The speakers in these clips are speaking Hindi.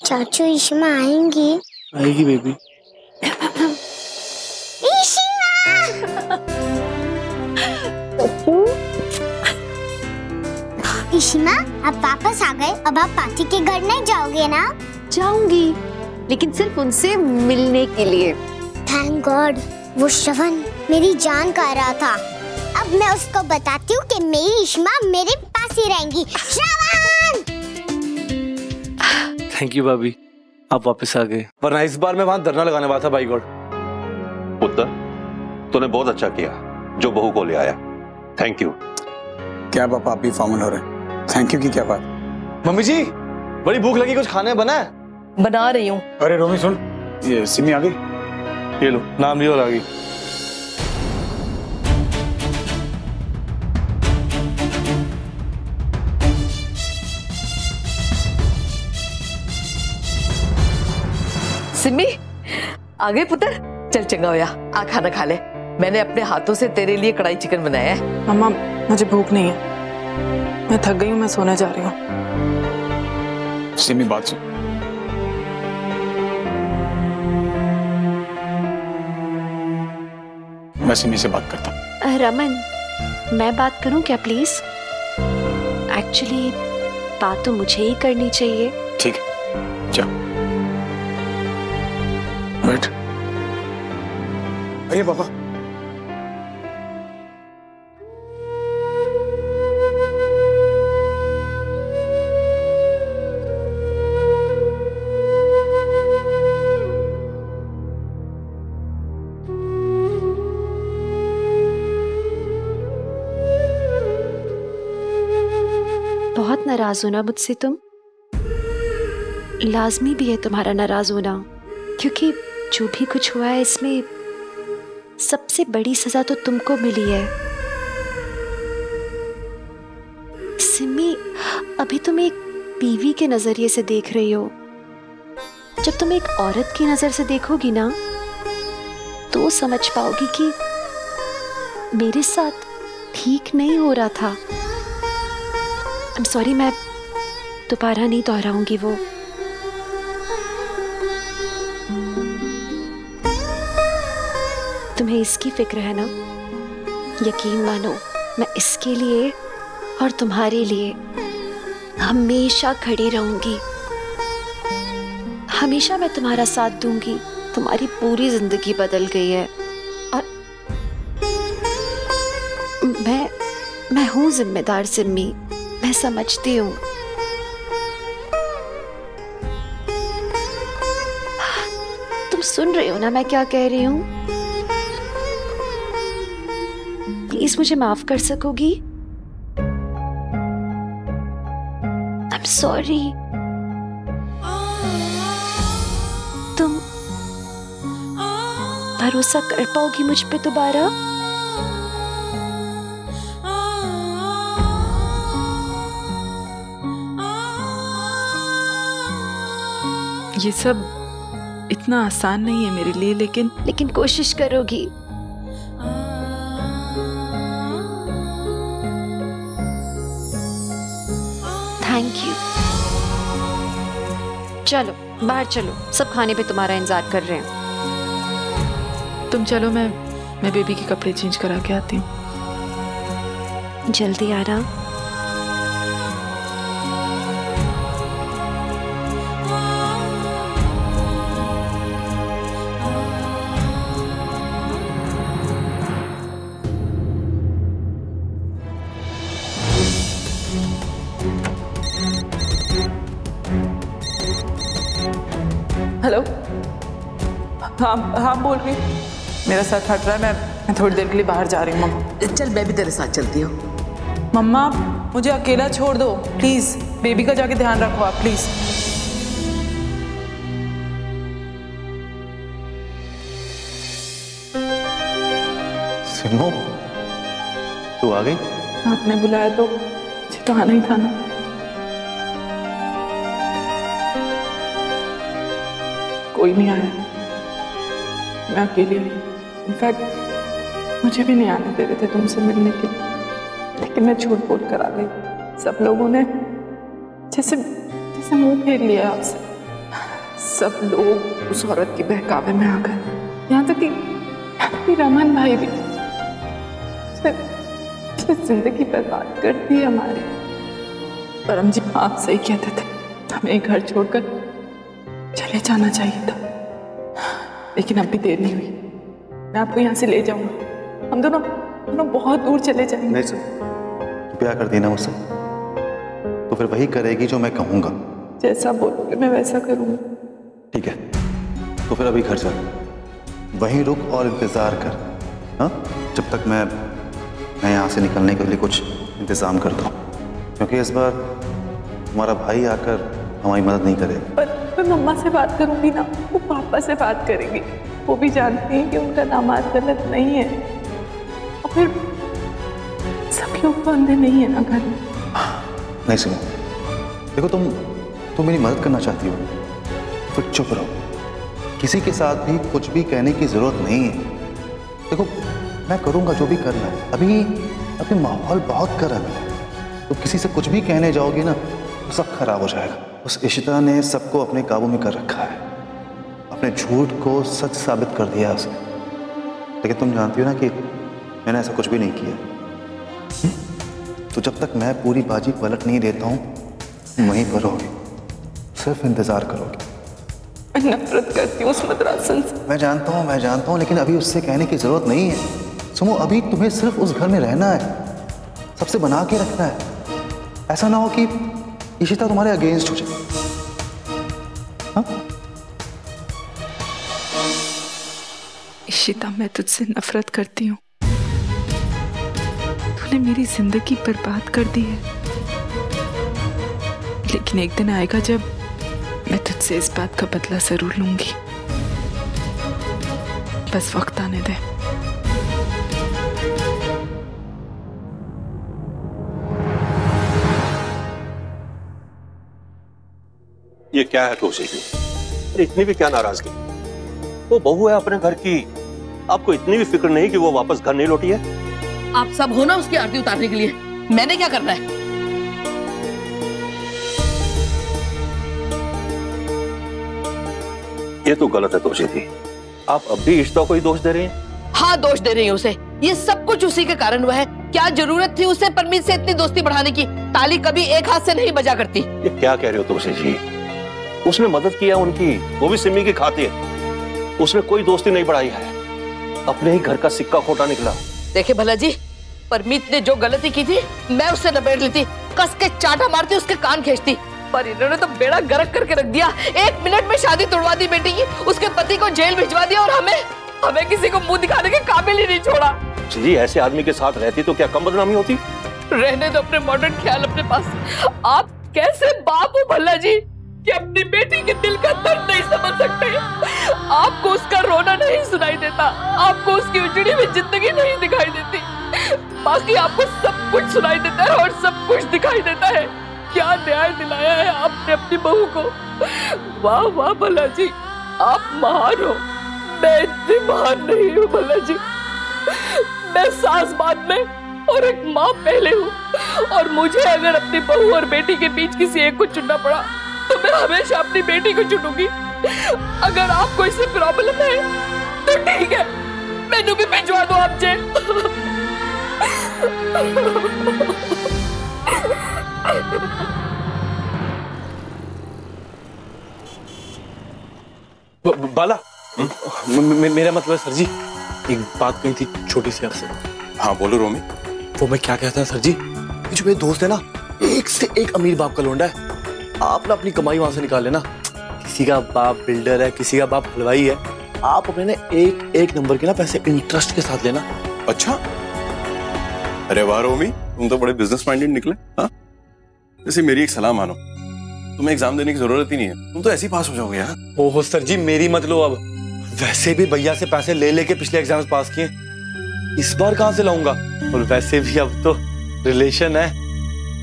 चाचू इश्मा आएंगी? आएगी बेबी। इश्मा आप वापस आ गए। अब आप पार्टी के घर नहीं जाओगे ना? जाऊंगी, लेकिन सिर्फ उनसे मिलने के लिए। थैंक गॉड, वो श्रवण मेरी जान कर रहा था। अब मैं उसको बताती हूँ कि मेरी इश्मा मेरे पास ही रहेंगी। श्रवण! थैंक यू भाभी, आप वापस आ गए, वरना इस बार मैं वहां धरना लगाने वाला था। भाई गॉड। पुत्र, तूने बहुत अच्छा किया जो बहू को ले आया। Thank you. क्या पापा आप भी फॉर्मल हो रहे हैं? थैंक यू की क्या बात? मम्मी जी बड़ी भूख लगी, कुछ खाने बना है? बना रही हूँ। अरे रोमी सुन, ये सिमी आ गई। ये लो, नाम लियो और आ गई। सिमी आ गए पुत्र, चल चंगा होया, आ खाना खा ले। मैंने अपने हाथों से तेरे लिए कढ़ाई चिकन बनाया है। मम्मा मुझे भूख नहीं है, मैं थक गई हूँ, मैं सोने जा रही हूँ। सिमी बात सुन, मैं सिमी से बात करता हूँ। रमन, मैं बात करूं क्या प्लीज? एक्चुअली बात तो मुझे ही करनी चाहिए। ठीक है, जाओ बैठ। आइए पापा। बहुत नाराज होना मुझसे तुम? लाजमी भी है तुम्हारा नाराज होना, क्योंकि जो भी कुछ हुआ है इसमें सबसे बड़ी सजा तो तुमको मिली है। सिमी, अभी तुम एक बीवी के नजरिए से देख रही हो। जब तुम एक औरत की नजर से देखोगी ना, तो समझ पाओगी कि मेरे साथ ठीक नहीं हो रहा था। I'm sorry, मैं दोबारा नहीं दोहराऊंगी वो। तुम्हें इसकी फिक्र है ना? यकीन मानो, मैं इसके लिए और तुम्हारे लिए हमेशा खड़ी रहूंगी। हमेशा मैं तुम्हारा साथ दूंगी। तुम्हारी पूरी जिंदगी बदल गई है और मैं हूं जिम्मेदार सिम्मी, मैं समझती हूँ। तुम सुन रहे हो ना मैं क्या कह रही हूँ? प्लीज मुझे माफ कर सकोगी? I am sorry. तुम भरोसा कर पाओगी मुझ पे दोबारा? ये सब इतना आसान नहीं है मेरे लिए, लेकिन कोशिश करोगी? Thank you. चलो बाहर चलो, सब खाने पे तुम्हारा इंतजार कर रहे हैं। तुम चलो, मैं बेबी के कपड़े चेंज करा के आती हूँ। जल्दी आना। हेलो, हाँ बोल रही हूँ। मेरा सर फट रहा है, मैं थोड़ी देर के लिए बाहर जा रही हूँ। मम्मा चल, मैं भी तेरे साथ चलती हूँ। मम्मा मुझे अकेला छोड़ दो प्लीज, बेबी का जाके ध्यान रखो आप प्लीज। सिम्मो, तू आ गई? आपने बुलाया तो मुझे तो आना ही था ना। कोई नहीं आया, मैं अकेली आई। इनफैक्ट मुझे भी नहीं आने दे रहे थे तुमसे मिलने के लिए, लेकिन मैं झूठ बोल कर आ गई। सब लोगों ने जैसे मुंह फेर लिया आपसे। सब लोग उस औरत के बहकावे में आ गए, यहाँ तक कि रमन भाई भी। जिंदगी बर्बाद कर दी हमारी। परम जी आप सही कहते थे, हमें घर छोड़कर चले जाना चाहिए था, लेकिन अब भी देर नहीं हुई। मैं आपको यहाँ से ले जाऊंगा, हम दोनों बहुत दूर चले जाएंगे। नहीं सर, प्यार कर देना मुझसे तो फिर वही करेगी जो मैं कहूँगा। जैसा बोलोगे मैं वैसा करूँगा। ठीक है, तो फिर अभी घर चल, वहीं रुक और इंतज़ार कर। हाँ, जब तक मैं यहाँ से निकलने के लिए कुछ इंतज़ाम करता हूँ, क्योंकि इस बार हमारा भाई आकर हमारी मदद नहीं करेगा। पर मम्मा से बात करूँगी ना, वो पापा से बात करेंगी। वो भी जानती हैं कि उनका दामाद गलत नहीं है, और फिर सब लोग तो अंधे नहीं है ना घर में। नहीं सुनो, देखो तुम मेरी मदद करना चाहती हो, फिर चुप रहो। किसी के साथ भी कुछ भी कहने की जरूरत नहीं है। देखो मैं करूँगा जो भी करना है। अभी माहौल बहुत गर्म है, तो किसी से कुछ भी कहने जाओगे ना तो सब खराब हो जाएगा। उस इशिता ने सबको अपने काबू में कर रखा है, अपने झूठ को सच साबित कर दिया उसने। लेकिन तुम जानती हो ना कि मैंने ऐसा कुछ भी नहीं किया। तो जब तक मैं पूरी बाजी पलट नहीं देता हूँ, वहीं पर रहोगे, सिर्फ इंतजार करोगे। मैं नफरत करती हूँ उस मद्रासन से। मैं जानता हूँ, लेकिन अभी उससे कहने की जरूरत नहीं है। सुनो, अभी तुम्हें सिर्फ उस घर में रहना है, सबसे बना के रखना है। ऐसा ना हो कि इशिता तुम्हारे अगेंस्ट हो जाए। हाँ? इशिता, मैं तुझसे नफरत करती हूँ। तूने मेरी जिंदगी बर्बाद कर दी है, लेकिन एक दिन आएगा जब मैं तुझसे इस बात का बदला जरूर लूंगी। बस वक्त आने दे। ये क्या है तुलसी जी? इतनी भी क्या नाराजगी? वो बहू है अपने घर की, आपको इतनी भी फिक्र नहीं कि वो वापस घर नहीं लौटी है? आप सब हो ना उसकी आरती उतारने के लिए, मैंने क्या करना है? ये तो गलत है तुलसी जी, आप अब भी इशिता को ही दोष दे रहे हैं। हाँ, दोष दे रही हूँ उसे। ये सब कुछ उसी के कारण हुआ है। क्या जरूरत थी उसे परमीत से इतनी दोस्ती बढ़ाने की? ताली कभी एक हाथ से नहीं बजा करती। ये क्या कह रहे हो तुलसी जी? उसने मदद किया उनकी, वो भी सिमी की खातिर। उसने कोई दोस्ती नहीं बढ़ाई है, अपने ही घर का सिक्का खोटा निकला। देखे भला जी, परमीत ने जो गलती की थी मैं उससे लपेट लेती, कस के चाटा मारती, उसके कान खींचती, पर इन्होंने तो बेड़ा गर्क करके रख दिया। 1 मिनट में शादी तोड़वा दी बेटी की, उसके पति को जेल भिजवा दिया, और हमें किसी को मुंह दिखाने के काबिल ही नहीं छोड़ा। जी, ऐसे आदमी के साथ रहती तो क्या कम बदनामी होती? रहने दो अपने मॉडर्न ख्याल अपने पास। आप कैसे बाप हो भला जी कि अपनी बेटी के दिल का दर्द नहीं समझ सकते? आपको उसका रोना नहीं सुनाई देता, आपको उसकी उजड़ी में जिंदगी नहीं दिखाई देती, बाकी आपको सब कुछ सुनाई देता है और सब कुछ दिखाई देता है। क्या न्याय दिलाया है आपने अपनी बहू को। वाह वाह भला जी, आप महान हो। मैं इतनी महान नहीं हूँ भला जी। मैं सास बाद में और एक माँ पहले हूँ, और मुझे अगर अपनी बहू और बेटी के बीच किसी एक को चुनना पड़ा तो मैं हमेशा अपनी बेटी को चुनूंगी। अगर आपको इससे प्रॉब्लम है तो ठीक है, मैनू भी भिजवा दो आप जेल। बाला, मेरा मतलब सर जी, एक बात कही थी छोटी सी आपसे। हाँ बोलो रोमी। वो मैं क्या कहता है सर जी, जो मेरे दोस्त है ना, एक से एक अमीर बाप का लोंडा है। आप ना अपनी कमाई वहां से निकाल लेना। किसी का बाप बिल्डर है, किसी का बाप हलवाई है। आप अपने एक नंबर के ना पैसे इंटरेस्ट के साथ लेना। अच्छा, अरे वाह रोमी, तुम तो बड़े बिजनेस माइंडेड निकले। हाँ, जैसे मेरी एक सलाह मानो, तुम्हें एग्जाम देने की जरूरत ही नहीं है, तुम तो ऐसे ही पास हो जाओगे। यार ओहो सर जी, मेरी मत लो। अब वैसे भी भैया से पैसे ले लेके पिछले एग्जाम्स पास किए, इस बार कहां से लाऊंगा? और वैसे भी अब तो रिलेशन है,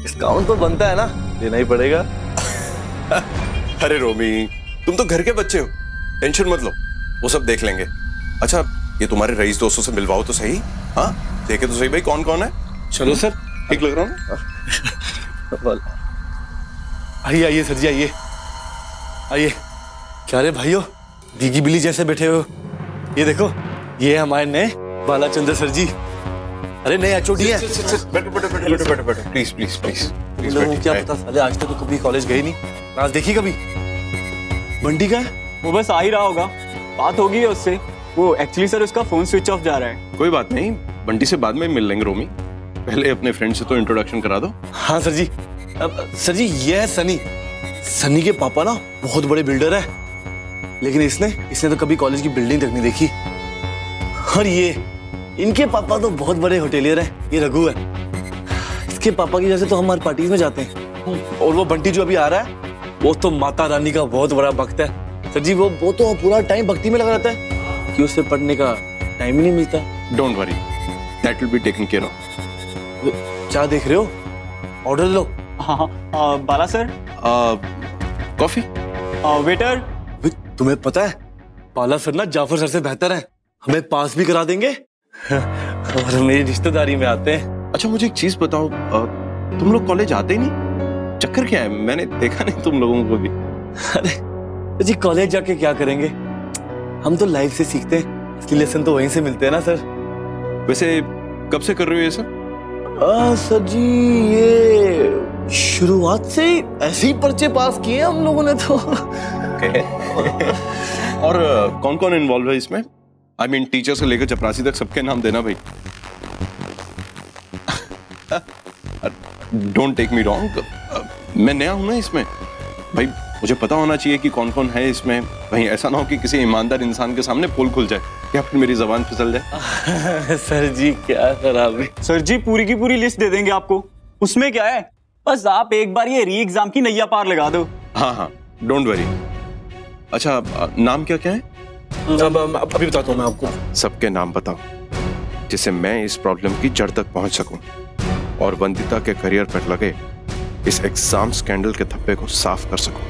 डिस्काउंट तो बनता है ना, देना ही पड़ेगा। अरे रोमी, तुम तो घर के बच्चे हो, टेंशन मत लो, वो सब देख लेंगे। अच्छा, ये तुम्हारे रईस दोस्तों से मिलवाओ तो सही। हाँ, देखे तो सही भाई कौन कौन है। चलो सर, ठीक लग रहा हूँ। आइए आइए सर जी, आइए आइए। क्या रे भाइयों, भीगी बिल्ली जैसे बैठे हो? ये देखो, ये हमारे नए बालाचंद्र सर जी। अरे नए एचओडी है। बैठो प्लीज प्लीज प्लीज। लोगों को क्या पता, साले आज तक तो कभी कॉलेज गए नहीं, आज देखी कभी। बंटी का है? वो बस आ ही रहा होगा, बात होगी है उससे। वो एक्चुअली सर उसका फोन स्विच ऑफ जा रहा है। कोई बात नहीं, बंटी से बाद में मिल लेंगे रोमी, पहले अपने फ्रेंड से तो इंट्रोडक्शन करा दो। हाँ सर जी। सर जी ये है सनी। सनी के पापा ना बहुत बड़े बिल्डर है, लेकिन इसने तो कभी कॉलेज की बिल्डिंग तक नहीं देखी। और ये इनके पापा तो बहुत बड़े होटेलियर हैं, ये रघु है। इसके पापा की वजह से तो हमारे पार्टीज में जाते हैं। और वो बंटी जो अभी आ रहा है, वो तो माता रानी का बहुत बड़ा भक्त है सर जी। वो तो पूरा टाइम भक्ति में लगा रहता है कि उसे पढ़ने का टाइम ही नहीं मिलता। Don't worry, that will be taken care of. क्या देख रहे हो, ऑर्डर लो। हाँ बाला सर। कॉफी। वेटर। तुम्हें पता है बाला सर ना जाफर सर से बेहतर है, हमें पास भी करा देंगे और मेरी रिश्तेदारी में आते हैं। अच्छा मुझे एक चीज बताओ, तुम लोग कॉलेज आते ही नहीं, चक्कर क्या है? मैंने देखा नहीं तुम लोगों को भी। अरे जी कॉलेज जाके क्या करेंगे, हम तो लाइफ से सीखते हैं, असली लेसन तो वहीं से मिलते हैं ना सर। वैसे कब से कर रहे हो ये सब? सर जी ये शुरुआत से ऐसे ही पर्चे पास किए हम लोगों ने तो। और कौन कौन इन्वॉल्व है इसमें? आई मीन टीचर से लेकर चपरासी तक सबके नाम देना भाई। डोंट टेक मी रॉन्ग, मैं नया हूं ना इसमें भाई, मुझे पता होना चाहिए कि कौन कौन है इसमें। भाई ऐसा ना हो कि किसी ईमानदार इंसान के सामने पोल खुल जाए या फिर मेरी जबान फिसल जाए। सर जी क्या खराब है। सर जी पूरी की पूरी लिस्ट दे देंगे आपको, उसमें क्या है, बस आप एक बार ये री एग्जाम की नैया पार लगा दो। हाँ डोंट वरी। अच्छा नाम क्या क्या है? अभी बताता हूँ मैं आपको। सबके नाम बताओ, जिससे मैं इस प्रॉब्लम की जड़ तक पहुंच सकूं और वंदिता के करियर पर लगे इस एग्जाम स्कैंडल के धब्बे को साफ कर सकूं।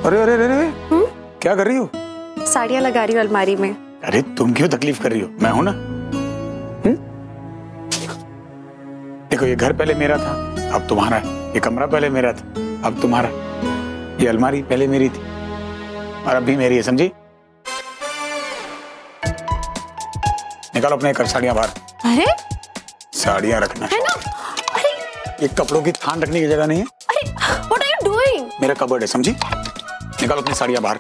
अरे अरे अरे क्या कर रही हो? साड़ियाँ लगा रही हूँ अलमारी में। अरे तुम क्यों तकलीफ कर रही हो, मैं हूं ना। देखो ये घर पहले मेरा था, अब तुम्हारा है। ये कमरा पहले मेरा था, अब तुम्हारा। ये अलमारी पहले मेरी थी और अब भी मेरी है, समझी? निकालो अपने साड़ियां बाहर। अरे साड़ियां रखना है ना। अरे ये कपड़ों की थान रखने की जगह नहीं है। अरे व्हाट आर यू डूइंग? मेरा कबर्ड है, समझी? निकालो अपनी साड़ियां बाहर।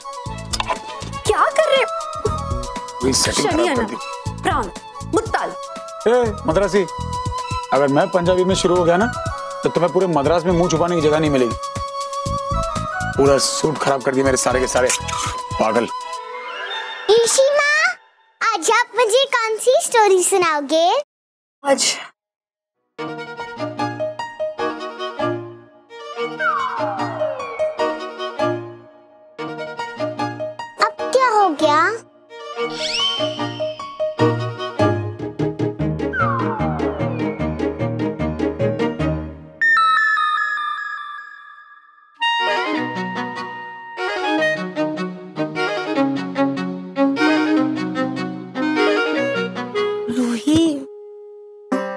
क्या कर रहे हो? शनियाना, प्राण, मुत्ताल। मद्रासी, अगर मैं पंजाबी में शुरू हो गया ना तो तुम्हें पूरे मद्रास में मुंह छुपाने की जगह नहीं मिलेगी। पूरा सूट खराब कर दिए मेरे सारे के सारे, पागल। ईशिमा, आज आप मुझे कौन सी स्टोरी सुनाओगे? आज अब क्या हो गया?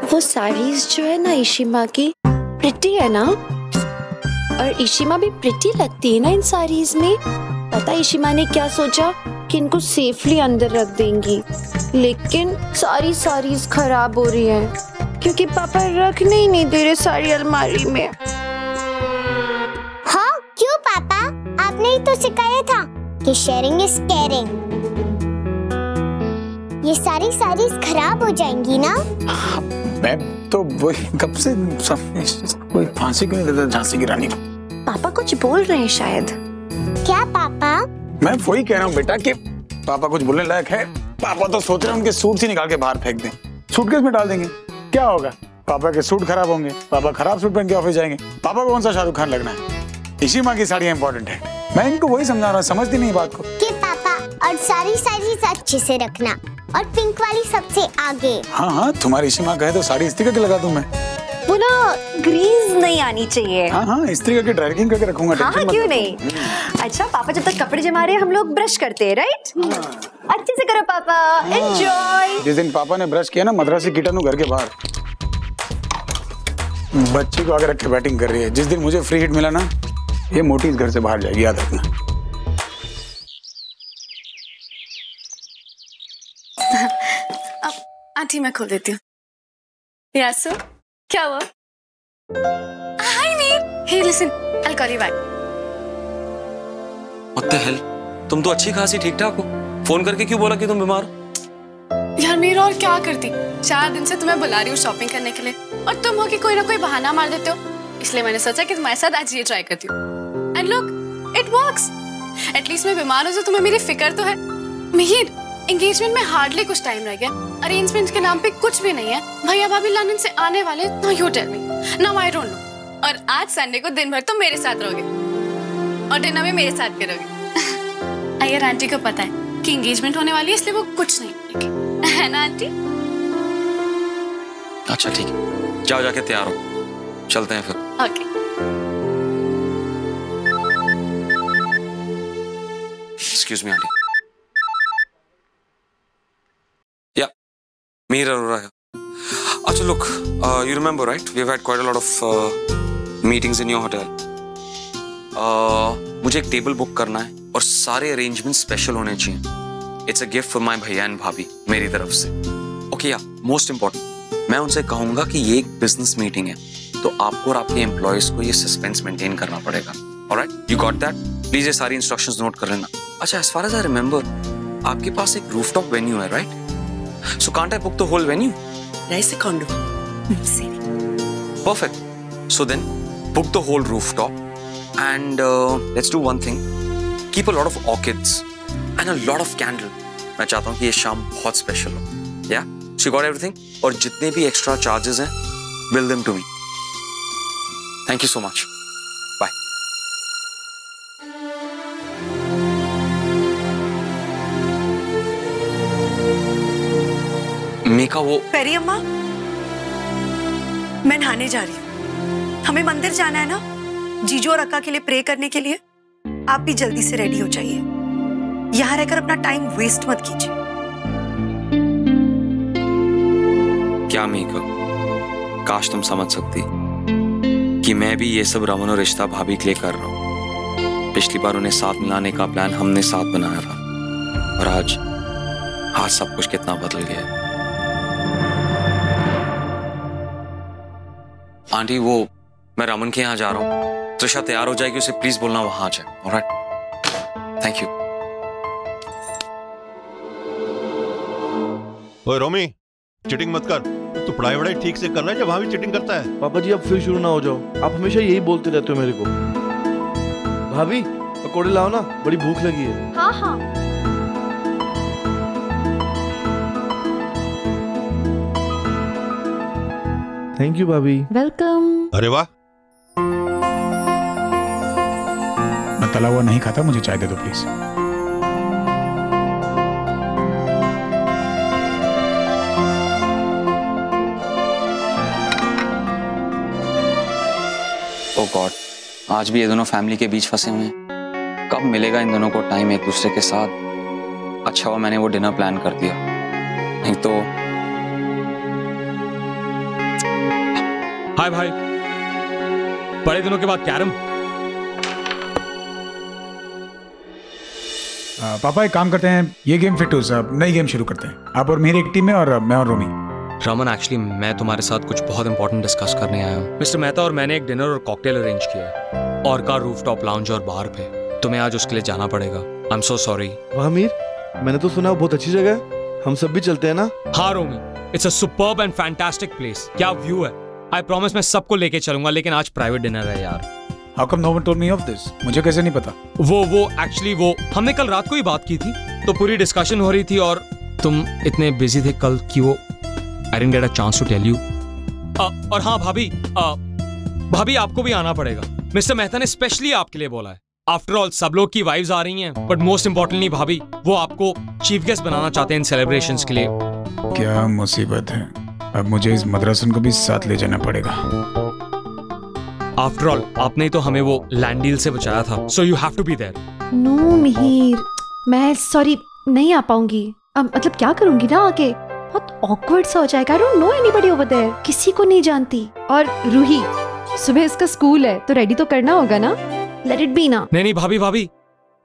वो साड़ीज जो है ना ईशिमा की, प्रिटी है ना, और ईशिमा भी प्रिटी लगती है ना इन साड़ीज में। पता ईशिमा ने क्या सोचा कि इनको सेफली अंदर रख देंगी, लेकिन सारी साड़ीज खराब हो रही हैं क्योंकि पापा रखने ही नहीं दे रहे साड़ी अलमारी में। हाँ क्यों पापा, आपने ही तो सिखाया था कि शेयरिंग इज केयरिंग। ये सारी साड़ीज खराब हो जाएंगी ना। मैं तो वही कब से कोई फांसी क्यों नहीं देता झांसी की रानी को। पापा कुछ बोल रहे हैं शायद। क्या पापा? मैं वही कह रहा हूँ बेटा कि पापा कुछ बोलने लायक है। पापा तो सोच रहे हैं उनके सूट से निकाल के बाहर फेंक दें, सूटकेस में डाल देंगे। क्या होगा, पापा के सूट खराब होंगे, पापा खराब सूट पहन के ऑफिस जाएंगे। पापा को कौन सा शाहरुख खान लगना है? ईशिमा की साड़ियाँ इंपॉर्टेंट है। मैं इनको वही समझा रहा हूँ, समझती नहीं बात को। कि पापा और सारी साड़ीज अच्छे से रखना और पिंक वाली सबसे आगे। हाँ तुम्हारी ईशिमा कहे तो साड़ी इस्त्री करके लगा दूं मैं। वो ना ग्रीस नहीं आनी चाहिए। हाँ इस्त्री करके ड्राई क्लीन करके रखूंगा। हाँ क्यों नहीं। अच्छा पापा जब तक कपड़े जमा रहे हैं हम लोग ब्रश करते हैं, राइट? अच्छे से करो पापा, एंजॉय। जिस दिन पापा ने ब्रश किया ना मद्रासी कीटाणु घर के बाहर, बच्ची को आगे रख के बैटिंग कर रही है। जिस दिन मुझे फ्री हिट मिला ना, ये मोटी इस घर से बाहर जाएगी, याद रखना। आंटी मैं खोल देती हूँ। यासु, क्या हुआ? हाय मीर। हे listen, I'll call you back. What the hell? तुम तो अच्छी खासी ठीक ठाक हो, फोन करके क्यों बोला कि तुम बीमार हो? यार मीर और क्या करती, 4 दिन से तुम्हें बुला रही हूँ शॉपिंग करने के लिए और तुम हो कि कोई ना कोई बहाना मार देते हो, इसलिए मैंने सोचा कि तुम्हारे साथ आज ये ट्राई करती हूँ। And look, it works. At least मैं बीमार हूँ तो तुम्हें मेरी फिक्र तो है। मीर, एंगेजमेंट में हार्डली कुछ टाइम रह गया, अरेंजमेंट के नाम पे कुछ भी नहीं है। भैया भाभी लंदन से आने वाले, now you tell me, now I don't know. और आज संडे को दिन भर तो मेरे साथ रहोगे और डिनर में मेरे साथ करोगे। अगर आंटी को पता है कि एंगेजमेंट होने वाली है, इसलिए वो कुछ नहीं बोलेंगे, है ना आंटी? अच्छा ठीक है, जाओ जाके तैयार हो, चलते हैं फिर। ओके। Excuse me aunty. या मीर अरोरा है। अच्छा look, you remember right? We've had quite a lot of meetings in your hotel. मुझे एक टेबल बुक करना है और सारे अरेंजमेंट स्पेशल होने चाहिए। It's a gift for my भैया एंड भाभी मेरी तरफ से। ओके या मोस्ट इम्पोर्टेंट, मैं उनसे कहूंगा कि ये एक बिजनेस मीटिंग है, तो आपको और आपके एम्प्लॉयज को ये सस्पेंस मेंटेन करना पड़ेगा। Alright, you got that? Please ये सारी इंस्ट्रक्शंस नोट कर लेना। अच्छा, as far as I remember, आपके पास एक रूफटॉप वेन्यू है, right? So can't I book the whole venue? Nice condo. Perfect. So then, book the whole rooftop, and let's do one thing. Keep a lot of orchids and a lot of candle. मैं चाहता हूँ कि ये शाम बहुत स्पेशल हो. Yeah? So you got everything? और जितने भी extra charges हैं, bill them to me. Thank you so much. Bye. मेका वो पेरी अम्मा, मैं नहाने जा रही हूँ। हमें मंदिर जाना है ना, जीजू और अक्का के लिए प्रे करने के लिए। आप भी जल्दी से रेडी हो जाइए, यहाँ रहकर अपना टाइम वेस्ट मत कीजिए। क्या मेका, काश तुम समझ सकती कि मैं भी ये सब रमन और रिश्ता भाभी के लिए कर रहा हूँ। पिछली बार उन्हें साथ मिलाने का प्लान हमने साथ बनाया था, और आज सब कुछ कितना बदल गया है। आंटी, वो मैं रमन के यहाँ जा रहा हूँ, त्रिशा तैयार हो जाएगी, उसे प्लीज बोलना वहां आ जाए। Alright, thank you. ओए रोमी, चीटिंग मत कर। तू पढ़ाई वढ़ाई ठीक से कर रहा है, जब वहां भी चीटिंग करता है। पापा जी, अब फिर शुरू ना हो जाओ, आप हमेशा यही बोलते रहते हो मेरे को। भाभी, पकौड़े लाओ ना, बड़ी भूख लगी है। हाँ हाँ। थैंक यू भाभी। वेलकम। अरे वाह। मैं तला हुआ नहीं खाता, मुझे चाय दे दो प्लीज। ओह गॉड, आज भी ये दोनों फैमिली के बीच फंसे हुए हैं। कब मिलेगा इन दोनों को टाइम एक दूसरे के साथ? अच्छा हुआ मैंने वो डिनर प्लान कर दिया, नहीं तो। हाय भाई, बड़े दिनों के बाद कैरम। पापा एक काम करते हैं, ये गेम फिट हो सब, नई गेम शुरू करते हैं। आप और मेरी एक टीम में, और मैं और रोमी। रमन, एक्चुअली मैं तुम्हारे साथ कुछ बहुत इंपॉर्टेंट डिस्कस करने आया हूँ। मिस्टर मेहता और मैंने एक डिनर और कॉकटेल अरेंज किया है, और का रूफटॉप लाउंज और बार पे। तुम्हें आज उसके लिए जाना पड़ेगा। I am so sorry. वाह मीर, मैंने तो सुना बहुत अच्छी जगह है, हम सब भी चलते हैं ना? हाँ Romi, it's a superb and fantastic place. क्या व्यू है। आई प्रॉमिस मैं सबको लेके चलूंगा, लेकिन आज प्राइवेट डिनर है यार। How come no one told me of this? मुझे कैसे नहीं पता? वो एक्चुअली वो हमने कल रात को ही बात की थी, तो पूरी डिस्कशन हो रही थी, और तुम इतने बिजी थे कल कि वो I didn't get a chance to tell you. और हाँ भाभी आपको भी आना पड़ेगा। मिस्टर मेहता ने स्पेशली आपके लिए बोला है। आफ्टर ऑल सब लोग की वाइफ्स आ रही हैं, बट मोस्ट इम्पोर्टेंटली भाभी, वो आपको चीफ गेस्ट बनाना चाहते हैं इन सेलिब्रेशंस के लिए। क्या मुसीबत है, अब मुझे इस मदरसन को भी साथ ले जाना पड़ेगा। आफ्टर ऑल आपने तो हमें वो लैंड डील से बचाया था, so you have to be there. No Mihir, मैं सॉरी नहीं आ पाऊंगी। अब मतलब क्या करूंगी ना आगे। बहुत ऑकवर्ड सा हो जाएगा। I don't know anybody over there, किसी को नहीं जानती। और रूही, सुबह इसका स्कूल है तो रेडी तो करना होगा ना, लेट इट बी ना। नहीं भाभी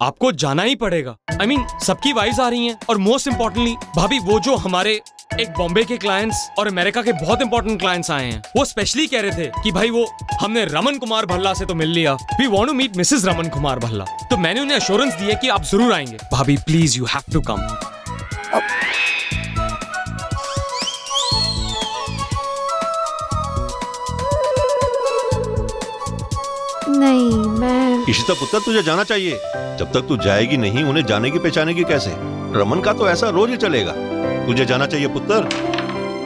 आपको जाना ही पड़ेगा। I mean, सबकी वाइफ्स आ रही हैं और मोस्ट इम्पोर्टेंटली भाभी वो जो हमारे एक बॉम्बे के क्लाइंट्स और अमेरिका के बहुत इंपॉर्टेंट क्लाइंट्स आए हैं, वो स्पेशली कह रहे थे कि भाई वो हमने रमन कुमार भल्ला से तो मिल लिया, we want to meet Mrs Raman Kumar Bhalla. तो मैंने उन्हें एश्योरेंस दी है कि आप जरूर आएंगे। भाभी please you have to come. नहीं मैं इशिता पुत्र तुझे जाना चाहिए। जब तक तू जाएगी नहीं उन्हें जाने की पहचानेगी कैसे? रमन का तो ऐसा रोज ही चलेगा, तुझे जाना चाहिए पुत्र।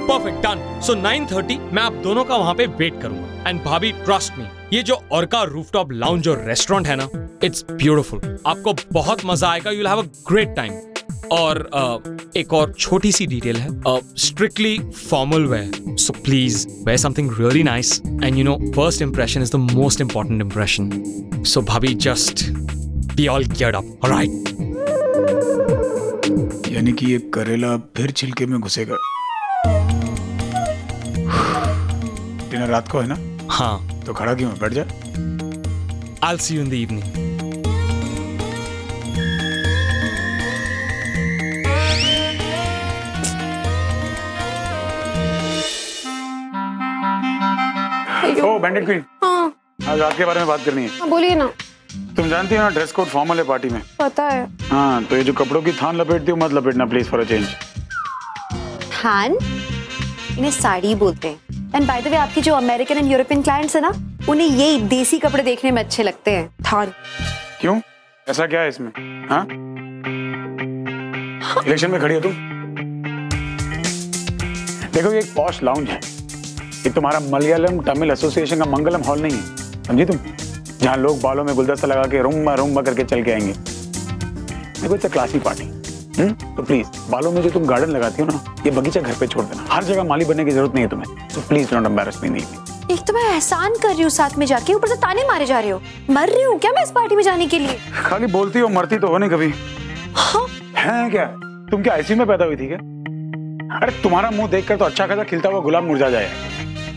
Perfect done. सो 9:30 मैं आप दोनों का वहां पे वेट करूंगा। एंड भाभी ट्रस्ट मी, ये जो ऑर्का रूफटॉप लाउंज और रेस्टोरेंट है ना, इट्स ब्यूटीफुल। आपको बहुत मजा आएगा, you will have a great time. और एक और छोटी सी डिटेल है, strictly formal wear, so please wear something really nice. And you know first impression is the most important impression. So bhabhi just be all geared up, alright? यानी कि ये करेला फिर छिलके में घुसेगा। डिनर रात को है ना? हाँ। तो खड़ा क्यों है? बैठ जा। I'll see you in the evening. Oh bandit queen, हाँ आज रात के बारे में बात करनी है। बोलिए ना। तुम जानती हो ना ड्रेस कोड फॉर्मल है पार्टी में। पता है। हाँ तो ये जो कपड़ों की थान लपेटती हो मत लपेटना प्लीज, फॉर अ चेंज। थान? इन्हें साड़ी बोलते हैं। एंड बाय द वे आपकी जो अमेरिकन एंड यूरोपियन क्लाइंट्स है ना, उन्हें ये देसी कपड़े देखने में अच्छे लगते हैं। थान क्यों? ऐसा क्या है इसमें? हाँ इलेक्शन में खड़ी हो तुम? देखो ये एक पॉश लाउंज है, ये तुम्हारा मलयालम तमिल एसोसिएशन का मंगलम हॉल नहीं है, समझी तुम? जहाँ लोग बालों में गुलदस्ता लगा के रुम्बा रुम्बा करके चल के आएंगे। देखो इट्स अ क्लासी पार्टी। तो प्लीज बालों में जो तुम गार्डन लगाती हो ना, ये बगीचा घर पे छोड़ देना। हर जगह माली बनने की जरूरत नहीं है तुम्हें। तो प्लीज डोंट एम्बैरेस मी। नहीं, एक तो मैं एहसान कर रही हूँ साथ में जाके, ऊपर से ताने मारे जा रहे हो। मर रही हूँ क्या मैं इस पार्टी में जाने के लिए? खाली बोलती हो, मरती तो हो नहीं कभी। हाँ? है क्या? तुम क्या आईसीयू में पैदा हुई थी क्या? अरे तुम्हारा मुंह देखकर तो अच्छा खासा खिलता हुआ गुलाब मुरझा जाए।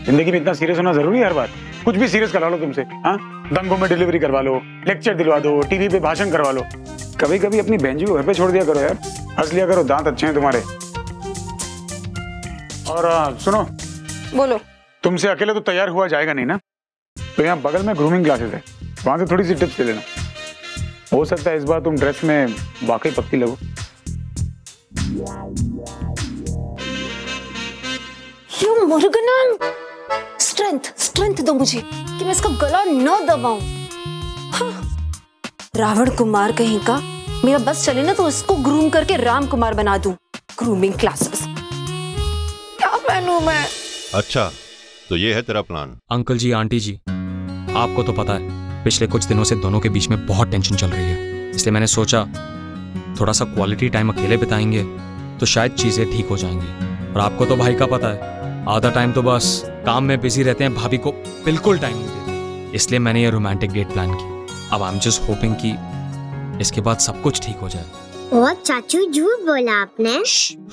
जिंदगी में इतना सीरियस होना जरूरी है? हर बात कुछ भी सीरियस करा लो तुमसे। हाँ दंगों में डिलीवरी करवा लो, लेक्चर दिलवा दो, टीवी पे भाषण करवा लो। कभी कभी अपनी बहन जी को घर पे छोड़ दिया करो यार, हंस लिया करो, दांत अच्छे हैं तुम्हारे। और सुनो, बोलो। तुमसे अकेले तो तैयार हुआ जाएगा नहीं ना, तो यहाँ बगल में ग्रूमिंग क्लासेस है, वहां से थोड़ी सी टिप्स ले लेना। हो सकता है इस बार तुम ड्रेस में वाकई पक्की लगो। यू मुर्गनम, स्ट्रेंथ दो मुझे कि मैं इसका गला न दबाऊं। हाँ। रावण कुमार कहीं का, मेरा बस चले ना तो इसको ग्रूम करके राम कुमार बना दूं। ग्रूमिंग क्लासेस क्या पहनूं मैं? अच्छा तो ये है तेरा प्लान? अंकल जी आंटी जी, आपको तो पता है पिछले कुछ दिनों से दोनों के बीच में बहुत टेंशन चल रही है, इसलिए मैंने सोचा थोड़ा सा क्वालिटी टाइम अकेले बिताएंगे तो शायद चीजें ठीक हो जाएंगी। और आपको तो भाई का पता है आधा टाइम तो बस काम में बिजी रहते हैं, भाभी को बिल्कुल टाइम नहीं देते, इसलिए मैंने ये रोमांटिक डेट प्लान की। अब आई एम जस्ट होपिंग कि इसके बाद सब कुछ ठीक हो जाए। वो चाचू झूठ बोला आपने।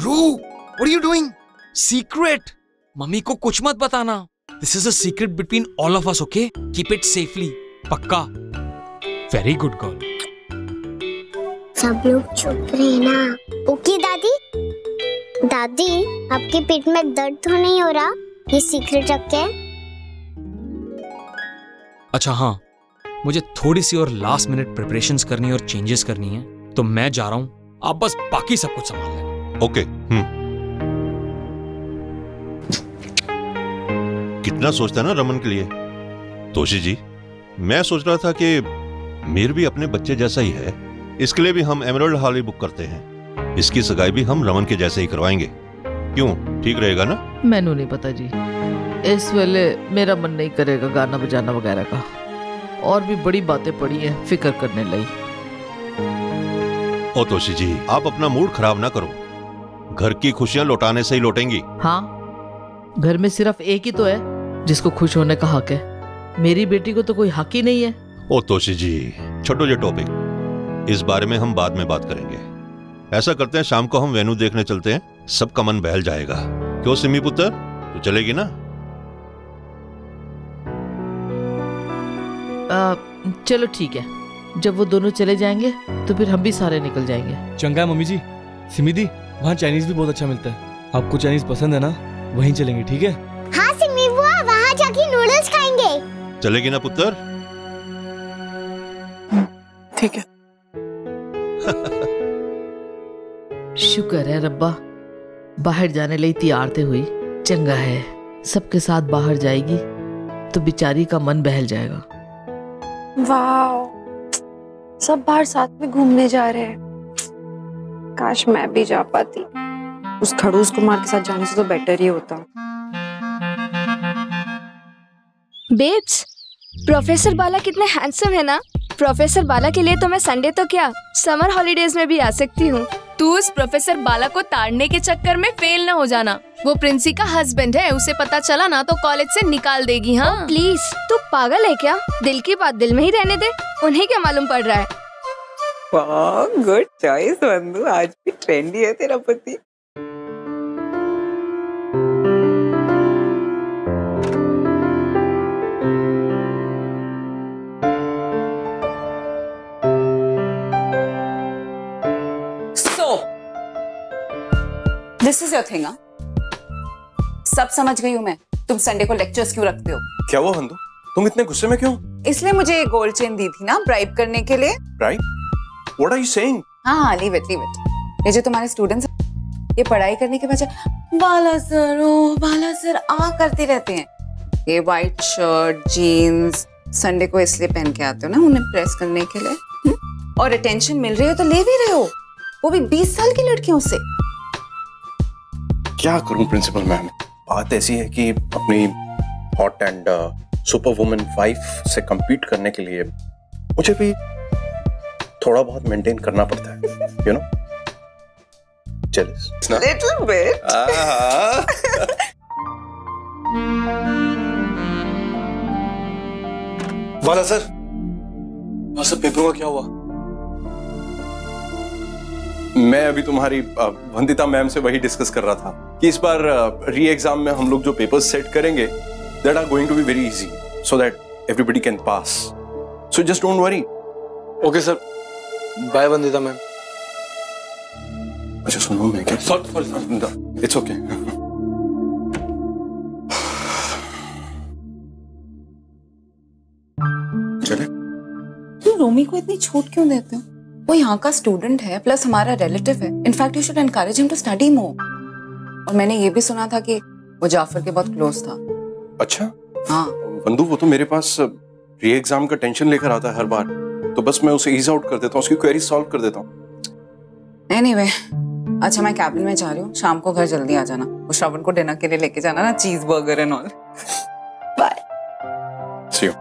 Ru, what are you doing? Secret, mummy को कुछ मत बताना। This is a secret between all of us, okay? Keep it safely, पक्का? Very good girl. सब लोग चुप रहे ना। ओके दादी? दादी आपके पेट में दर्द तो नहीं हो रहा ये सीक्रेट रख के? अच्छा हाँ, मुझे थोड़ी सी और लास्ट मिनट प्रिपरेशंस करनी है और चेंजेस करनी है, तो मैं जा रहा हूँ, आप बस बाकी सब कुछ संभाल लेना। ओके। कितना सोचता है ना रमन के लिए। तोशी जी, मैं सोच रहा था कि मीर भी अपने बच्चे जैसा ही है, इसके लिए भी हम एमराल्ड हॉल ही बुक करते हैं। इसकी सगाई भी हम रमन के जैसे ही करवाएंगे, क्यों? ठीक रहेगा ना? मैनू नहीं पता जी, इस वेले मेरा मन नहीं करेगा गाना बजाना वगैरह का, और भी बड़ी बातें पड़ी हैं फिक्र करने लाई। ओ तोशी जी, आप अपना मूड खराब ना करो, घर की खुशियां लौटाने से ही लौटेंगी। हाँ, घर में सिर्फ एक ही तो है जिसको खुश होने का हक है, मेरी बेटी को तो कोई हक ही नहीं है। ओ तोशी जी, छोड़ो ये टॉपिक, इस बारे में हम बाद में बात करेंगे। ऐसा करते हैं, शाम को हम वेन्यू देखने चलते हैं, सबका मन बहल जाएगा। क्यों सिमी पुत्र, तू चलेगी ना? चलो ठीक है, जब वो दोनों चले जाएंगे तो फिर हम भी सारे निकल जाएंगे। चंगा मम्मी जी। सिमी दी, वहाँ चाइनीज भी बहुत अच्छा मिलता है, आपको चाइनीज पसंद है ना? वहीं चलेंगे, ठीक है? हाँ सिमी बुआ, वहाँ जाके नूडल्स खाएंगे। चलेगी ना पुत्र? ठीक है। शुक्र है रब्बा, बाहर जाने लिए तैयार थे हुई। चंगा है, सबके साथ बाहर जाएगी तो बेचारी का मन बहल जाएगा। वाह, सब बाहर साथ में घूमने जा रहे हैं। काश मैं भी जा पाती। उस खड़ूस कुमार के साथ जाने से तो बेटर ही होता। बेब्स, प्रोफेसर बाला कितने हैंडसम है ना। प्रोफेसर बाला के लिए तो मैं संडे तो क्या, समर हॉलीडेज में भी आ सकती हूँ। तू उस प्रोफेसर बाला को ताड़ने के चक्कर में फेल ना हो जाना। वो प्रिंसी का हस्बैंड है, उसे पता चला ना तो कॉलेज से निकाल देगी। हाँ प्लीज, तू पागल है क्या? दिल की बात दिल में ही रहने दे, उन्हें क्या मालूम पड़ रहा है। वाह, गुड चॉइस बंधु, आज भी ट्रेंडी है तेरा पति। This is your thing. सब समझ गई हूँ मैं, तुम संडे को लेक्चर्स क्यों रखते हो। क्या हुआ वंदु, तुम इतने गुस्से में क्यों? इसलिए मुझे ये गोल्ड चेन दी थी ना ब्राइब करने के लिए। Bribe? What are you saying? हाँ, लीव इट लीव इट। ये जो तुम्हारे स्टूडेंट्स ये पढ़ाई करने के बजाय बाला सर ओ बाला सर आ करते रहते हैं। ये व्हाइट शर्ट जीन्स संडे को इसलिए पहन के आते हो ना उन्हें प्रेस करने के लिए। और अटेंशन मिल रही हो तो ले भी रहे हो, वो भी 20 साल की लड़कियों से। क्या करूं प्रिंसिपल मैम, बात ऐसी है कि अपनी hot and super woman wife से compete करने के लिए मुझे भी थोड़ा बहुत मेंटेन करना पड़ता है, you know. Jealous? Little bit. वाला सर, सर पेपरों का क्या हुआ? मैं अभी तुम्हारी वंदिता मैम से वही डिस्कस कर रहा था कि इस बार री एग्जाम में हम लोग जो पेपर्स सेट करेंगे that are going to be very easy so that everybody can pass. So just don't worry. Okay sir. Bye Vandita ma'am. अच्छा सुनो, मैं क्या? Sorry. It's okay. चले? तुम रोमी को इतनी छूट क्यों देते हो? वो यहाँ का स्टूडेंट है, प्लस हमारा रिलेटिव है। In fact you should encourage him to study more. और मैंने ये भी सुना था कि वो जाफर के बहुत क्लोज था। अच्छा? हाँ। बंधु, वो तो मेरे पास री एग्जाम का टेंशन लेकर आता है हर बार, तो बस मैं उसे ईज आउट कर देता हूँ, उसकी क्वेरी सॉल्व कर देता हूँ। एनीवे, अच्छा मैं कैबिन में जा रही हूँ, शाम को घर जल्दी आ जाना। वो श्रवण को डिनर के लिए लेके जाना ना, cheese burger and all. Bye. See you.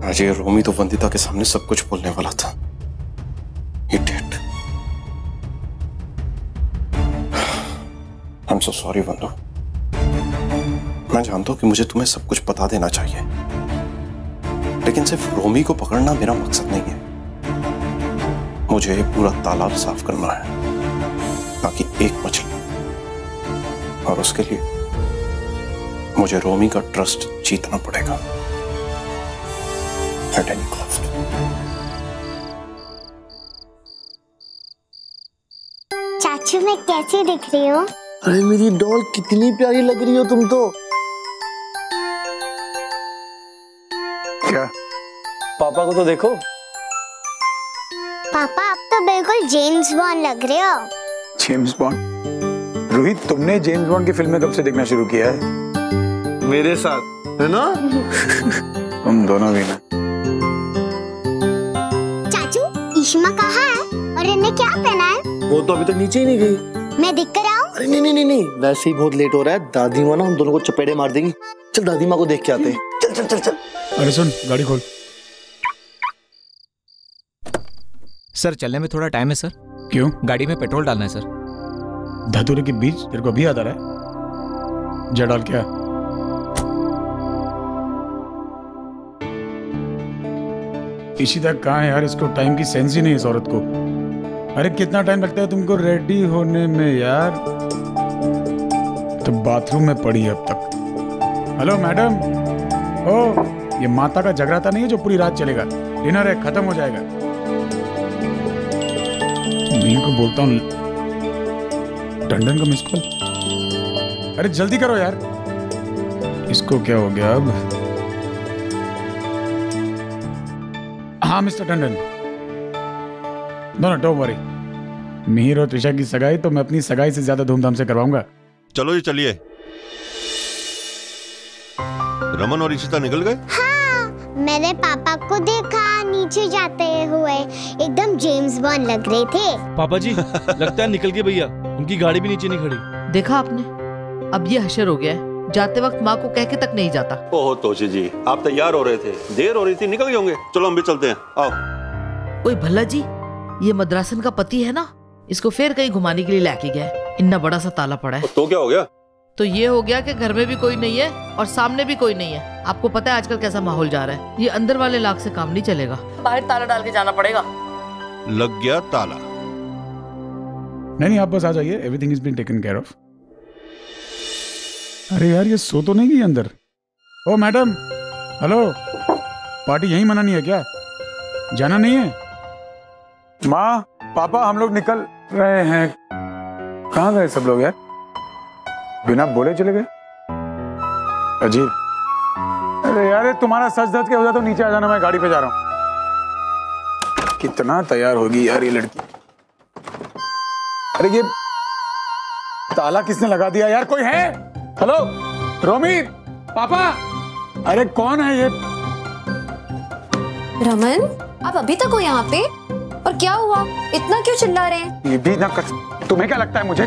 आज ये रोमी तो वंदिता के सामने सब कुछ बोलने वाला था। Idiot. I'm so sorry वंदु। मैं जानता हूं कि मुझे तुम्हें सब कुछ बता देना चाहिए, लेकिन सिर्फ रोमी को पकड़ना मेरा मकसद नहीं है। मुझे ये पूरा तालाब साफ करना है, ताकि एक मछली, और उसके लिए मुझे रोमी का ट्रस्ट जीतना पड़ेगा। At any cost. चाचू मैं कैसी दिख रही हूँ? अरे मेरी डॉल, कितनी प्यारी लग रही हो तुम तो। क्या? पापा को तो देखो। पापा आप तो बिल्कुल जेम्स बॉन्ड लग रहे हो। James bond? रोहित, तुमने जेम्स बॉन्ड की फिल्में कब से देखना शुरू किया है? मेरे साथ, है ना? तुम दोनों भी ना। ईशमा कहाँ है और इन्हें क्या पहना है? वो तो अभी तक नीचे ही नहीं गई। मैं दिख कर आऊं? अरे नहीं, वैसे ही बहुत लेट हो रहा है। दादी माँ ना हम दोनों को चपेड़े मार देंगी। चल दादी माँ को देख के आते हैं। चल चल चल चल। अरे सुन, गाड़ी खोल। सर चलने में थोड़ा टाइम है सर। क्यों? गाड़ी में पेट्रोल डालना है सर। धतूरे के बीज तेरे को अभी याद आ रहा है? जा डाल क्या? इशिता कहाँ है यार? इसको टाइम की सेंस ही नहीं है इस औरत को। अरे कितना टाइम लगता है तुमको रेडी होने में यार? तो बाथरूम में पड़ी है अब तक। Hello madam. ओ, ये माता का जगराता नहीं है जो पूरी रात चलेगा। डिनर है, खत्म हो जाएगा। मैं को बोलता हूँ टंडन का मिस कॉल। अरे जल्दी करो यार। इसको क्या हो गया अब? हाँ mister Tandon. No don't worry. Mihir और त्रिशा की सगाई तो मैं अपनी सगाई से ज्यादा धूमधाम से करवाऊंगा। चलो जी चलिए। रमन और इशिता निकल गए? हाँ, मैंने पापा को देखा नीचे जाते हुए, एकदम जेम्स बॉन्ड लग रहे थे। पापा जी लगता है निकल गए भैया, उनकी गाड़ी भी नीचे नहीं खड़ी। देखा आपने, अब ये हशर हो गया है, जाते वक्त माँ को कह के तक नहीं जाता। ओह तोशी जी, आप तैयार हो रहे थे, देर हो रही थी, निकल गए होंगे। चलो हम भी चलते हैं, आओ। ओए भल्ला जी, ये मद्रासन का पति है ना, इसको फिर कहीं घुमाने के लिए लेके गया। इतना बड़ा सा ताला पड़ा है। तो क्या हो गया? तो ये हो गया कि घर में भी कोई नहीं है और सामने भी कोई नहीं है। आपको पता है आजकल कैसा माहौल जा रहा है, ये अंदर वाले लाख से काम नहीं चलेगा, बाहर ताला डाल के जाना पड़ेगा। लग गया ताला। नहीं आप बस आ जाइए, everything is been taken care of. अरे यार ये सो तो नहीं गई अंदर? ओ मैडम, हेलो, पार्टी यहीं मनानी है क्या? जाना नहीं है? माँ पापा हम लोग निकल रहे हैं। कहाँ गए सब लोग यार? बिना बोले चले गए, अजीब। अरे यार तुम्हारा सच धज के हो जाए तो नीचे आ जाना, मैं गाड़ी पे जा रहा हूँ। कितना तैयार होगी यार ये लड़की। अरे ये ताला किसने लगा दिया यार? कोई है? हेलो रोमी, पापा, अरे कौन है ये? रमन, आप अभी तक हो यहाँ पे? और क्या हुआ, इतना क्यों चिल्ला रहे हैं? ये भी ना कर, तुम्हें क्या लगता है मुझे?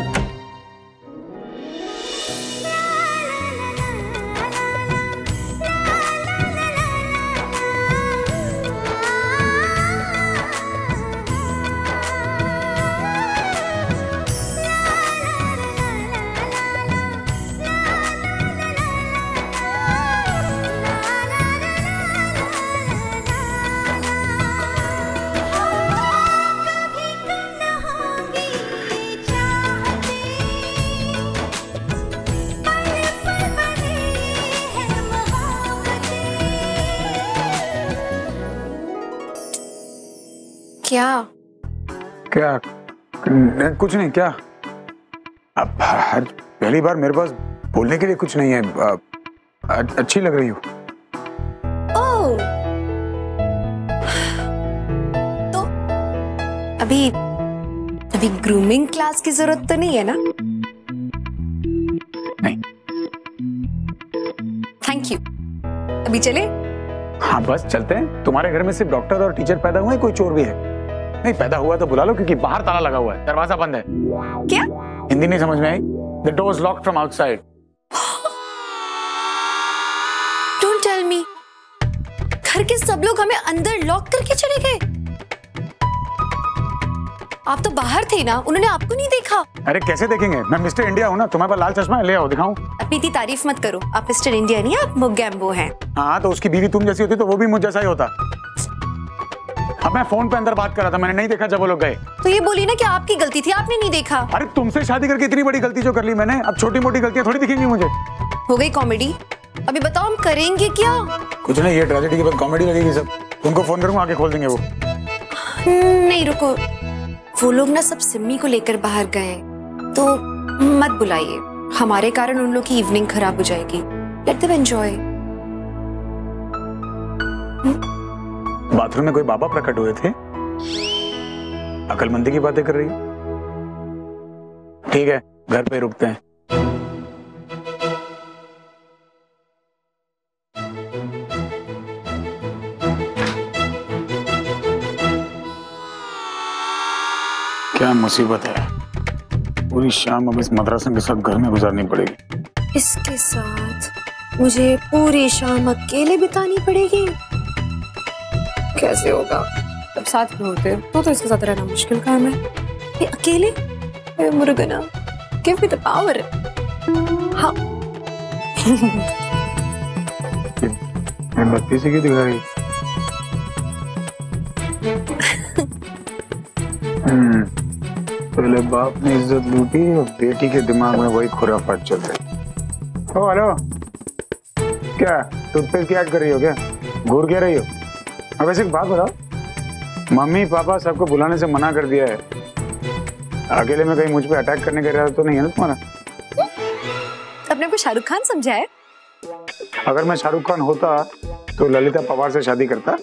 क्या कुछ नहीं। क्या अब पहली बार मेरे पास बोलने के लिए कुछ नहीं है। अच्छी लग रही हो। ओह, तो अभी ग्रूमिंग क्लास की जरूरत तो नहीं है ना? नहीं। Thank you. अभी चले? हाँ बस चलते हैं। तुम्हारे घर में सिर्फ डॉक्टर और टीचर पैदा हुए, कोई चोर भी है? नहीं, पैदा हुआ तो बुला लो, क्योंकि बाहर ताला लगा हुआ है, दरवाजा बंद है। क्या? हिंदी नहीं समझ में आई? The door is locked from outside. Don't tell me. घर के सब लोग हमें अंदर लॉक करके चले गए। आप तो बाहर थे ना, उन्होंने आपको नहीं देखा? अरे कैसे देखेंगे, मैं मिस्टर इंडिया हूँ ना। तुम्हारे पास लाल चश्मा है, ले आओ दिखाऊं। अपनी इतनी तारीफ मत करो, आप मिस्टर इंडिया नहीं, आप मुगैम्बो हैं। हाँ तो उसकी बीवी तुम जैसी होती तो वो भी मुझ जैसा ही होता। अब मैं फोन पे अंदर बात कर रहा था, मैंने नहीं देखा जब वो लोग गए। तो ये बोली ना कि आपकी गलती थी, आपने नहीं देखा। अरे तुमसे शादी करके इतनी बड़ी गलती जो कर ली मैंने, अब छोटी मोटी गलतियां थोड़ी दिखेंगी मुझे। हो गई कॉमेडी, अभी बताओ हम करेंगे क्या? कुछ नहीं, ये ट्रेजेडी के बाद कॉमेडी लगेगी सब। उनको फोन करूंगा, आके खोल देंगे वो। नहीं रुको, वो लोग ना सब सिम्मी को लेकर बाहर गए, तो मत बुलाइए, हमारे कारण उन लोग की इवनिंग खराब हो जाएगी। Let them enjoy. बाथरूम में कोई बाबा प्रकट हुए थे, अकलमंदी की बातें कर रही है। ठीक है, घर पे रुकते हैं। क्या मुसीबत है, पूरी शाम अब इस मद्रासन के साथ घर में गुजारनी पड़ेगी। इसके साथ मुझे पूरी शाम अकेले बितानी पड़ेगी। कैसे होगा, जब साथ में होते तो इसके साथ रहना मुश्किल काम है। ये अकेले मुर्गना, Give me the power. हाँ. मैं बत्ती से क्यों दिखा रही? पहले बाप ने इज्जत लूटी और बेटी के दिमाग में वही खुराफात चल रही। ओ हेलो, क्या टूथपेस्ट की ऐड कर रही हो क्या? घूर क्या रही हो? अब वैसे एक बात बताओ, मम्मी पापा सबको बुलाने से मना कर दिया है, अकेले में कहीं मुझ पे अटैक करने का इरादा तो नहीं है ना तुम्हारा? अपने को शाहरुख खान समझा है? अगर मैं शाहरुख खान होता तो ललिता पवार से शादी करता।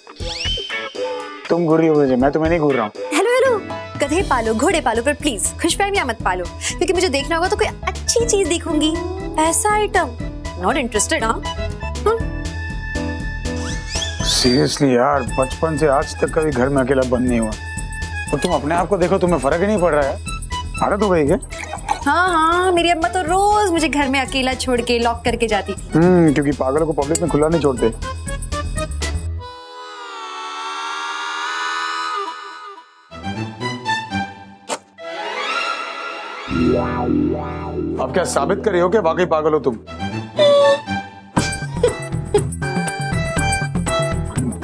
तुम घूर रही हो मुझे, मैं तुम्हें नहीं घूर रहा हूँ। हेलो हेलो, गधे पालो घोड़े पालो पर प्लीज खुशफहमियां मत पालो, क्योंकि मुझे देखना होगा तो कोई अच्छी चीज देखूंगी। ऐसा आइटम नॉट इंटरेस्टेड। हाँ सीरियसली यार, बचपन से आज तक कभी घर में अकेला बंद नहीं हुआ और तुम अपने आप को देखो, तुम्हें फर्क ही नहीं पड़ रहा है। आदत हो गई क्या? हाँ हाँ, मेरी अम्मा तो रोज मुझे घर में अकेला छोड़ के लॉक करके जाती थी। क्योंकि पागलों को पब्लिक में खुला नहीं छोड़ते। अब क्या साबित कर रही हो कि वाकई पागल हो तुम?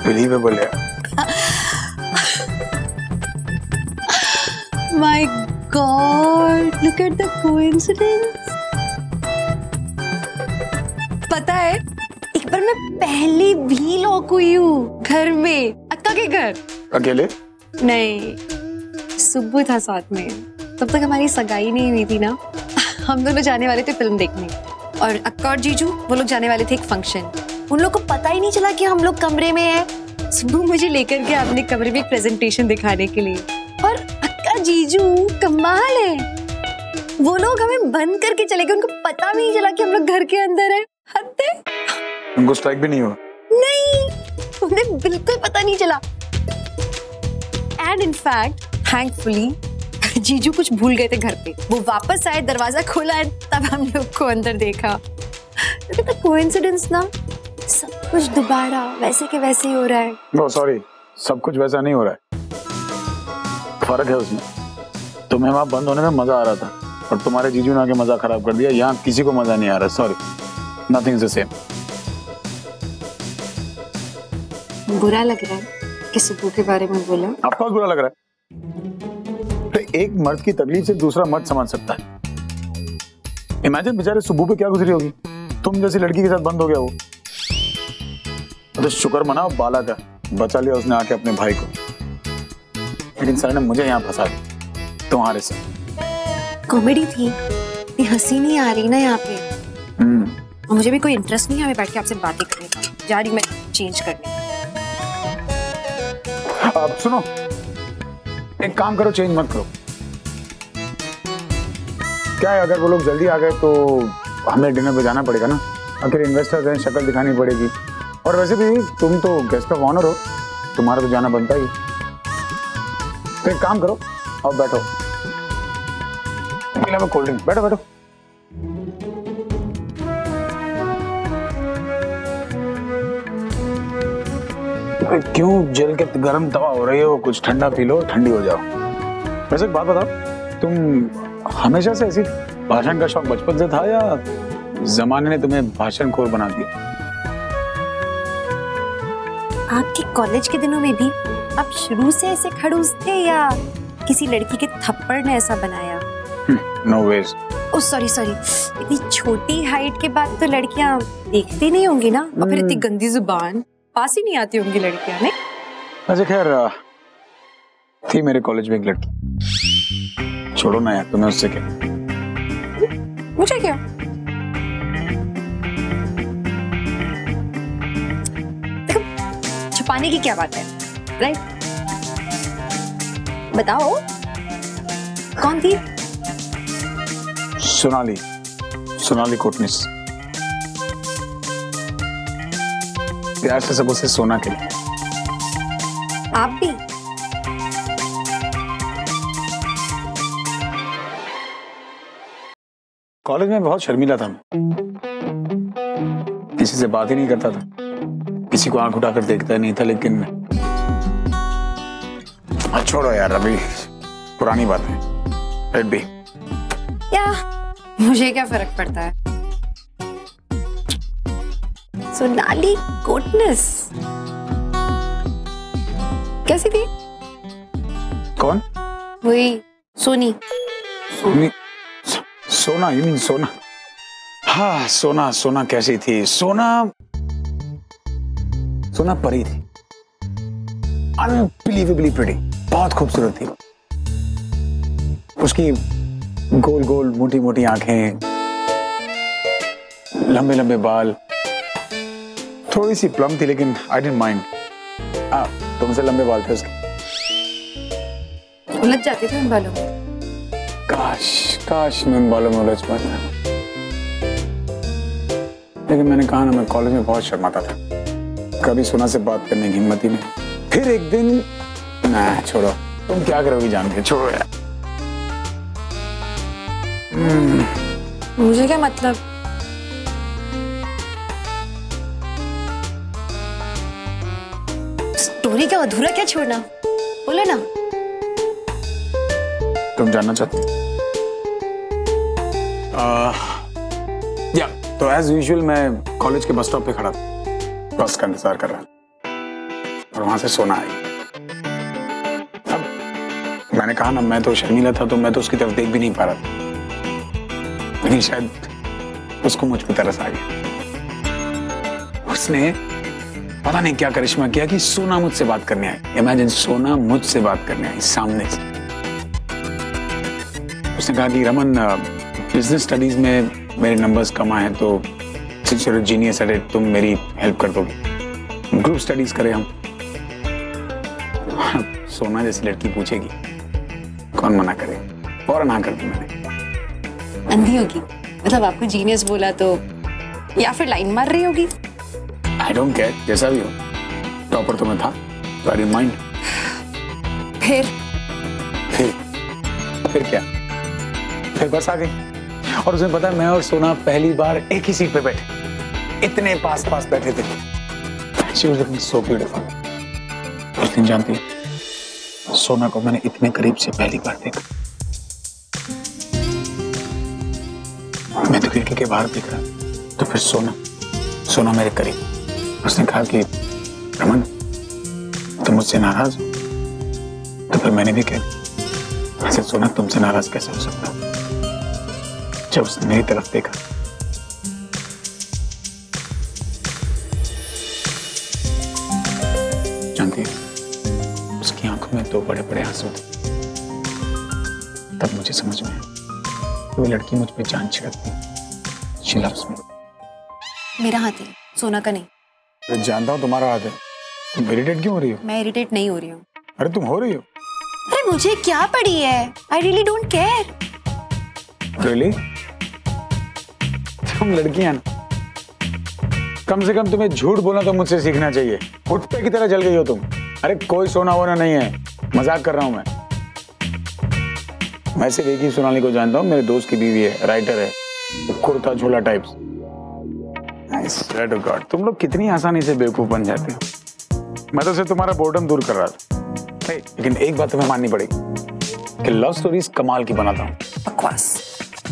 बिलीवेबल है। My God, look at the coincidence. पता है, एक बार मैं पहले भी लॉक हुई हूँ घर में, अक्का के घर। अकेले? नहीं, सुब्बू था साथ में। तब तक हमारी सगाई नहीं हुई थी ना। हम दोनों जाने वाले थे फिल्म देखने और अक्का और जीजू वो लोग जाने वाले थे एक फंक्शन। उन लोग को पता ही नहीं चला कि हम लोग कमरे में हैं। सुब्बू मुझे लेकर के अपने कमरे में एक प्रेजेंटेशन दिखाने के लिए, और अक्का जीजू कमाल है, वो लोग हमें बंद करके चले गए। उनको पता भी नहीं चला कि हम लोग घर के अंदर हैं। हद है। उनको स्ट्राइक भी नहीं हुआ? नहीं, उन्हें बिल्कुल पता नहीं चला। एंड इनफैक्ट थैंकफुली जीजू कुछ भूल गए थे घर पे। वो वापस आए, दरवाजा खोला है, तब हम लोग को अंदर देखा। तो कोइंसिडेंस ना, सब कुछ दोबारा वैसे के वैसे ही हो रहा है। नो सॉरी, सब कुछ वैसा नहीं हो रहा है। फर्क है उसमें। तुम्हें वहां बंद होने में मजा आ रहा था और तुम्हारे जीजू ने आके मजा खराब कर दिया। यहाँ किसी को मजा नहीं आ रहा। Sorry, nothing is the same. बुरा लग रहा है कि सुब्बू के बारे में बोला? ऑफ कोर्स बुरा लग रहा है। तो एक मर्द की तकलीफ से दूसरा मर्द समझ सकता है। इमेजिन बेचारे सुब्बू पे क्या गुजरी होगी। तुम जैसी लड़की के साथ बंद हो गया वो। तो शुक्र मनाओ बाला का, बचा लिया उसने आके अपने भाई को। लेकिन सर ने मुझे यहाँ फंसा दिया तुम्हारे से। कॉमेडी थी, ये हंसी नहीं आ रही ना यहाँ पे। और मुझे भी कोई इंटरेस्ट नहीं है बैठ के आपसे बातें करने का। जा रही मैं चेंज करने। अब सुनो, एक काम करो, चेंज मत करो। क्या है, अगर वो लोग जल्दी आ गए तो हमें डिनर पे जाना पड़ेगा ना। आखिर इन्वेस्टर्स हैं, शक्ल दिखानी पड़ेगी। और वैसे भी तुम तो गेस्ट ऑफ ऑनर हो, तुम्हारा तो जाना बनता ही। तो एक काम करो, और बैठो, कोल्ड ड्रिंक। बैठो बैठो। क्यों जल के गरम तवा हो रही हो? कुछ ठंडा पी लो, ठंडी हो जाओ। वैसे एक बात बताओ, तुम हमेशा से ऐसी भाषण का शौक बचपन से था या जमाने ने तुम्हें भाषणखोर बना दिया? आपके कॉलेज के दिनों में भी आप शुरू से ऐसे खड़ूस थे या किसी लड़की के थप्पड़ ने ऐसा बनाया? No veg. ओह सॉरी, इतनी छोटी हाइट के बाद तो लड़कियां देखती नहीं होंगी ना, और फिर इतनी गंदी जुबान, पास ही नहीं आती होंगी लड़कियां। नहीं वैसे खैर थी मेरे कॉलेज में एक लड़की। छोड़ो ना यार, तुम्हें उससे क्या? मुझे क्या? देखो, छुपाने की क्या बात है, राइट? बताओ कौन थी? सोनाली कोटनिस। प्यार से सब उसे सोना के लिए। आप भी? कॉलेज में बहुत शर्मीला था मैं, किसी से बात ही नहीं करता था, किसी को आंख उठाकर देखता नहीं था। लेकिन छोड़ो यार, अभी पुरानी बात है। Let be. या मुझे क्या फर्क पड़ता है। सोनाली गुडनेस कैसी थी? कौन? वही सोनी। सोनी? सोना? यू मीन सोना? हाँ सोना। सोना कैसी थी? सोना परी थी। अनबिलीवेबली प्रिटी, बहुत खूबसूरत थी। उसकी गोल गोल मोटी मोटी आंखें, लंबे लंबे बाल, थोड़ी सी प्लम थी लेकिन आई डिडंट माइंड। तुमसे लंबे बाल थे उसके। उलझ जाते थे उन बालों में। काश मैं उन बालों में उलझ पाता, लेकिन मैंने कहा ना, मैं कॉलेज में बहुत शर्माता था, कभी सोना से बात करने की हिम्मत ही नहीं। फिर एक दिन, ना छोड़ो, तुम क्या करोगी जान के, छोड़ो यार। मुझे क्या मतलब? स्टोरी का अधूरा क्या छोड़ना, बोलो ना। तुम जानना चाहते हो? या तो एज यूजुअल मैं कॉलेज के बस स्टॉप पे खड़ा था, बस का इंतजार कर रहा था और वहां से सोना आई। अब मैंने कहा ना, मैं तो शर्मीला था तो मैं तो उसकी तरफ देख भी नहीं पा रहा था, लेकिन शायद उसको मुझ पर तरस आ गया। उसने पता नहीं क्या करिश्मा किया कि सोना मुझसे बात करने आई। इमेजिन, सोना मुझसे बात करने आई सामने से। उसने कहा कि रमन, बिजनेस स्टडीज में मेरे नंबर्स कम आए हैं तो since you are a genius at it, तुम मेरी हेल्प कर दोगे, ग्रुप स्टडीज करें हम। सोना जैसी लड़की पूछेगी, कौन मना करे? और ना कर दी मैंने। अंधी होगी, मतलब आपको जीनियस बोला तो, या फिर लाइन मार रही होगी। आई डोंट केयर, जैसा भी हो, टॉपर तो मैं था, तो आई डिडंट माइंड। फिर क्या? फिर बस आ गई और उसने पता, मैं और सोना पहली बार एक ही सीट पे बैठे, इतने पास पास बैठे थे। She was looking so beautiful। उस दिन जानती है, सोना को मैंने इतने करीब से पहली बार देखा। मैं तो खिड़की के बाहर देख रहा, तो फिर सोना मेरे करीब। उसने कहा कि रमन, तुम मुझसे नाराज हो? तो फिर मैंने भी कहा, ऐसे सोना तुमसे नाराज कैसे हो सकता? जब उसने मेरी तरफ देखा, जानती है, उसकी आंखों में दो बड़े बड़े आंसू थे। तब मुझे समझ में आया, वो लड़की मुझ पे जान छिड़कती है। She loves me। मेरा हाथ है, सोना का नहीं। मैं जानता हूँ तुम्हारा हाथ है। तुम इरिटेट क्यों हो रही हो? मैं इरिटेट नहीं हो रही हूँ। अरे तुम हो रही हो। अरे मुझे क्या पड़ी है? I really don't care। Really? तुम लड़कियां ना, कम से कम तुम्हें झूठ बोलना तो मुझसे सीखना चाहिए। कुत्ते की तरह जल गई हो तुम। अरे कोई सोना वोना नहीं है, मजाक कर रहा हूं मैं सिर्फ एक ही सोनाली को जानता हूँ, मेरे दोस्त की बीवी है, राइटर है, कुर्ता झोला types. I swear to God, तुम लोग कितनी आसानी से बेवकूफ बन जाते हो। मैं तो सिर्फ तुम्हारा बोर्डम दूर कर रहा था। लेकिन एक बात तुम्हें माननी पड़ेगी कि लव स्टोरीज कमाल की बनाता हूँ। बकवास,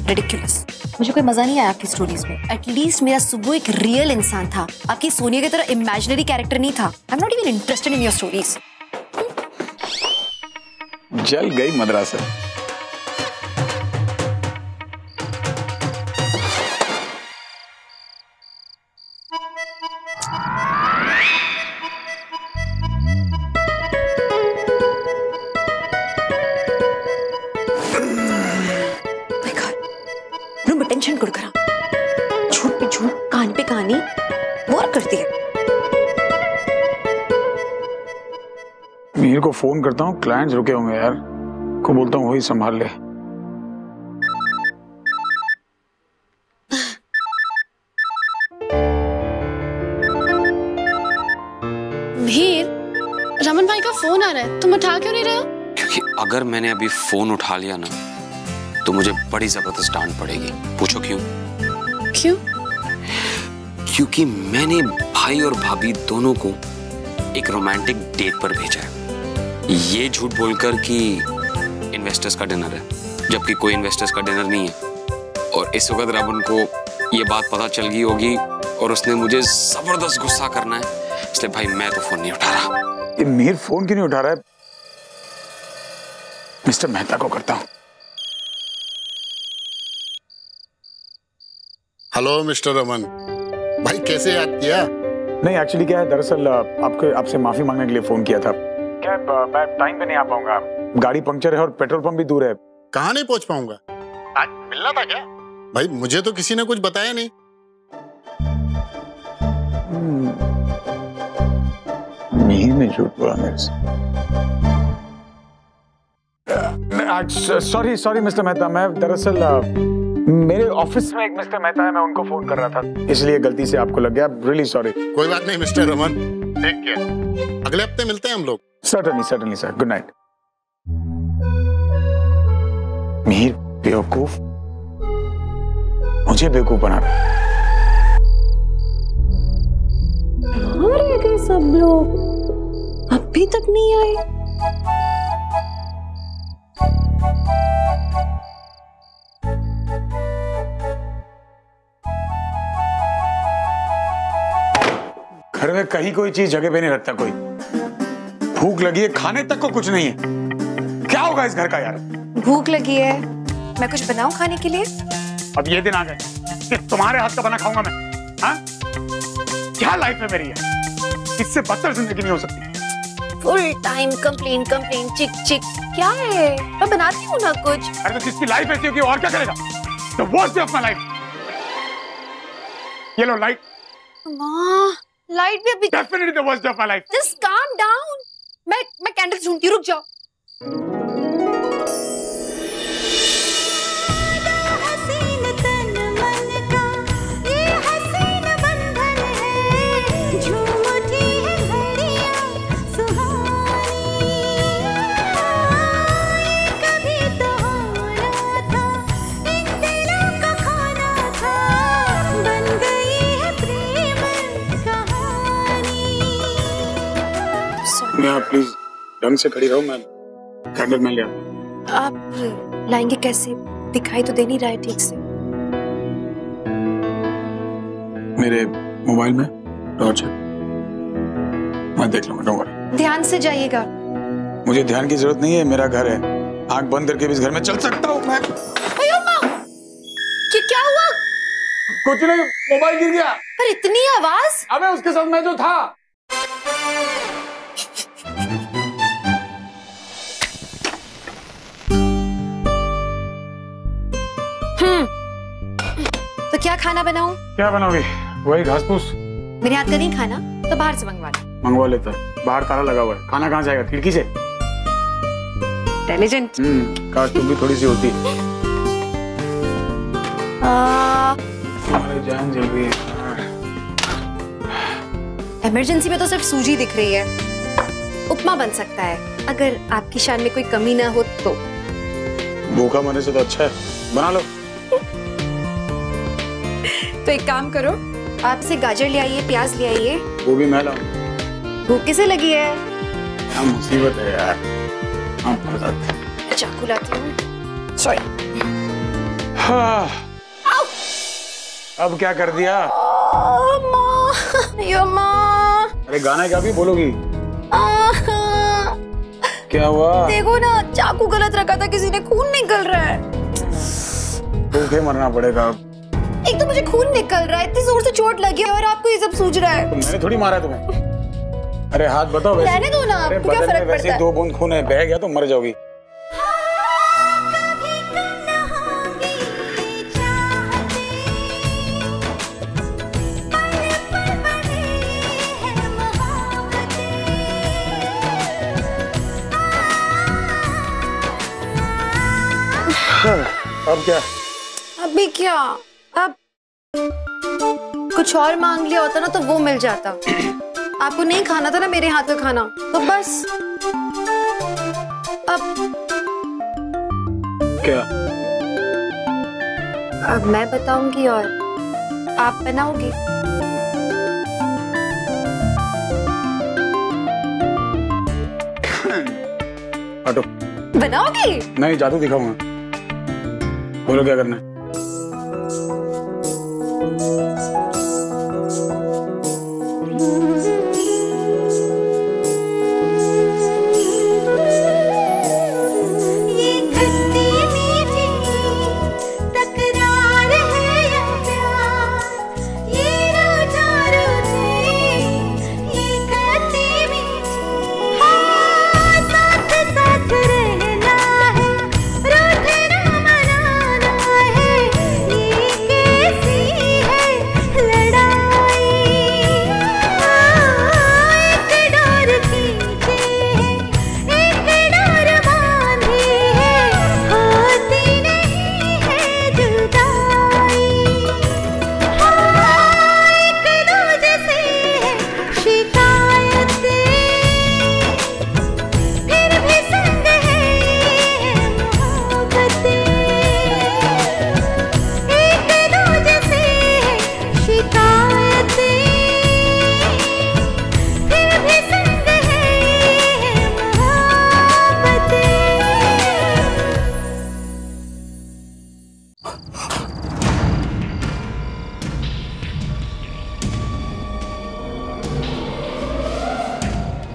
रिडिकुलस। मुझे कोई मजा नहीं आया आपकी स्टोरीज में। एटलीस्ट मेरा सुबह एक रियल इंसान था, आपकी सोनिया की तरह इमेजिनरी कैरेक्टर नहीं था। I am not even interested in your stories. जल गई मद्रासा। टेंशन गुड़गड़ा, झूठ पे झूठ, कहानी पे कहानी, बोर करती है। मीर को फोन करता हूँ, क्लाइंट्स रुके होंगे यार, को बोलता हूँ वही संभाल ले। मीर, रमन भाई का फोन आ रहा है, तुम उठा क्यों नहीं रहे हो? क्योंकि अगर मैंने अभी फोन उठा लिया ना, तो मुझे बड़ी जबरदस्त डांट पड़ेगी। पूछो क्यों? क्यों? क्योंकि मैंने भाई और भाभी दोनों को एक रोमांटिक डेट पर भेजा है, ये झूठ बोलकर कि इन्वेस्टर्स का डिनर है, जबकि कोई इन्वेस्टर्स का डिनर नहीं है। और इस वक्त रमन को ये बात पता चल गई होगी और उसने मुझे जबरदस्त गुस्सा करना है, इसलिए भाई मैं तो फोन नहीं उठा रहा। ये मीर फोन क्यों नहीं उठा रहा है? मिस्टर मेहता को करता हूं। हेलो मिस्टर रमन, भाई कैसे याद किया? नहीं एक्चुअली क्या है, दरअसल आपसे माफी मांगने के लिए फोन किया था। क्या मैं टाइम पे नहीं आ पाऊंगा, गाड़ी पंक्चर है और पेट्रोल पंप भी दूर है। कहाँ नहीं पहुंच पाऊंगा? आज मिलना था क्या? भाई मुझे तो किसी ने कुछ बताया नहीं। मीर ने झूठ बोला मेरे से। सॉरी मिस्टर मेहता, मैं दरअसल मेरे ऑफिस में एक मिस्टर मेहता है, मैं उनको फोन कर रहा था, इसलिए गलती से आपको लग गया। Really sorry. कोई बात नहीं मिस्टर रमन, टेक केयर, अगले हफ्ते मिलते हैं हम लोग। Certainly sir, good night. Mir बेवकूफ, मुझे बेवकूफ बना रहा। कहाँ रह गए सब लोग? अभी तक नहीं आए। घर में कहीं कोई चीज जगह पे नहीं रखता कोई। भूख लगी है, खाने तक को कुछ नहीं है। क्या होगा इस घर का यार? भूख लगी है, मैं कुछ बनाऊं खाने के लिए? अब ये दिन आ गए कि तुम्हारे हाथ का बना खाऊंगा मैं। हाँ? क्या लाइफ है मेरी है? इससे बदतर जिंदगी नहीं हो सकती। फुल टाइम कंप्लेन चिक चिक। क्या है, मैं बनाती हूँ ना कुछ। अरे तो जिसकी लाइफ ऐसी होगी और क्या करेगा? The worst day of my life। ये लो लाइट। लाइट भी अभी। Definitely the worst day of my life। Just calm down। मैं कैंडल्स ढूंढती हूँ, रुक जाओ। आप प्लीज ढंग से खड़ी रहो, मैं कैंडल में ले आता हूं। आप लाएंगे कैसे? दिखाई तो दे नहीं रहा है ठीक से। मेरे मोबाइल में टॉर्च है, मैं देख लूंगा, डोंट वरी। ध्यान से जाइएगा। मुझे ध्यान की जरूरत नहीं है, मेरा घर है, आंख बंद करके भी इस घर में चल सकता हूँ मैं। क्या हुआ? कुछ नहीं, मोबाइल गिर गया। पर इतनी आवाज? अबे उसके साथ मैं जो था। तो क्या खाना बनाऊं? क्या बनाओगी? वही घास फूस। मेरे हाथ का नहीं खाना, तो बाहर से मंगवा लो। मंगवा लेता है, बाहर ताला लगा हुआ है, खाना कहाँ जाएगा? खिड़की से। इंटेलिजेंट। काश तुम भी थोड़ी सी होती। हमारी जान जल रही है। इमरजेंसी में तो सिर्फ सूजी दिख रही है। उपमा बन सकता है, अगर आपकी शान में कोई कमी ना हो तो। भूखा मरने से तो अच्छा है, बना लो। तो एक काम करो, आपसे गाजर ले आइए, प्याज ले आइए। वो भी मैं लाऊं? भूख किसे लगी है? क्या मुसीबत है यार। हाँ बताते। चाकू लाती हूँ। सॉरी। हाँ। अब क्या कर दिया? माँ। अरे गाना क्या भी बोलोगी? क्या हुआ? देखो ना, चाकू गलत रखा था, किसी ने, खून निकल रहा है। भूखे मरना पड़ेगा। एक तो मुझे खून निकल रहा है, इतनी जोर से चोट लगी है और आपको ये सब सूझ रहा है। तो मैंने थोड़ी मारा तुम्हें। अरे हाथ बताओ वैसे। रहने दो ना, आपको क्या फर्क पड़ता है? 2 बूंद खून है, बह गया तो मर जाओगी। अब क्या? अभी क्या? अब कुछ और मांग लिया होता ना तो वो मिल जाता। आपको नहीं खाना था ना मेरे हाथ का खाना, तो बस। अब क्या? अब मैं बताऊंगी और आप बनाओगे। हटो। बनाओगे? नहीं, जादू दिखाऊंगा। बोलो क्या करना है?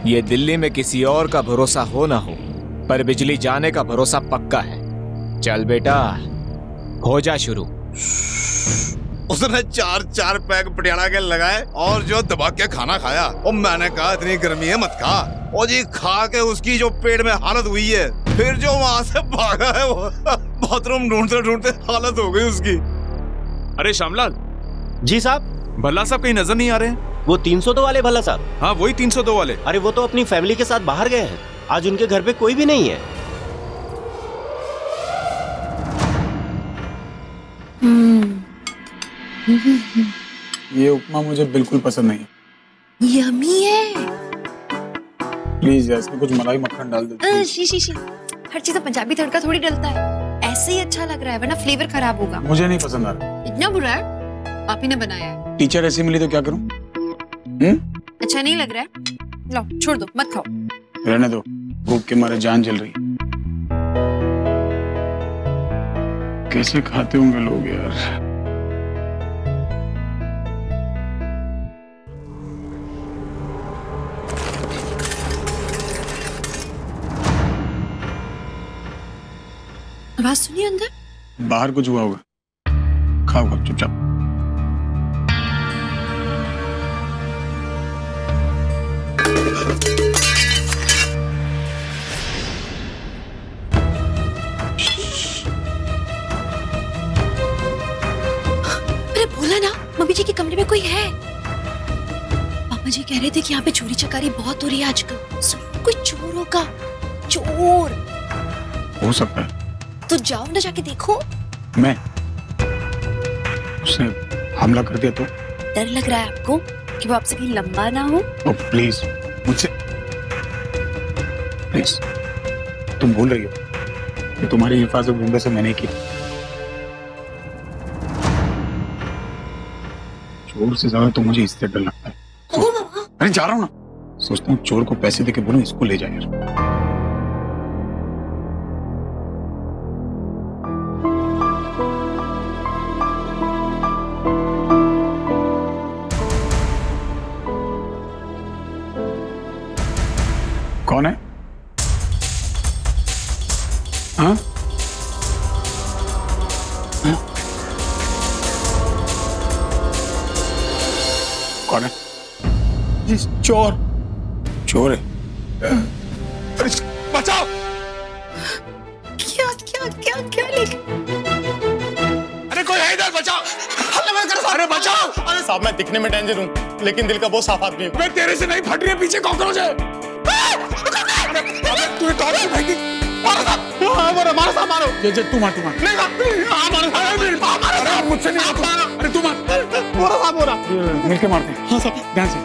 ये दिल्ली में किसी और का भरोसा हो ना हो, पर बिजली जाने का भरोसा पक्का है। चल बेटा, हो जा शुरू। उसने 4 पैक पटियाला के लगाए और जो दबा के खाना खाया। और मैंने कहा इतनी गर्मी है मत खा। और जी खा के उसकी जो पेट में हालत हुई है, फिर जो वहां से भागा है वो बाथरूम ढूंढते ढूंढते हालत हो गई उसकी। अरे श्यामलाल। जी साहब। भल्ला साहब कहीं नजर नहीं आ रहे हैं? वो 302 वाले भल्ला साहब? हाँ वही 302 वाले। अरे वो तो अपनी फैमिली के साथ बाहर गए हैं, आज उनके घर पे कोई भी नहीं है। ये उपमा मुझे बिल्कुल पसंद नहीं है। यम्मी है। प्लीज यार, इसमें कुछ मलाई मक्खन डाल दे। शी। हर चीज पंजाबी तड़का थोड़ी डलता है, ऐसे ही अच्छा लग रहा है, वरना फ्लेवर खराब होगा। मुझे नहीं पसंद आ रहा। इतना बुरा है? आप ही ने बनाया है। टीचर ऐसी मिली तो क्या करूं? अच्छा नहीं लग रहा है? लो छोड़ दो, मत खाओ। रहने दो, भूख के मारे जान जल रही। कैसे खाते होंगे लोग यार। आवाज सुनिए अंदर। बाहर कुछ हुआ होगा। खाओ चुपचाप। अरे बोला ना, मम्मी जी के कमरे में कोई है। पापा जी कह रहे थे कि यहाँ पे चोरी चकारी बहुत हो रही है आजकल। सुनो, कोई चोर होगा। चोर हो सकता है। तो जाओ ना, जाके देखो। मैं? उसने हमला कर दिया तो? डर लग रहा है आपको कि वो आपसे कहीं लंबा ना हो? ओ प्लीज, मुझसे प्लीज। तुम भूल रही हो कि तुम्हारी हिफाजत मुंबई से मैंने की। चोर से ज्यादा तो मुझे इससे डर लगता है। अरे जा रहा हूँ ना। सोचता हूँ चोर को पैसे देके बोलूं इसको ले जाए यार। कौन है? हाँ? हाँ? कौन है? चोर। चोर है? बचाओ! क्या लेके? अरे कोई है इधर, बचाओ! अरे बचाओ! अरे साहब, मैं दिखने में डेंजर हूँ लेकिन दिल का बहुत साफ आदमी हूँ। मैं तेरे से नहीं, फट रही है पीछे कॉकरोच है। तू टॉर्च क्यों फेंकी? मारो साहब। हाँ मारो साहब, मारो। ये तू मार। नहीं साहब, मारो मुझसे नहीं आता। अरे तू मार। बोरा साहब, बोरा। मिलके मारते हैं। हाँ साहब, ध्यान से।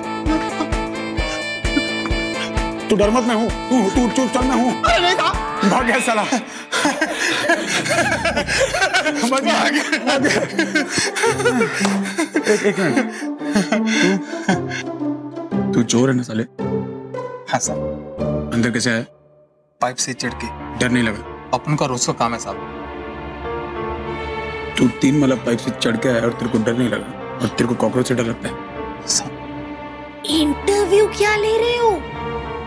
तू डर मत, मैं हूँ। तू चुप चल, मैं हूँ। अरे नहीं साहब। भाग गया साला। एक मिनट। तू चोर है ना साले? हाँ साहब। अंदर कैसे आया? पाइप से चढ़ के। डर नहीं लगा? अपन का रोज का काम है साहब। तू 3 मतलब पाइप से चढ़ के आया और तेरे को डर नहीं लगा, और तेरे को कॉकरोच से डर लगता है? इंटरव्यू क्या ले रहे हो?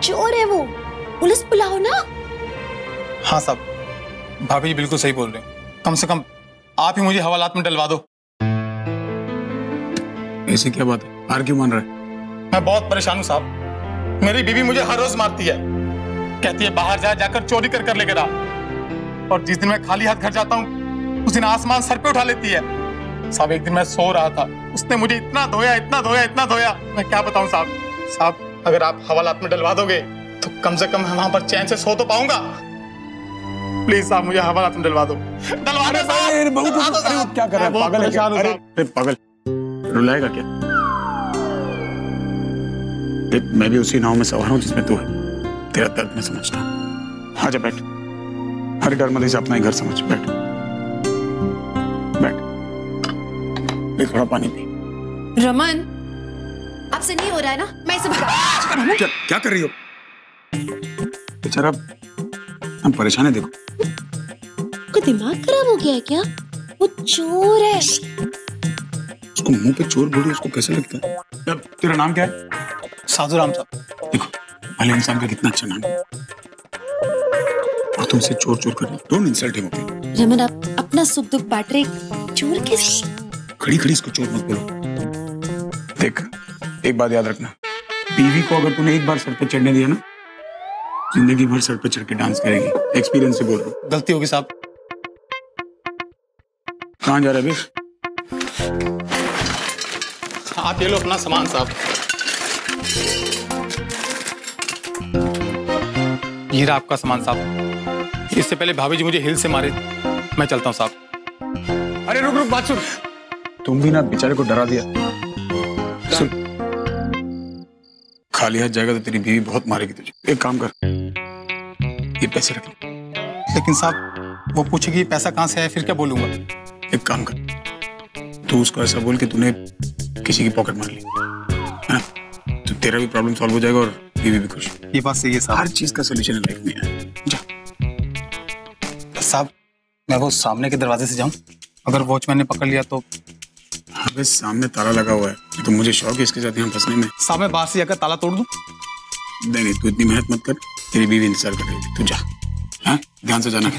चोर है वो, पुलिस बुलाओ ना। हाँ साहब, भाभी जी बिल्कुल सही बोल रहे हैं। कम से कम आप ही मुझे हवालात में डलवा दो। ऐसी क्या बात है? हार क्यों मान रहा है? मैं बहुत परेशान हूँ साहब। मेरी बीवी मुझे हर रोज मारती है, कहती है बाहर जाकर चोरी कर लेकर आ। और जिस दिन मैं खाली हाथ घर जाता हूँ उस दिन आसमान सर पे उठा लेती है। साहब एक दिन मैं सो रहा था, उसने मुझे इतना धोया। मैं क्या बताऊँ साहब, अगर आप हवालात में डलवा दोगे तो कम से कम वहां पर चैन से सो तो पाऊंगा। प्लीज साहब, मुझे हवालात में डलवा दो। डलवा दो साहब। क्या कर रहा है? पागल है क्या? अरे पागल, रुलाएगा क्या? देख, मैं भी उसी नाव में सवार हूँ जिसमें तू है। तेरा दर्द मैं समझता हूँ। आजा बैठ। हर डर मत से अपना ही घर समझ। बैठ। थोड़ा पानी पी। रमन, आपसे नहीं हो रहा है ना? मैं इसे बता। क्या कर रही हो? बेचारा हम परेशान है। देखो, को दिमाग खराब हो गया है क्या? वो चोर है। उसको मुंह पे चोर बोली, उसको कैसे लगता है? तेरा नाम क्या है? साधु राम साहब। देखो, भले इंसान का कितना अच्छा नाम है और तुमसे चोर चोर कर रहे हो। Don't insult him, okay? Raman, आप अपना सुख दुख बांट रहे, चोर कैसे? खड़ी खड़ी इसको चोर मत बोलो। देख, एक बात याद रखना, बीवी को अगर तूने एक बार सर पे चढ़ने दिया ना, जिंदगी भर सर पे चढ़ के डांस करेगी। एक्सपीरियंस से बोल रहा हूँ। गलती होगी साहब। कहाँ जा रहे अभी? आप ये लो अपना सामान साहब। ये रहा आपका सामान साहब। इससे पहले भाभी जी मुझे हिल से मारे। मैं चलता हूँ साहब। अरे रुक रुक, बात सुन। तुम भी ना बेचारे को डरा दिया। सुन, खाली हाथ जाएगा तो तेरी बीवी बहुत मारेगी तुझे। एक काम कर, ये पैसे रख ले। लेकिन साहब वो पूछेगी पैसा कहाँ से है, फिर क्या बोलूंगा? एक काम कर, तू उसको ऐसा बोल कि तूने किसी की पॉकेट मार ली, हाँ? तो तेरा भी प्रॉब्लम सॉल्व हो जाएगा और बीवी भी खुश। ये बात सही है साहब। हर चीज का सोल्यूशन है लाइफ में। जा साहब, मैं वो सामने के दरवाजे से जाऊं? अगर वॉचमैन ने पकड़ लिया तो? अबे सामने ताला लगा हुआ है, तो मुझे शौक है इसके साथ यहाँ फंसने में। साहब मैं बाहर से जाकर ताला तोड़ दूं? नहीं, तू इतनी मेहनत मत कर, तेरी बीवी इंतजार कर रही है। तू जा, हाँ? ध्यान से जाना।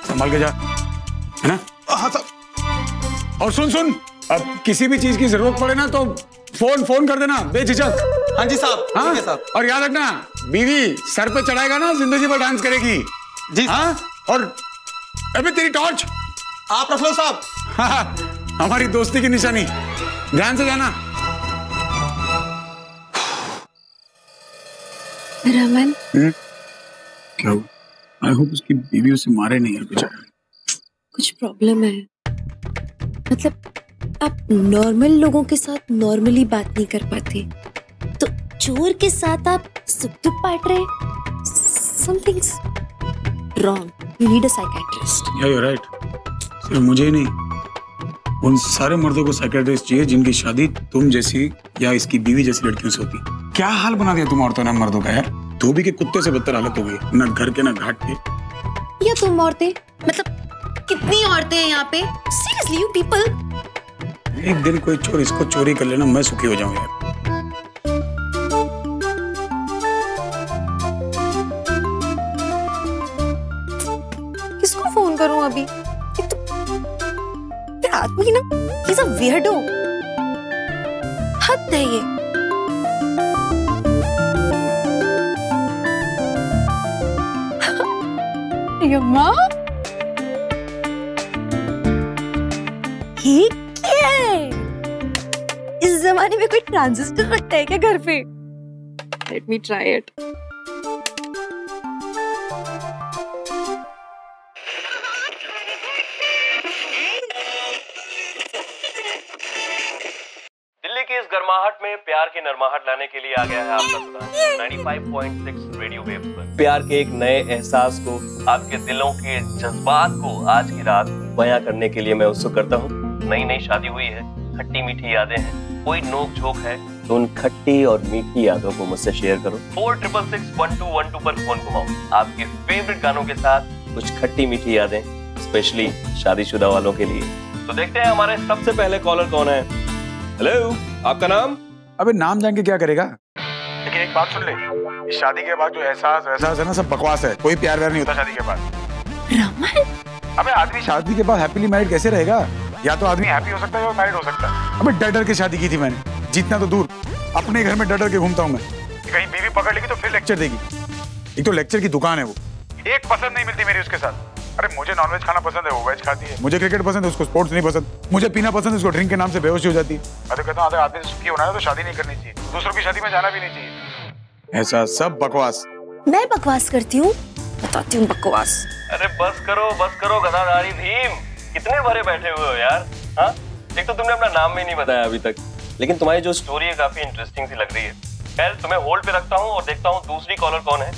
संभाल के जा, है ना? हाँ साहब। और सुन, अब किसी भी चीज की जरूरत पड़े ना तो फोन कर देना बेझिझक। हाँ जी साहब। हाँ? साहब। और याद रखना, बीवी सर पे चढ़ाएगा ना, जिंदगी भर डांस करेगी। जी। हाँ? और अबे तेरी टॉर्च आप रख लो साहब। हाँ, हमारी दोस्ती की निशानी। ध्यान से जाना। रमन, क्या हुआ? आई होप उसकी बीवी उसे मारे नहीं यार बेचारा। कुछ प्रॉब्लम है? मतलब आप नॉर्मल लोगों के साथ नॉर्मली बात नहीं कर पाते, तो चोर के साथ आप सुख दुख बांट रहे? Something's wrong. You need a psychiatrist. Yeah, you're right. सिर्फ मुझे ही नहीं, उन सारे मर्दों को साइकियाट्रिस्ट चाहिए जिनकी शादी तुम जैसी या इसकी बीवी जैसी लड़कियों से होती। क्या हाल बना दिया तुम औरतों ने मर्दों का यार। धोबी के कुत्ते से बदतर हालत हो गई, ना घर के ना घाट के। या तुम औरतें, मतलब कितनी औरतें हैं यहाँ पे? Seriously, you people. एक दिन कोई चोर इसको चोरी कर लेना, मैं सुखी हो जाऊं यार। किसको फोन करूं अभी? आदमी ना, he's a weirdo. हद है ये। यम्मा, ये क्या है? इस जमाने में कोई ट्रांजिस्टर रखता है क्या घर पे? Let me try it. Delhi की इस गर्माहट में प्यार की नरमाहट लाने के लिए आ गया है आपका सुधार 95.6 रेडियो वेव पर। प्यार के एक नए एहसास को, आपके दिलों के जज्बात को आज की रात बयां करने के लिए मैं उत्सुक करता हूँ। नई नई शादी हुई है, खट्टी मीठी यादें हैं, कोई नोक झोंक है तो उन खट्टी और मीठी यादों को मुझसे शेयर करो। 46661212 पर फोन घुमाओ आपके फेवरेट गानों के साथ कुछ खट्टी मीठी यादें, स्पेशली शादीशुदा वालों के लिए। तो देखते हैं हमारे सबसे पहले कॉलर कौन है। हेलो, आपका नाम? अबे नाम जान के क्या करेगा? लेकिन एक बात सुन ले, इस शादी के बाद जो एहसास है ना, सब बकवास है। कोई प्यार व्यार नहीं होता शादी के बाद। रमन, अबे आदमी शादी के बाद हैप्पीली मैरिड कैसे रहेगा? या तो आदमी हैप्पी हो सकता है या मैरिड हो सकता है। अबे डर डर के शादी की थी मैंने, जितना तो दूर, अपने घर में डर डर के घूमता हूँ मैं। कहीं बीवी पकड़ लेगी तो फिर लेक्चर देगी। एक तो लेक्चर की दुकान है वो। एक पसंद नहीं मिलती मेरी उसके साथ। अरे मुझे नॉनवेज खाना पसंद है, वो वेज खाती है। मुझे क्रिकेट पसंद है, उसको स्पोर्ट्स नहीं पसंद। मुझे पीना पसंद है, उसको ड्रिंक के नाम से बेहोशी हो जाती है। मैं तो कहता हूँ अगर आदमी से सुखी होना है तो शादी नहीं करनी चाहिए, दूसरों की शादी में जाना भी नहीं चाहिए। ऐसा सब बकवास। मैं बकवास करती हूँ? बताती हूँ बकवास। अरे बस करो गधाधारी भीम, कितने भरे बैठे हुए हो यार। हाँ, एक तो तुमने अपना नाम भी नहीं बताया अभी तक, लेकिन तुम्हारी जो स्टोरी है काफी इंटरेस्टिंग सी लग रही है। खैर, तुम्हें होल्ड पे रखता हूँ और देखता हूँ दूसरी कॉलर कौन है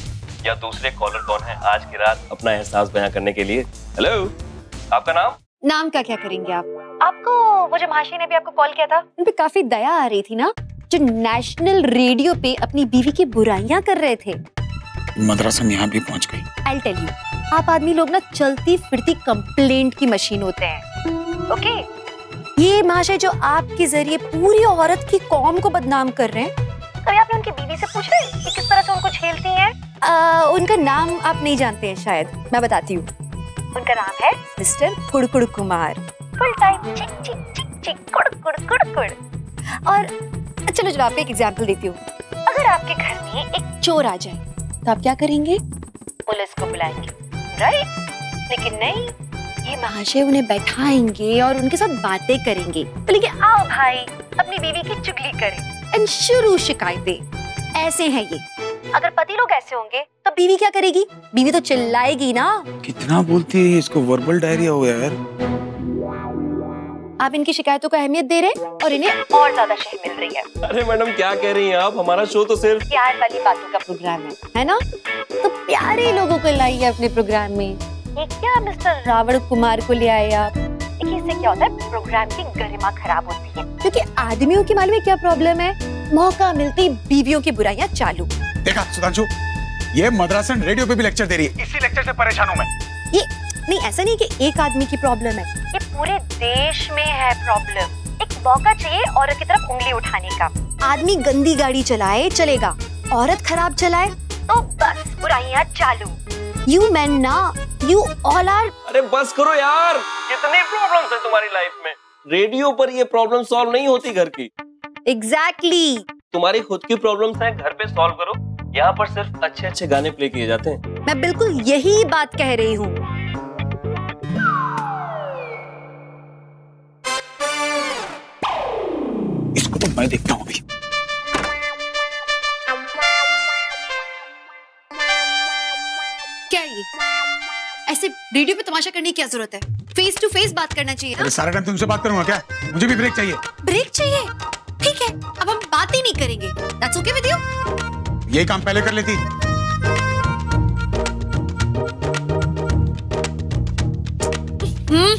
या दूसरे कॉलर कौन है आज की रात अपना एहसास बयां करने के लिए। हेलो, आपका नाम? नाम का क्या करेंगे आप? आपको वो जो महाशय ने भी आपको कॉल किया था, उन पे काफी दया आ रही थी ना, जो नेशनल रेडियो पे अपनी बीवी की बुराइयां कर रहे थे। मद्रासन यहाँ भी पहुँच गई। I'll tell you, आप आदमी लोग ना चलती फिरती कंप्लेंट की मशीन होते हैं। ओके? ये महाशय जो आपके जरिए पूरी औरत की कौम को बदनाम कर रहे हैं, कभी आपने उनकी बीवी से पूछा है कि किस तरह से उनको झेलती हैं? उनका नाम आप नहीं जानते हैं शायद, मैं बताती हूँ। उनका नाम है मिस्टर कुड़कुड़ कुमार। फुल टाइम चिक चिक चिक चिक कुड़ कुड़ कुड़ कुड़। और चलो आपको एक एग्जांपल देती हूँ। अगर आपके घर में एक चोर आ जाए तो आप क्या करेंगे? पुलिस को बुलाएंगे, राइट? लेकिन नहीं, ये महाशय उन्हें बैठाएंगे और उनके साथ बातें करेंगे, बोलेंगे आओ भाई अपनी बीवी की चुगली करें एंड शुरू शिकायतें। ऐसे हैं ये। अगर पति लोग ऐसे होंगे तो बीवी क्या करेगी? बीवी तो चिल्लाएगी ना। कितना बोलती है, इसको वर्बल डायरिया हो गया यार। आप इनकी शिकायतों को अहमियत दे रहे हैं और इन्हें और ज्यादा शह मिल रही है। अरे मैडम क्या कह रही हैं आप? हमारा शो तो सिर्फ प्यार वाली बातों का प्रोग्राम है ना? तो प्यारे लोगों को लाइए अपने प्रोग्राम में। ये क्या मिस्टर रावण कुमार को ले आए आप? देखिए इससे क्या होता है, प्रोग्राम की गरिमा खराब होती है। क्योंकि आदमियों की मालूम है क्या प्रॉब्लम है? मौका मिलते ही बीवियों की बुराइयां चालू। देखा सुधांशु, ये मद्रासन रेडियो पे भी लेक्चर दे रही है। इसी लेक्चर से परेशान हूं मैं। ये नहीं, ऐसा नहीं कि एक आदमी की प्रॉब्लम है, ये पूरे देश में है प्रॉब्लम। एक मौका चाहिए औरत की तरफ उंगली उठाने का। आदमी गंदी गाड़ी चलाए चलेगा, औरत खराब चलाए तो बस बुराइयां चालू। You men ना, you all are। अरे बस करो यार, कितनी प्रॉब्लम्स है तुम्हारी लाइफ में। रेडियो पर ये प्रॉब्लम सॉल्व नहीं होती घर की। Exactly। तुम्हारी खुद की प्रॉब्लम्स हैं, घर पे सॉल्व करो। यहाँ पर सिर्फ अच्छे अच्छे गाने प्ले किए जाते हैं। मैं बिल्कुल यही बात कह रही हूँ। इसको तो मैं देखता हूँ अभी। क्या ये ऐसे रेडियो पे तमाशा करने की क्या जरूरत है? फेस टू फेस बात करना चाहिए ना। सारा टाइम तुमसे बात करूंगा क्या? मुझे भी ब्रेक चाहिए। ब्रेक चाहिए? ठीक है, अब हम बात ही नहीं करेंगे। That's okay with you? यही काम पहले कर लेती।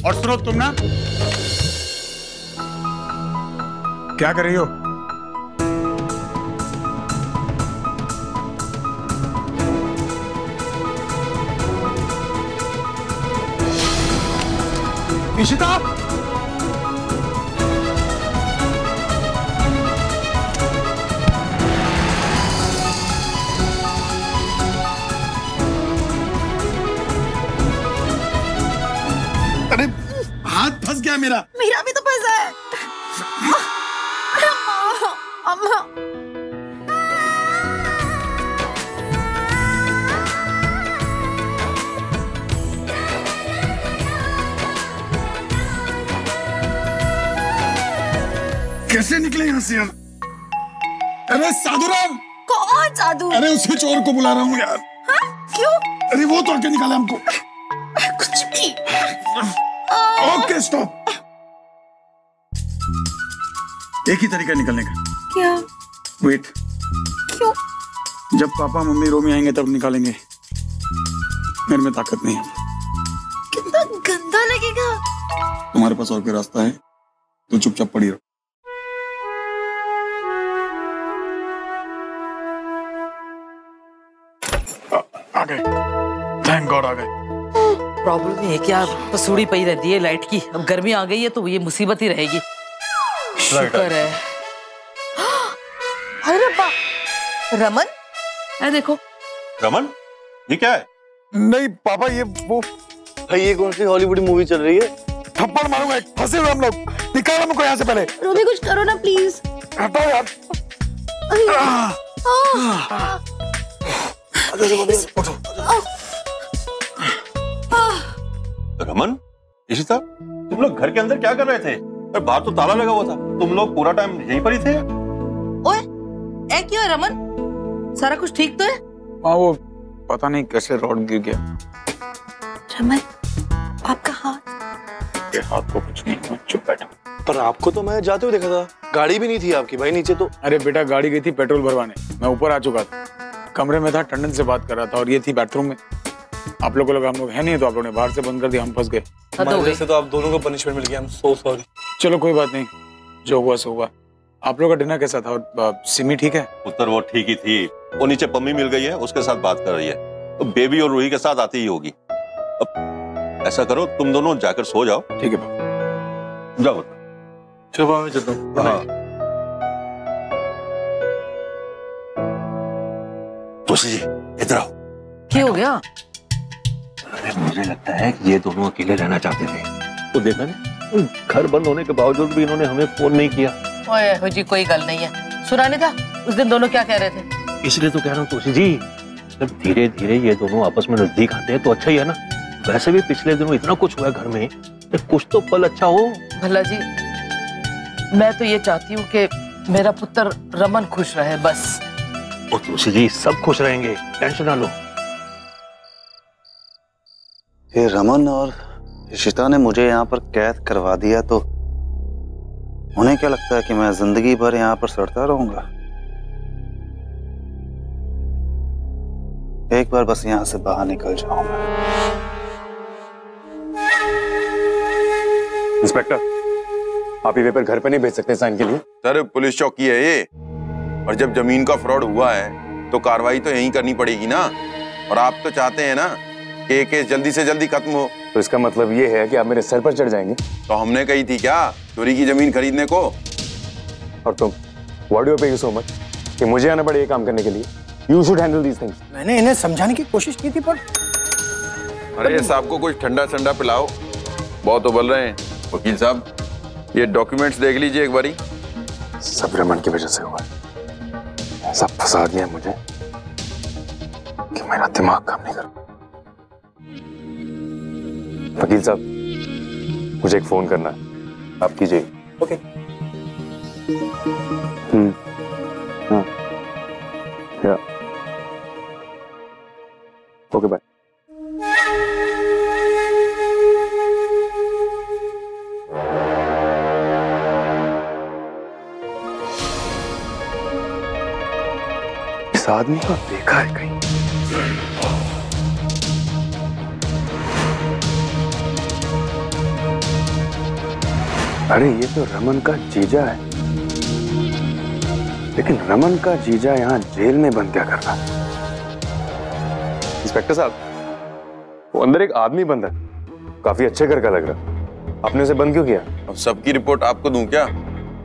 और सुनो तुम ना, क्या कर रही हो? इशिता, अरे हाथ फंस गया मेरा। मेरा भी तो फंसा है। अम्मा, कैसे निकले यहाँ से हम? अरे साधुराम। कौन साधु? अरे उसी चोर को बुला रहा हूँ यार। हाँ? क्यों? अरे वो तो आके निकाला हमको। कुछ भी। Okay stop. एक ही तरीका निकलने का। क्या? वेट। क्यों? जब पापा मम्मी रोमी आएंगे तब निकालेंगे। मेरे में ताकत नहीं है। कितना गंदा लगेगा। तुम्हारे पास और कोई रास्ता है तो चुपचाप पड़ी रहो। आ गए, थैंक गॉड आ गए। प्रॉब्लम ये है कि यार पसूड़ी पई रहती है लाइट की। अब गर्मी आ गई है तो ये मुसीबत ही रहेगी। शुक्र है। अरे रब्बा, रमन, अरे देखो। रमन, ये क्या है? नहीं पापा, ये वो भाई, ये कौन सी हॉलीवुड मूवी चल रही है? थप्पड़ मारूंगा, फंसे हुए हम लोग। निकाल हमको यहाँ से पहले। रोमी कुछ करो ना प्लीज। हटाओ यार। रमन, इशिता, तुम लोग घर के अंदर क्या कर रहे थे? बाहर तो ताला लगा हुआ था। तुम लोग पूरा टाइम यहीं पर ही थे? ओए, ए क्यों है रमन? सारा कुछ ठीक तो है? हाँ, वो पता नहीं कैसे रॉड गिर गया। रमन, आपका हाथ? ये हाथ को कुछ नहीं हुआ, चुप बैठो। पर आपको तो मैं जाते हुए देखा था, गाड़ी भी नहीं थी आपकी भाई नीचे तो। अरे बेटा, गाड़ी गई थी पेट्रोल भरवाने, मैं ऊपर आ चुका था, कमरे में था, टंडन से बात कर रहा था और ये थी बाथरूम में। आप लोगों को लगा हम लोग है नहीं तो आप लोगों ने बाहर से बंद कर दिया, हम फंस गए। वैसे तो आप दोनों को पनिशमेंट मिल गया, आई एम सो सॉरी। चलो कोई बात नहीं, जो हुआ सो हुआ। आप लोगों का डिनर कैसा था? और सिमी ठीक है? उत्तर वो ठीक ही थी, वो नीचे पम्मी मिल गई है, उसके साथ बात कर रही है। तो बेबी और रूही के साथ आती ही होगी। अब ऐसा करो, तुम दोनों जाकर सो जाओ। ठीक है पापा, जाओ। चलो मैं चलता हूँ। हाँ। तुलसी जी इधर आओ। क्या हो गया? अरे मुझे लगता है कि ये दोनों अकेले रहना चाहते थे। तो देखा ना, घर बंद होने के बावजूद भी इन्होंने हमें फोन नहीं किया। ओए हो जी, कोई गल नहीं है। सुना नहीं था उस दिन दोनों क्या कह रहे थे? इसलिए तो कह रहा हूँ तुलसी जी, जब धीरे धीरे ये दोनों आपस में नजदीक आते हैं तो अच्छा ही है ना। वैसे भी पिछले दिनों इतना कुछ हुआ घर में, कुछ तो पल अच्छा हो। भला जी, मैं तो ये चाहती हूँ कि मेरा पुत्र रमन खुश रहे बस। और तुलसी जी सब खुश रहेंगे, टेंशन ना लो। ये रमन और इशिता ने मुझे यहाँ पर कैद करवा दिया तो उन्हें क्या लगता है कि मैं जिंदगी भर यहाँ पर सड़ता रहूंगा? एक बार बस यहाँ से बाहर निकल जाऊंगा। इंस्पेक्टर, आप ये पेपर घर पे नहीं भेज सकते साइन के लिए? सर पुलिस चौकी है ये, और जब जमीन का फ्रॉड हुआ है तो कार्रवाई तो यहीं करनी पड़ेगी ना। और आप तो चाहते हैं ना कि ये केस जल्दी से जल्दी खत्म हो। तो इसका मतलब ये है कि आप मेरे सर पर चढ़ जाएंगे? तो हमने कही थी क्या चोरी की जमीन खरीदने को? और तुम, व्हाट डू यू पे सो मच कि मुझे आना पड़े ये काम करने के लिए? You should handle these things. मैंने इन्हें समझाने की कोशिश की थी पर अरे साहब को कुछ ठंडा ठंडा पिलाओ, बहुत उबल रहे हैं। वकील साहब, ये डॉक्यूमेंट्स देख लीजिए एक बारी। सब रमन की वजह से हुआ, सब फंसा दिया मुझे कि मेरा दिमाग काम नहीं कर। वकील साहब, मुझे एक फोन करना है, आप कीजिए। ओके। हाँ, या ओके, बाय। इस आदमी को देखा है कहीं? अरे ये तो रमन का जीजा है, लेकिन रमन का जीजा यहाँ जेल में बंद क्या कर रहा है? इंस्पेक्टर साहब, वो अंदर एक आदमी बंद है, काफी अच्छे घर का लग रहा। आपने उसे बंद क्यों किया? अब सबकी रिपोर्ट आपको दूं क्या?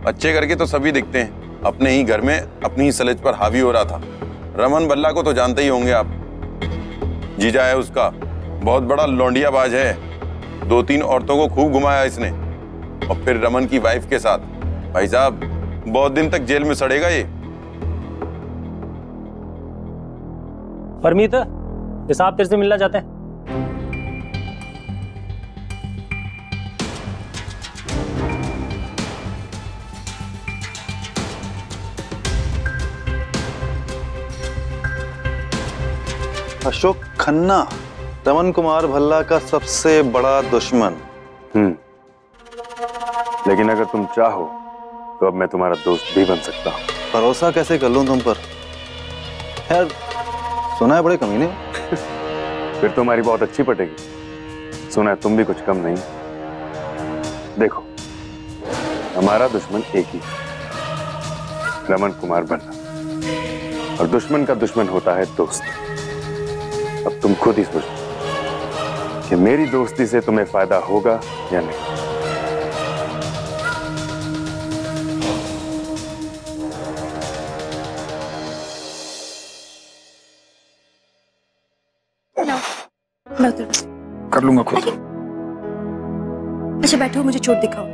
अच्छे करके तो सभी दिखते हैं, अपने ही घर में अपनी ही सलेज पर हावी हो रहा था। रमन बल्ला को तो जानते ही होंगे आप, जीजा है उसका, बहुत बड़ा लौंडियाबाज है। 2-3 औरतों को खूब घुमाया इसने, और फिर रमन की वाइफ के साथ। भाई साहब, बहुत दिन तक जेल में सड़ेगा ये। परमीत, ये साहब तेरे से मिलना चाहते हैं। अशोक खन्ना, रमन कुमार भल्ला का सबसे बड़ा दुश्मन। लेकिन अगर तुम चाहो तो अब मैं तुम्हारा दोस्त भी बन सकता हूँ। भरोसा कैसे कर लूं तुम पर? यार, सुना है बड़े कमीने। फिर तुम्हारी बहुत अच्छी पटेगी। सुना है तुम भी कुछ कम नहीं। देखो, हमारा दुश्मन एक ही, रमन कुमार भल्ला, और दुश्मन का दुश्मन होता है दोस्त। अब तुम खुद ही सोचो कि मेरी दोस्ती से तुम्हें फायदा होगा या नहीं। कर लूंगा खुद। अच्छा बैठो, मुझे चोट दिखाओ।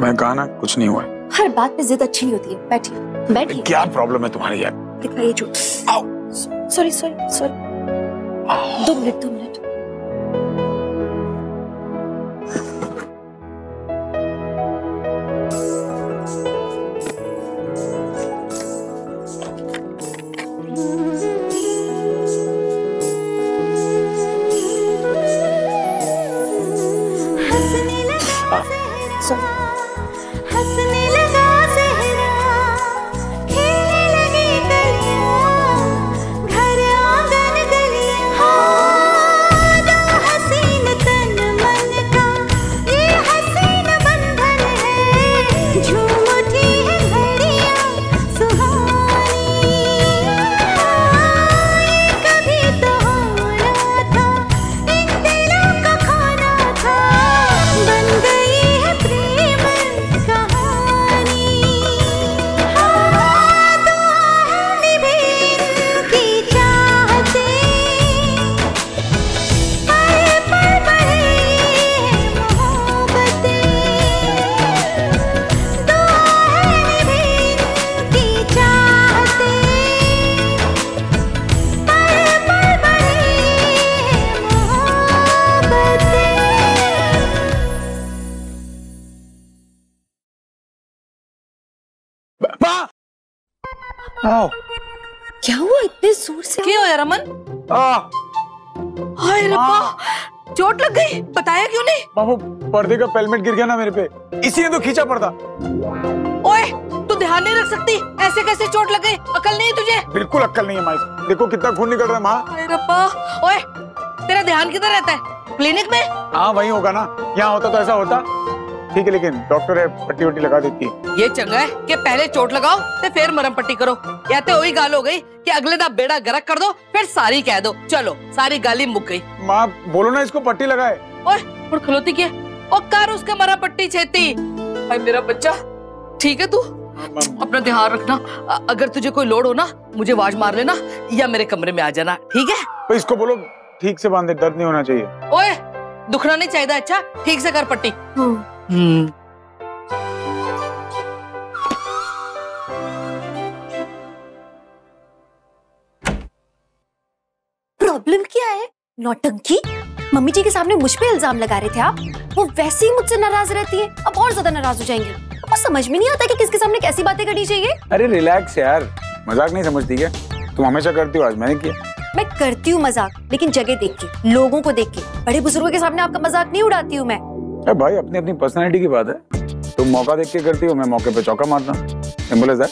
मैं कहा ना, कुछ नहीं हुआ। हर बात पे जिद अच्छी नहीं होती है। बैठिए बैठिए। क्या प्रॉब्लम है तुम्हारी यार? दिखाइए चोट। Sorry sorry sorry, 2 minute 2 minute. हंसने लगा सेहरा, खेलने लगी कलियां, घर आंगन गलियां। आओ। क्या हुआ इतने जोर से? क्या हुआ रमन? हाय रब्बा, चोट लग गई, बताया क्यों नहीं? बाबू पर्दे का पेलमेट गिर गया ना मेरे पे, इसी ने तो खींचा पर्दा। ओए तू ध्यान नहीं रख सकती? ऐसे कैसे चोट लग गई? अकल नहीं है तुझे? बिल्कुल अक्ल नहीं है माई, देखो कितना खून निकल रहा है माँ। हाय रब्बा, ओए तेरा ध्यान किधर रहता है? क्लिनिक में? हाँ वही होगा ना, यहाँ होता तो ऐसा होता। ठीक है लेकिन डॉक्टर है, पट्टी वट्टी लगा देती है। ये चंगा है कि पहले चोट लगाओ तो फिर मरम पट्टी करो। या तो वही गाल हो गई कि अगले दा बेड़ा गरक कर दो फिर सारी कह दो। चलो सारी गाली मुक गई। माँ बोलो ना इसको पट्टी लगाए। ओए और खलोती क्या? और कर उसका मरम पट्टी छेती। भाई मेरा बच्चा ठीक है तू? अपना ध्यान रखना, अगर तुझे कोई लोड हो ना मुझे आवाज मार लेना या मेरे कमरे में आ जाना, ठीक है? तो इसको बोलो ठीक से बांधे, दर्द नहीं होना चाहिए। ओए दुखना नहीं चाहिए। अच्छा ठीक से कर पट्टी। प्रॉब्लम क्या है? नौटंकी? मम्मी जी के सामने मुझ पे इल्जाम लगा रहे थे आप। वो वैसे ही मुझसे नाराज रहती है, अब और ज्यादा नाराज हो जाएंगी। आपको समझ में नहीं आता कि किसके सामने कैसी बातें करनी चाहिए। अरे रिलैक्स यार, मजाक नहीं समझती क्या? तुम हमेशा करती हो, आज मैंने किया। मैं करती हूँ मजाक, लेकिन जगह देख के, लोगों को देख के। बड़े बुजुर्गों के सामने आपका मजाक नहीं उड़ाती हूँ मैं। अरे भाई अपनी अपनी पर्सनैलिटी की बात है। तुम मौका देख के करती हो, मैं मौके पे चौका मारता हूँ। Simple as that.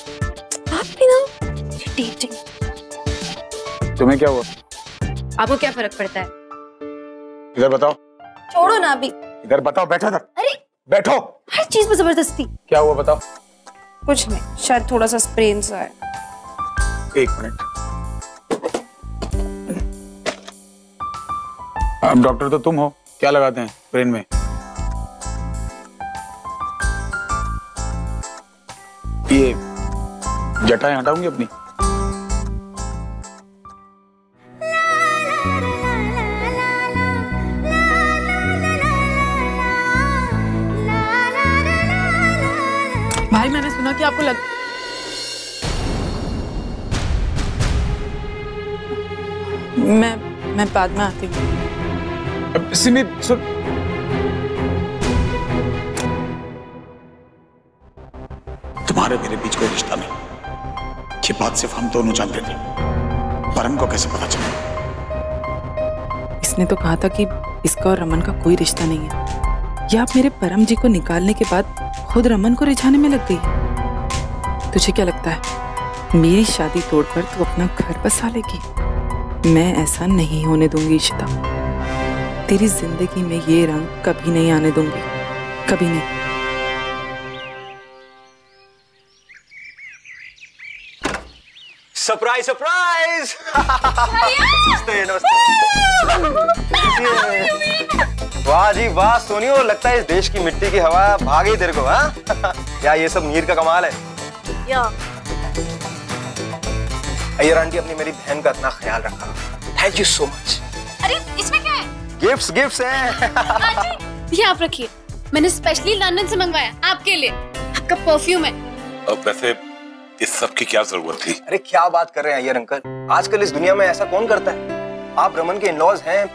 आप भी ना इरिटेटिंग। तुम्हें क्या हुआ? आपको क्या फर्क पड़ता है? इधर बताओ। छोड़ो ना अभी। इधर बताओ, बैठो इधर। अरे बैठो। हर चीज में जबरदस्ती। क्या हुआ बताओ। कुछ नहीं, शायद थोड़ा सा स्प्रेन सा है। एक मिनट। अब डॉक्टर तो तुम हो, क्या लगाते हैं ब्रेन में? ये जटाएं हटाऊंगी अपनी। भाई मैंने सुना कि आपको मैं बाद में आती हूँ। सिमी सुन, तुम्हारे मेरे बीच कोई रिश्ता नहीं, ये बात सिर्फ हम दोनों जानते थे। परम को कैसे पता चला? इसने तो कहा था कि इसका और रमन का कोई रिश्ता नहीं है। या आप मेरे परम जी को निकालने के बाद खुद रमन को रिझाने में लग गई। तुझे क्या लगता है मेरी शादी तोड़कर तू अपना घर बसा लेगी? मैं ऐसा नहीं होने दूंगी इशिता। तेरी जिंदगी में ये रंग कभी नहीं आने दूंगी, कभी नहीं। Surprise surprise. नमस्ते नमस्ते। वाह जी वाह सोनियो, लगता है इस देश की मिट्टी की हवा भाग गई तेरे को। हाँ या ये सब मीर का कमाल है। या अय्यर आंटी अपनी मेरी बहन का इतना ख्याल रखा, थैंक यू सो मच। अरे इसमें क्या है? गिफ्ट्स गिफ्ट्स हैं। ये आप रखिए, मैंने स्पेशली लंदन से मंगवाया आपके लिए। आपका परफ्यूम है। अब वैसे इस सब की क्या जरूरत थी? अरे क्या बात कर रहे हैं अय्यर अंकल, आजकल इस दुनिया में ऐसा कौन करता है। आप रमन के इन-लॉज हैं,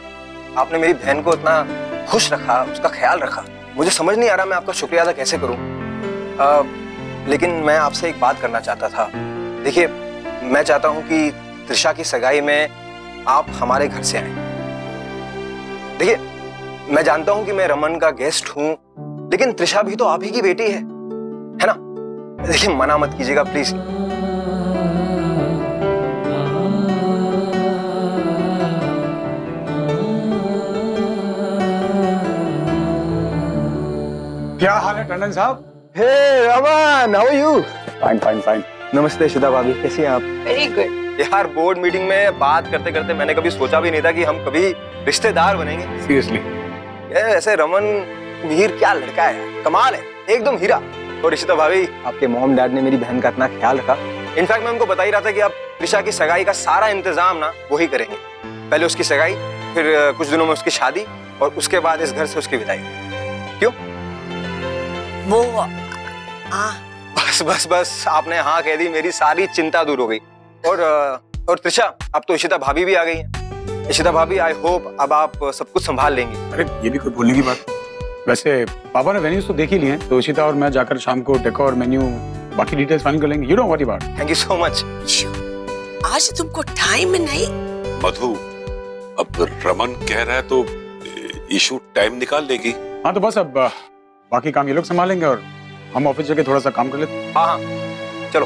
आपने मेरी बहन को इतना खुश रखा, उसका ख्याल रखा। मुझे समझ नहीं आ रहा मैं आपका शुक्रिया अदा कैसे करूं। लेकिन मैं आपसे एक बात करना चाहता था। देखिए मैं चाहता हूं कि त्रिशा की सगाई में आप हमारे घर से आए। देखिए मैं जानता हूं कि मैं रमन का गेस्ट हूं, लेकिन त्रिशा भी तो आप ही की बेटी है ना? देखिए मना मत कीजिएगा प्लीज। क्या हाल है टंडन साहब? Hey Raman, how are you? Fine fine fine. नमस्ते शिदा भाभी, कैसी हैं आप? Very good. यार बोर्ड मीटिंग में बात करते करते मैंने कभी सोचा भी नहीं था कि हम कभी रिश्तेदार बनेंगे। सीरियसली ऐसे रमन मीर क्या लड़का है, कमाल है, एकदम हीरा। और ऋषिता भाभी, आपके मॉम डैड ने मेरी बहन का इतना ख्याल रखा। इनफैक्ट मैं उनको बता ही रहा था कि आप त्रिशा की सगाई का सारा इंतजाम ना वो ही करेंगे। पहले उसकी सगाई, फिर कुछ दिनों में उसकी शादी, और उसके बाद इस घर से उसकी विदाई। क्यों? वो बस बस बस आपने हाँ कह दी, मेरी सारी चिंता दूर हो गई। और त्रिशा, अब तो इशिता भाभी भी आ गई हैं। इशिता भाभी, आई होप अब आप सब कुछ संभाल लेंगी। अरे ये भी कोई बोलने की बात। वैसे पापा ने वेन्यूज तो देख ही लिए हैं, तो इशिता और मैं जाकर शाम को डेकोर मेन्यू बाकी डिटेल्स फाइनल कर लेंगे। You don't worry about. Thank you so much. आज तुमको टाइम नहीं। मधु, अब रमन कह रहा है तो इशू टाइम निकाल लेगी। हाँ तो बस अब बाकी काम ये लोग संभालेंगे और हम ऑफिस जाके थोड़ा सा काम कर लेते। हाँ हाँ चलो।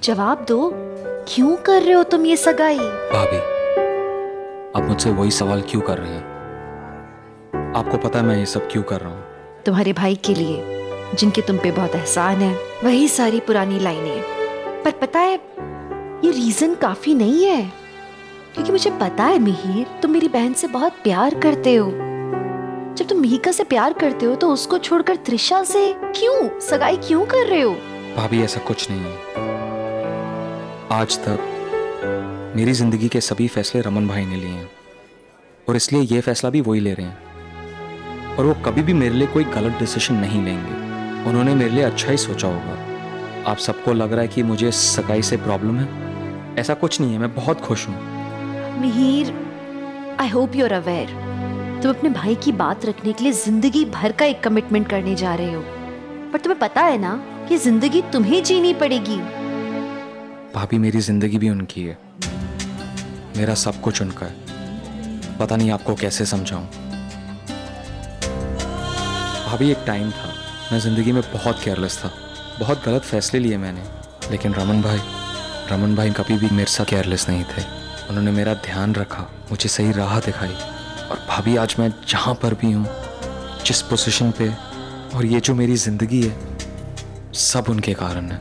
जवाब दो, क्यों कर रहे हो तुम ये सगाई? भाभी, आप मुझसे वही सवाल क्यों कर रहे हैं? आपको पता है मैं ये सब क्यों कर रहा हूँ? तुम्हारे भाई के लिए, जिनके तुम पे बहुत एहसान है। वही सारी पुरानी लाइनें। पर पता है ये रीजन काफी नहीं है, क्योंकि मुझे पता है मिहिर, तुम मेरी बहन से बहुत प्यार करते हो। जब तुम मिहिका से प्यार करते हो तो उसको छोड़कर त्रिशा से क्यों सगाई क्यों कर रहे हो? भाभी ऐसा कुछ नहीं है। आज तक मेरी जिंदगी के सभी फैसले रमन भाई ने लिए हैं और इसलिए ये फैसला भी वही ले रहे हैं और वो कभी भी मेरे लिए कोई गलत डिसीजन नहीं लेंगे। उन्होंने मेरे लिए अच्छा ही सोचा होगा। आप सबको लग रहा है कि मुझे सगाई से प्रॉब्लम है, ऐसा कुछ नहीं है। मैं बहुत खुश हूँ। Mihir, I hope you are aware, तुम अपने भाई की बात रखने के लिए जिंदगी भर का एक कमिटमेंट करने जा रहे हो, पर तुम्हें पता है ना कि जिंदगी तुम्हें जीनी पड़ेगी। भाभी, मेरी जिंदगी भी उनकी है, मेरा सब कुछ उनका है। पता नहीं आपको कैसे समझाऊं। भाभी, एक टाइम था मैं जिंदगी में बहुत केयरलेस था, बहुत गलत फैसले लिए मैंने, लेकिन रमन भाई कभी भी मेरे साथ केयरलेस नहीं थे। उन्होंने मेरा ध्यान रखा, मुझे सही राह दिखाई। और भाभी, आज मैं जहाँ पर भी हूँ, जिस पोजीशन पे, और ये जो मेरी जिंदगी है, सब उनके कारण है।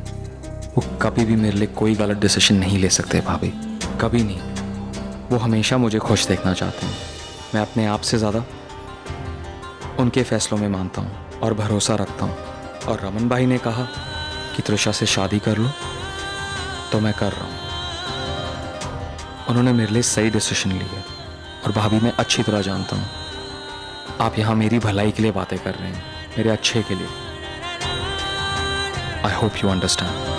वो कभी भी मेरे लिए कोई गलत डिसीजन नहीं ले सकते भाभी, कभी नहीं। वो हमेशा मुझे खुश देखना चाहते हैं। मैं अपने आप से ज़्यादा उनके फैसलों में मानता हूँ और भरोसा रखता हूँ। और रमन भाई ने कहा कि त्रिशा से शादी कर लो, तो मैं कर रहा हूँ। उन्होंने मेरे लिए सही डिसीजन लिया और भाभी, मैं अच्छी तरह जानता हूँ आप यहाँ मेरी भलाई के लिए बातें कर रहे हैं, मेरे अच्छे के लिए। आई hope you understand.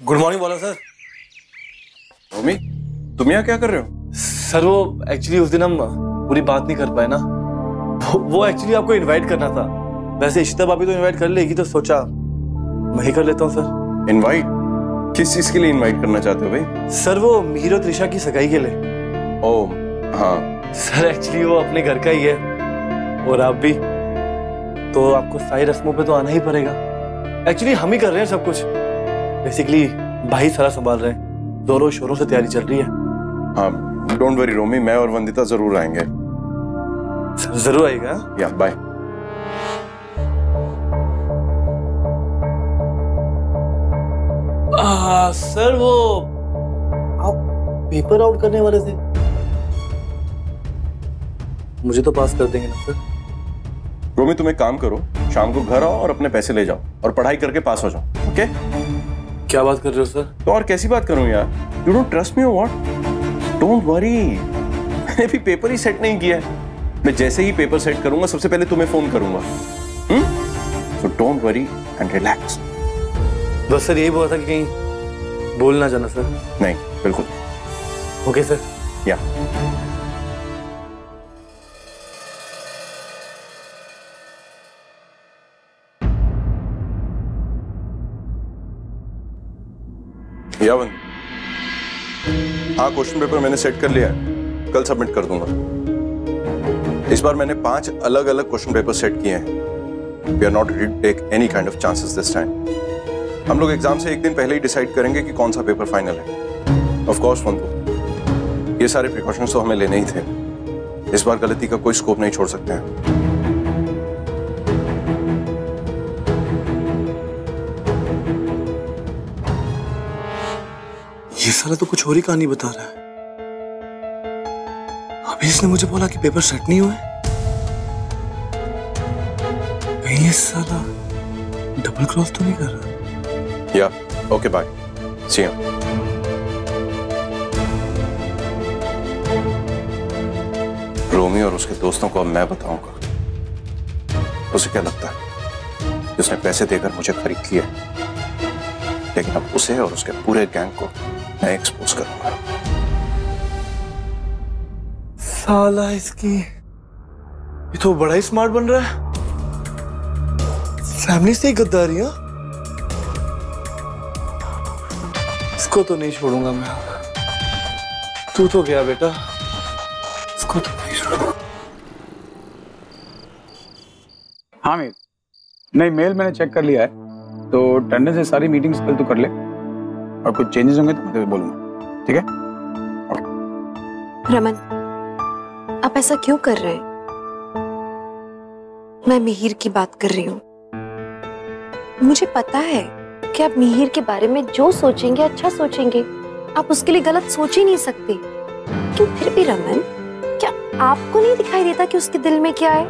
Good morning बोला सर। रोमी, तुम यहाँ क्या कर रहे हो? सर वो एक्चुअली उस दिन हम पूरी बात नहीं कर पाए ना, वो एक्चुअली आपको इनवाइट करना था। वैसे इशिता भाभी तो इनवाइट कर लेगी, तो सोचा मैं ही कर लेता हूँ सर। इनवाइट? किस चीज के लिए इनवाइट करना चाहते हो भाई? सर वो मिहिर और त्रिशा की सगाई के लिए। ओ हाँ सर, एक्चुअली वो अपने घर का ही है और आप भी, तो आपको सारी रस्मों पे तो आना ही पड़ेगा। एक्चुअली हम ही कर रहे हैं सब कुछ, बेसिकली भाई सारा संभाल रहे हैं, जोरों शोरों से तैयारी चल रही है। हाँ, डोंट वरी रोमी, मैं और वंदिता जरूर आएंगे। सर जरूर आएगा। या बाय। सर वो आप पेपर आउट करने वाले थे, मुझे तो पास कर देंगे ना सर? रोमी, तुम एक काम करो, शाम को घर आओ और अपने पैसे ले जाओ और पढ़ाई करके पास हो जाओ। ओके? क्या बात कर रहे हो सर? तो और कैसी बात करूं यार? यू डोंट ट्रस्ट मी और व्हाट? डोंट वरी, मैंने भी पेपर ही सेट नहीं किया है। मैं जैसे ही पेपर सेट करूंगा सबसे पहले तुम्हें फोन करूंगा। So don't worry and relax. बस सर यही बोला था कि कहीं बोल ना जाना सर। नहीं, बिल्कुल। Okay sir. या यावन, हाँ क्वेश्चन पेपर मैंने सेट कर लिया है, कल सबमिट कर दूंगा। इस बार मैंने 5 अलग अलग क्वेश्चन पेपर सेट किए हैं। We are not ready to take any kind of chances this time. हम लोग एग्जाम से एक दिन पहले ही डिसाइड करेंगे कि कौन सा पेपर फाइनल है। ऑफ कोर्स वंतु, ये सारे प्रिकॉशंस तो हमें लेने ही थे। इस बार गलती का कोई स्कोप नहीं छोड़ सकते हैं। ये साला तो कुछ और ही कहानी बता रहा है। अभी इसने मुझे बोला कि पेपर सेट नहीं हुए। कहीं ये साला डबल क्रॉस तो नहीं कर रहा? या ओके, बाय, सी यू। रोमी और उसके दोस्तों को अब मैं बताऊंगा। उसे क्या लगता है उसने पैसे देकर मुझे खरीद लिया, लेकिन अब उसे और उसके पूरे गैंग को मैं एक्सपोज करूंगा। साला इसकी, ये तो बड़ा ही स्मार्ट बन रहा है। फैमिली से ही गद्दारी। इसको तो नहीं छोड़ूंगा मैं। तू तो गया बेटा, इसको तो नहीं छोड़ूंगा। हाँ मीर, नहीं मेल मैंने चेक कर लिया है, तो टंडन से सारी मीटिंग्स कल तू कर ले, और कुछ चेंजेस होंगे तो मैं तुझे बोलूंगा, ठीक है? रमन, आप ऐसा क्यों कर रहे हैं? मैं मिहिर की बात कर रही हूँ। मुझे पता है कि आप मिहिर के बारे में जो सोचेंगे अच्छा सोचेंगे, आप उसके लिए गलत सोच ही नहीं सकते। लेकिन फिर भी रमन, क्या आपको नहीं दिखाई देता कि उसके दिल में क्या है?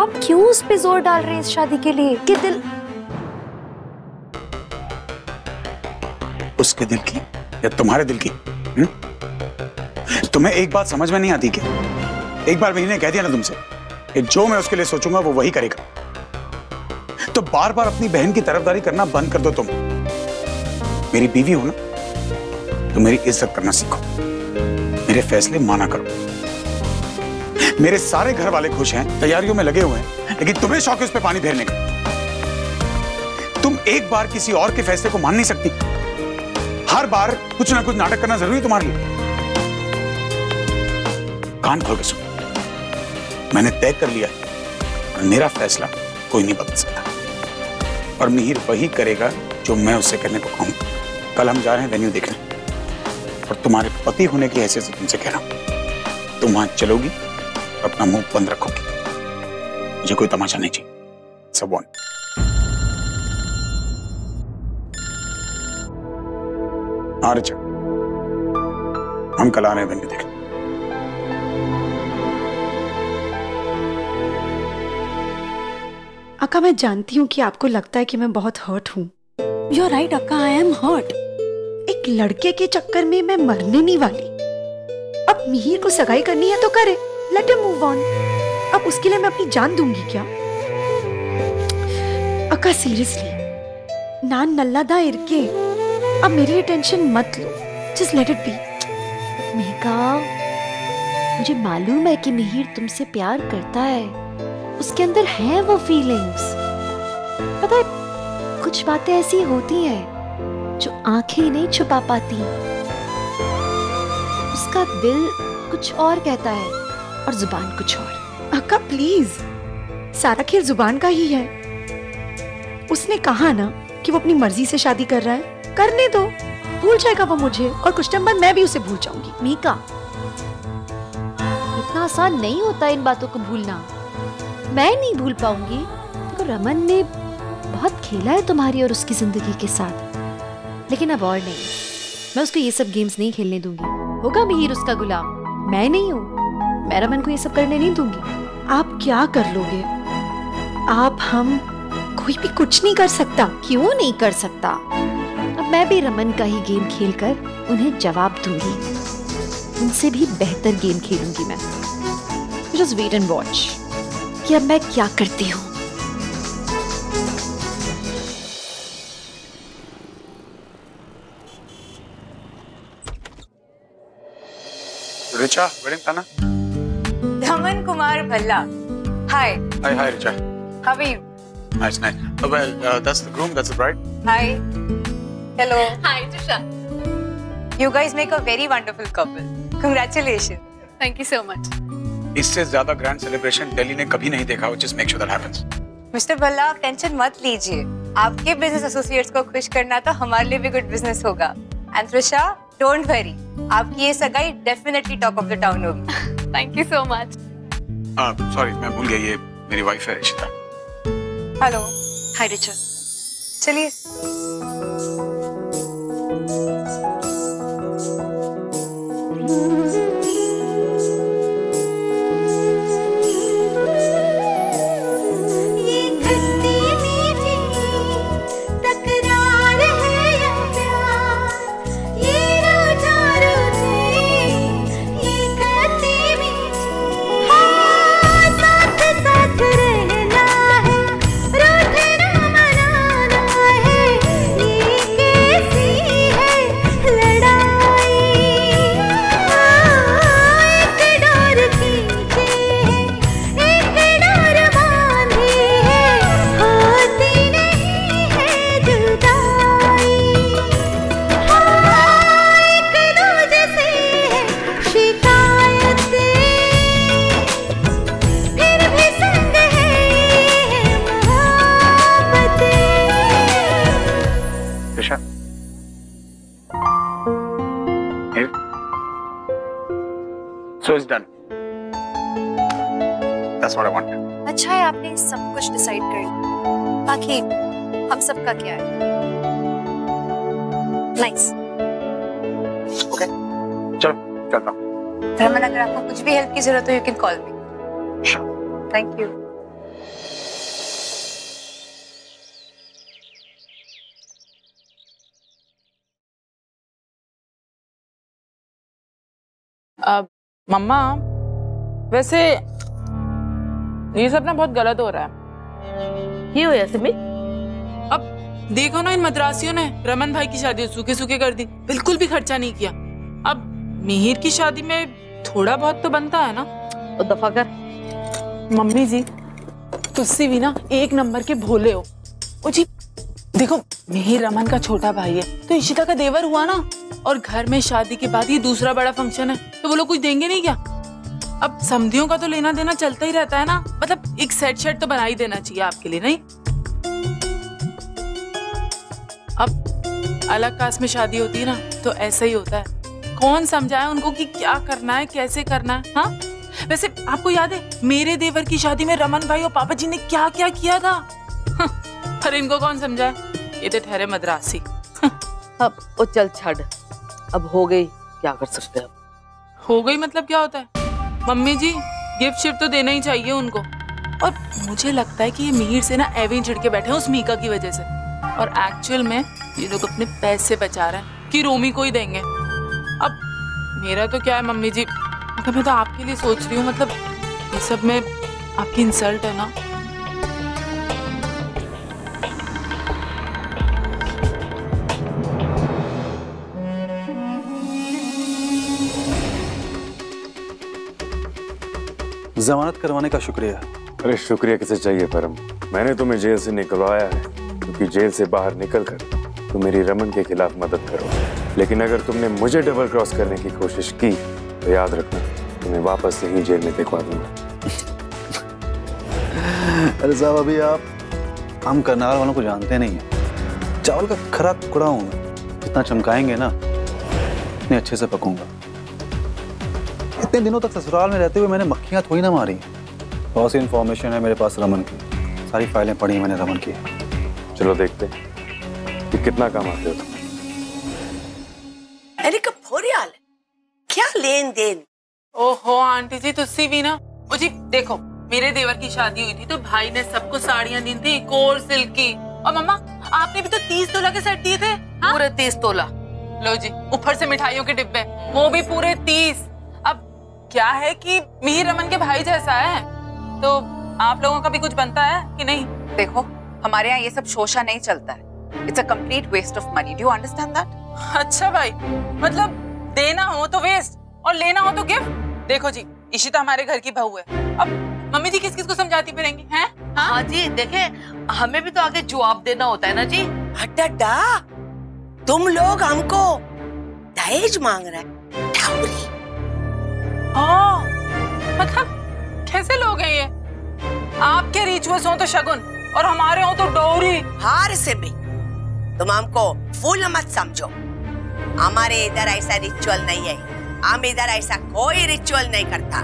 आप क्यों उस पे जोर डाल रहे हैं इस शादी के लिए कि दिल उसके दिल की या तुम्हारे दिल की? तुम्हें एक बात समझ में नहीं आती क्या? एक बार मैंने कह दिया ना तुमसे कि जो मैं उसके लिए सोचूंगा वो वही करेगा, तो बार बार अपनी बहन की तरफदारी करना बंद कर दो। तुम मेरी बीवी हो ना, तो मेरी इज्जत करना सीखो, मेरे फैसले माना करो। मेरे सारे घर वाले खुश हैं, तैयारियों में लगे हुए हैं, लेकिन तुम्हें शौक है उस पे पानी फेरने का। तुम एक बार किसी और के फैसले को मान नहीं सकती। हर बार कुछ ना कुछ नाटक करना जरूरी है तुम्हारे लिए। कान खोल के सुनो, मैंने तय कर लिया है और मेरा फैसला कोई नहीं बदल सकता, और मिहिर वही करेगा जो मैं उससे करने को कहूंगा। कल हम जा रहे हैं वेन्यू देखने, और तुम्हारे पति होने की हैसियत से तुमसे कह रहा हूं, तुम वहां चलोगी और अपना मुंह बंद रखोगी। मुझे कोई तमाशा नहीं चाहिए। सब वन। हाँ रिचा, हम कल आ रहे हैं वेन्यू देखने। अक्का, मैं जानती हूँ कि आपको लगता है कि मैं बहुत हर्ट हूँ। You're right, अक्का, I am hurt. एक लड़के के चक्कर में मैं मरने नहीं वाली। अब मिहिर को सगाई करनी है तो करे, लेट हिम मूव ऑन। अब उसके लिए मैं अपनी जान दूंगी क्या? अक्का सीरियसली, नान नल्ला दा इरके, अब मेरी टेंशन मत लो, just let it be. Megha, मुझे मालूम है कि मिहिर तुमसे प्यार करता है, उसके अंदर है वो फीलिंग्स। पता है, कुछ बातें ऐसी होती हैं जो आंखें नहीं छुपा पाती। उसका दिल कुछ और कहता है और जुबान कुछ और। अक्का प्लीज, सारा खेल जुबान का ही है। उसने कहा ना कि वो अपनी मर्जी से शादी कर रहा है, करने दो, भूल जाएगा वो मुझे, और कुछ टाइम बाद मैं भी उसे भूल जाऊंगी। मीका, इतना आसान नहीं होता इन बातों को भूलना। मैं नहीं भूल पाऊंगी। तो रमन ने बहुत खेला है तुम्हारी और उसकी जिंदगी के साथ, लेकिन अब और नहीं। मैं उसको ये सब गेम्स नहीं खेलने दूंगी। होगा मिहिर उसका गुलाम, मैं नहीं हूँ। मैं रमन को ये सब करने नहीं दूंगी। आप क्या कर लोगे? आप, हम, कोई भी कुछ नहीं कर सकता। क्यों नहीं कर सकता? अब मैं भी रमन का ही गेम खेलकर उन्हें जवाब दूंगी। उनसे भी बेहतर गेम खेलूंगी मैं। जस्ट वेट एंड वॉच कि अब मैं क्या करती हूँ। Richa, wedding planner. Raman Kumar Bhalla. Hi. Hi hi Richa. How are you? Nice nice. Well, that's the groom, that's the bride. Hi. Hello. Hi, Trisha. You guys make a very wonderful couple. Congratulations. Thank you so much. इससे ज्यादा ग्रैंड सेलिब्रेशन दिल्ली ने कभी नहीं देखा, which is make sure that happens. Mister Bhalla, आप टेंशन मत लीजिए। आपके बिजनेस एसोसिएट्स को खुश करना तो हमारे लिए भी गुड बिजनेस होगा। एंड त्रिशा, डोंट वरी, आपकी ये सगाई definitely talk of the town होगी। Thank you so much. Sorry, मैं भूल गया, ये मेरी वाइफ है इशिता। हेलो। हाय रिचा। चलिए। साथ साथ रहना है, रूठना So it's done. That's what I wanted. अच्छा है आपने सब कुछ डिसाइड कर लिया। बाकी हम सबका क्या है? नाइस। ओके, चलो चलता हूँ। रमन, अगर आपको कुछ भी हेल्प की जरूरत हो, you can call me. Thank you. मम्मा, वैसे ये सब ना बहुत गलत हो रहा है। ये हो या सिमी? अब देखो ना, इन मद्रासियों ने रमन भाई की शादी सूखे सूखे कर दी, बिल्कुल भी खर्चा नहीं किया। अब मिहिर की शादी में थोड़ा बहुत तो बनता है ना। तो दफा कर। मम्मी जी, तुझसे भी ना एक नंबर के भोले हो। ओ जी देखो, मिहिर रमन का छोटा भाई है तो इशिता का देवर हुआ ना, और घर में शादी के बाद ये दूसरा बड़ा फंक्शन है, तो वो लोग कुछ देंगे नहीं क्या? अब समधियों का तो लेना देना चलता ही रहता है ना, मतलब एक सेट शर्ट तो बना ही देना चाहिए आपके लिए, नहीं? अब अलग कास्ट में शादी होती है ना तो ऐसा ही होता है। कौन समझाए उनको कि क्या करना है, कैसे करना है? हाँ, वैसे आपको याद है मेरे देवर की शादी में रमन भाई और पापा जी ने क्या क्या किया था? पर इनको कौन समझाए, ये तो ठहरे मद्रासी। अब वो चल छड़, अब हो गई, क्या कर सकते हैं? हो गई मतलब क्या होता है? मम्मी जी, गिफ्ट शिफ्ट तो देना ही चाहिए उनको। और मुझे लगता है कि ये मिहिर से ना एवे ही चिढ़ के बैठे हैं उस मीका की वजह से, और एक्चुअल में ये लोग अपने पैसे बचा रहे हैं कि रोमी को ही देंगे। अब मेरा तो क्या है मम्मी जी, मतलब मैं तो आपके लिए सोच रही हूँ, मतलब ये सब में आपकी इंसल्ट है ना। जमानत करवाने का शुक्रिया। अरे शुक्रिया किसे चाहिए परम, मैंने तुम्हें जेल से निकलवाया है क्योंकि जेल से बाहर निकलकर तुम मेरी रमन के खिलाफ मदद करो। लेकिन अगर तुमने मुझे डबल क्रॉस करने की कोशिश की तो याद रखना, तुम्हें वापस यहीं जेल में दिखवा दूंगा। अरे साहब, अभी आप हम करनाल वालों को जानते नहीं हैं। चावल का खरा टुकड़ा हूँ, जितना चमकाएंगे ना उतने अच्छे से पकूंगा। इतने दिनों तक ससुराल में रहते हुए मैंने मक्खियां थोड़ी ना मारी। बहुत सी इन्फॉर्मेशन है मेरे पास रमन की, सारी फाइलें पढ़ी मैंने रमन की। चलो देखते कि कितना काम आते हो तुम। अरे कपूरियाल, क्या लेन देन? ओहो आंटी जी, तुझसे भी ना। ओ जी देखो, मेरे देवर की शादी हुई थी तो भाई ने सबको साड़ियां दी थी, कोर सिल्क की। और मम्मा, आपने भी तो 30 तोला के सेट दिए थे। हाँ? पूरे 30 तोला। लो जी, ऊपर से मिठाइयों के डिब्बे, वो भी पूरे 30। अब क्या है कि मिहिर रमन के भाई जैसा है, तो आप लोगों का भी कुछ बनता है कि नहीं? देखो, हमारे यहाँ ये सब शोशा नहीं चलता है। It's a complete waste of money. Do you understand that? अच्छा भाई, मतलब देना हो तो वेस्ट और लेना हो तो गिफ्ट। देखो जी, इशिता हमारे घर की बहू है, अब मम्मी जी किस किस को समझाती फिरेंगी हैं? हाँ जी, देखे हमें भी तो आगे जवाब देना होता है ना जी। हटा, तुम लोग हमको दहेज मांग रहे हैं, डाउरी। हाँ, मतलब कैसे लोग हैं ये? आपके रिचुअल्स हो तो शगुन और हमारे हो तो डोरी। हार से भी तुम हमको फूल मत समझो। हमारे इधर ऐसा रिचुअल नहीं है। हम इधर ऐसा कोई रिचुअल नहीं करता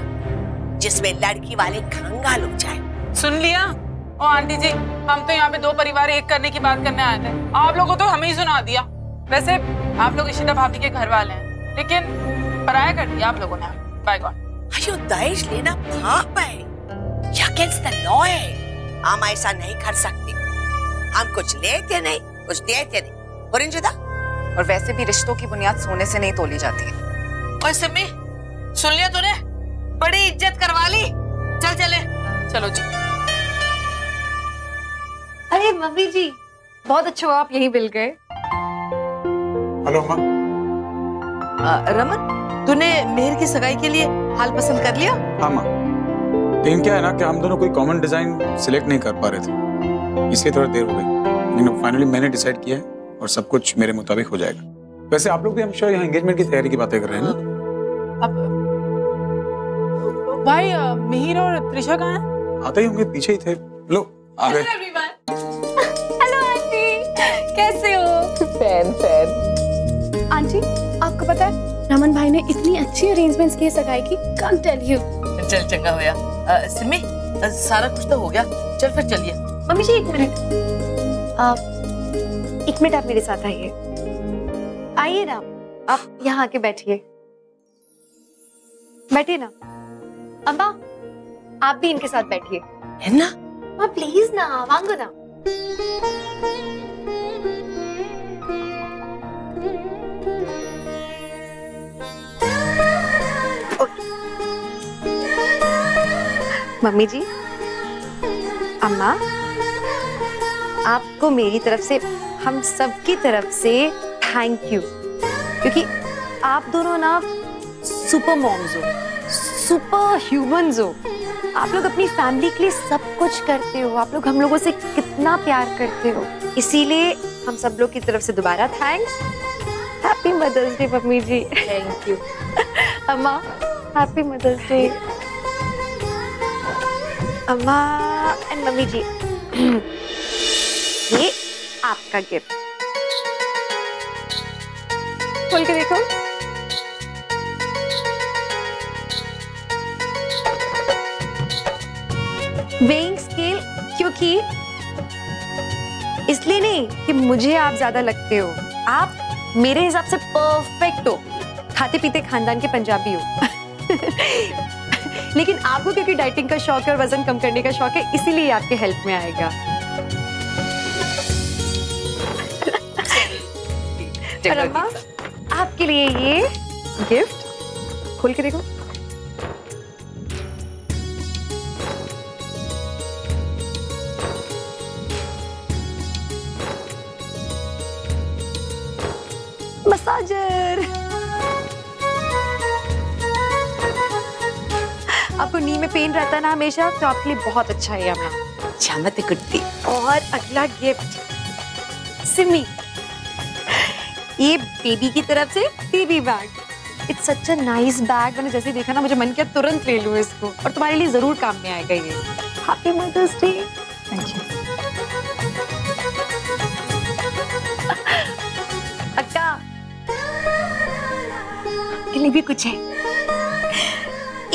जिसमें लड़की वाले कंगाल हो जाए। सुन लिया? ओ आंटी जी, हम तो यहाँ पे दो परिवार एक करने की बात करने आए थे, आप लोगों तो हमें ही सुना दिया। वैसे आप लोग इशिता भाभी के घर वाले हैं, लेकिन पराया कर दिया आप लोगों ने। By God. अयो, दहेज लेना पाप है, अगेंस्ट द लॉ है। हम ऐसा नहीं कर सकते। हम कुछ लेते नहीं, कुछ देते नहीं। पुरिंजुदा, और वैसे भी रिश्तों की बुनियाद सोने से नहीं तोली जाती है। और सिमी, सुन लिया तूने? बड़ी इज्जत करवा ली। चल चले। चलो जी। अरे मम्मी जी, बहुत अच्छा हुआ आप यहीं मिल गए। हेलो माँ। रमन, तूने मिहिर की सगाई के लिए हाल पसंद कर लिया? हाँ माँ, लेकिन क्या है ना कि हम दोनों कोई कॉमन डिजाइन सिलेक्ट नहीं कर पा रहे थे, इसलिए थोड़ी देर हो गई। लेकिन फाइनली मैंने डिसाइड किया है और सब कुछ मेरे मुताबिक हो जाएगा। वैसे आप लोग भी हम श्योर यहाँ एंगेजमेंट की तैयारी की बातें कर रहे हैं ना? अब भाई, मिहिर और त्रिशा कहाँ हैं? आते ही होंगे, पीछे ही थे। लो आ गए। हेलो आंटी, कैसे हो? फैन। आंटी आंटी, आपको पता है रमन भाई ने इतनी अच्छी अरेंजमेंट्स की सगाई की, कांट टेल यू। चल चंगा होया। सिमी सारा कुछ तो हो गया, चल फिर चलिए। मम्मी जी 1 मिनट, 1 मिनट आप मेरे साथ आइए। आइए ना, आप यहाँ आके बैठिए, बैठिए ना। अम्मा आप भी इनके साथ बैठिए। है ना? प्लीज ना, वांगो ना। मम्मी जी, अम्मा, आपको मेरी तरफ से, हम सबकी तरफ से थैंक यू, क्योंकि आप दोनों ना सुपर मॉम्स हो, सुपर ह्यूमंस हो। आप लोग अपनी फैमिली के लिए सब कुछ करते हो, आप लोग हम लोगों से कितना प्यार करते हो, इसीलिए हम सब लोग की तरफ से दोबारा thanks. Happy mother's day mummy ji. Thank you. अम्मा हैप्पी मदर्स डे। अम्मा एंड मम्मी जी, ये आपका गिफ्ट, खोल के देखो। वेइंग स्केल, क्योंकि इसलिए नहीं कि मुझे आप ज्यादा लगते हो, आप मेरे हिसाब से परफेक्ट हो, खाते पीते खानदान के पंजाबी हो। लेकिन आपको क्योंकि डाइटिंग का शौक है और वजन कम करने का शौक है, इसीलिए आपके हेल्प में आएगा। और अम्मा, आपके लिए ये गिफ्ट, खोल के देखो। मसाजर। आपको नी में पेन रहता है ना हमेशा, तो आपके लिए बहुत अच्छा है अम्मा। जामत कुट्टी। और अगला गिफ्ट सिमी, ये बेबी की तरफ से baby bag. It's such a nice bag. मैंने जैसे देखा ना, मुझे मन किया तुरंत ले लूं इसको, और तुम्हारे लिए जरूर काम में आएगा ये। Happy mother's day. Thank you. अक्का, आपके लिए भी कुछ है,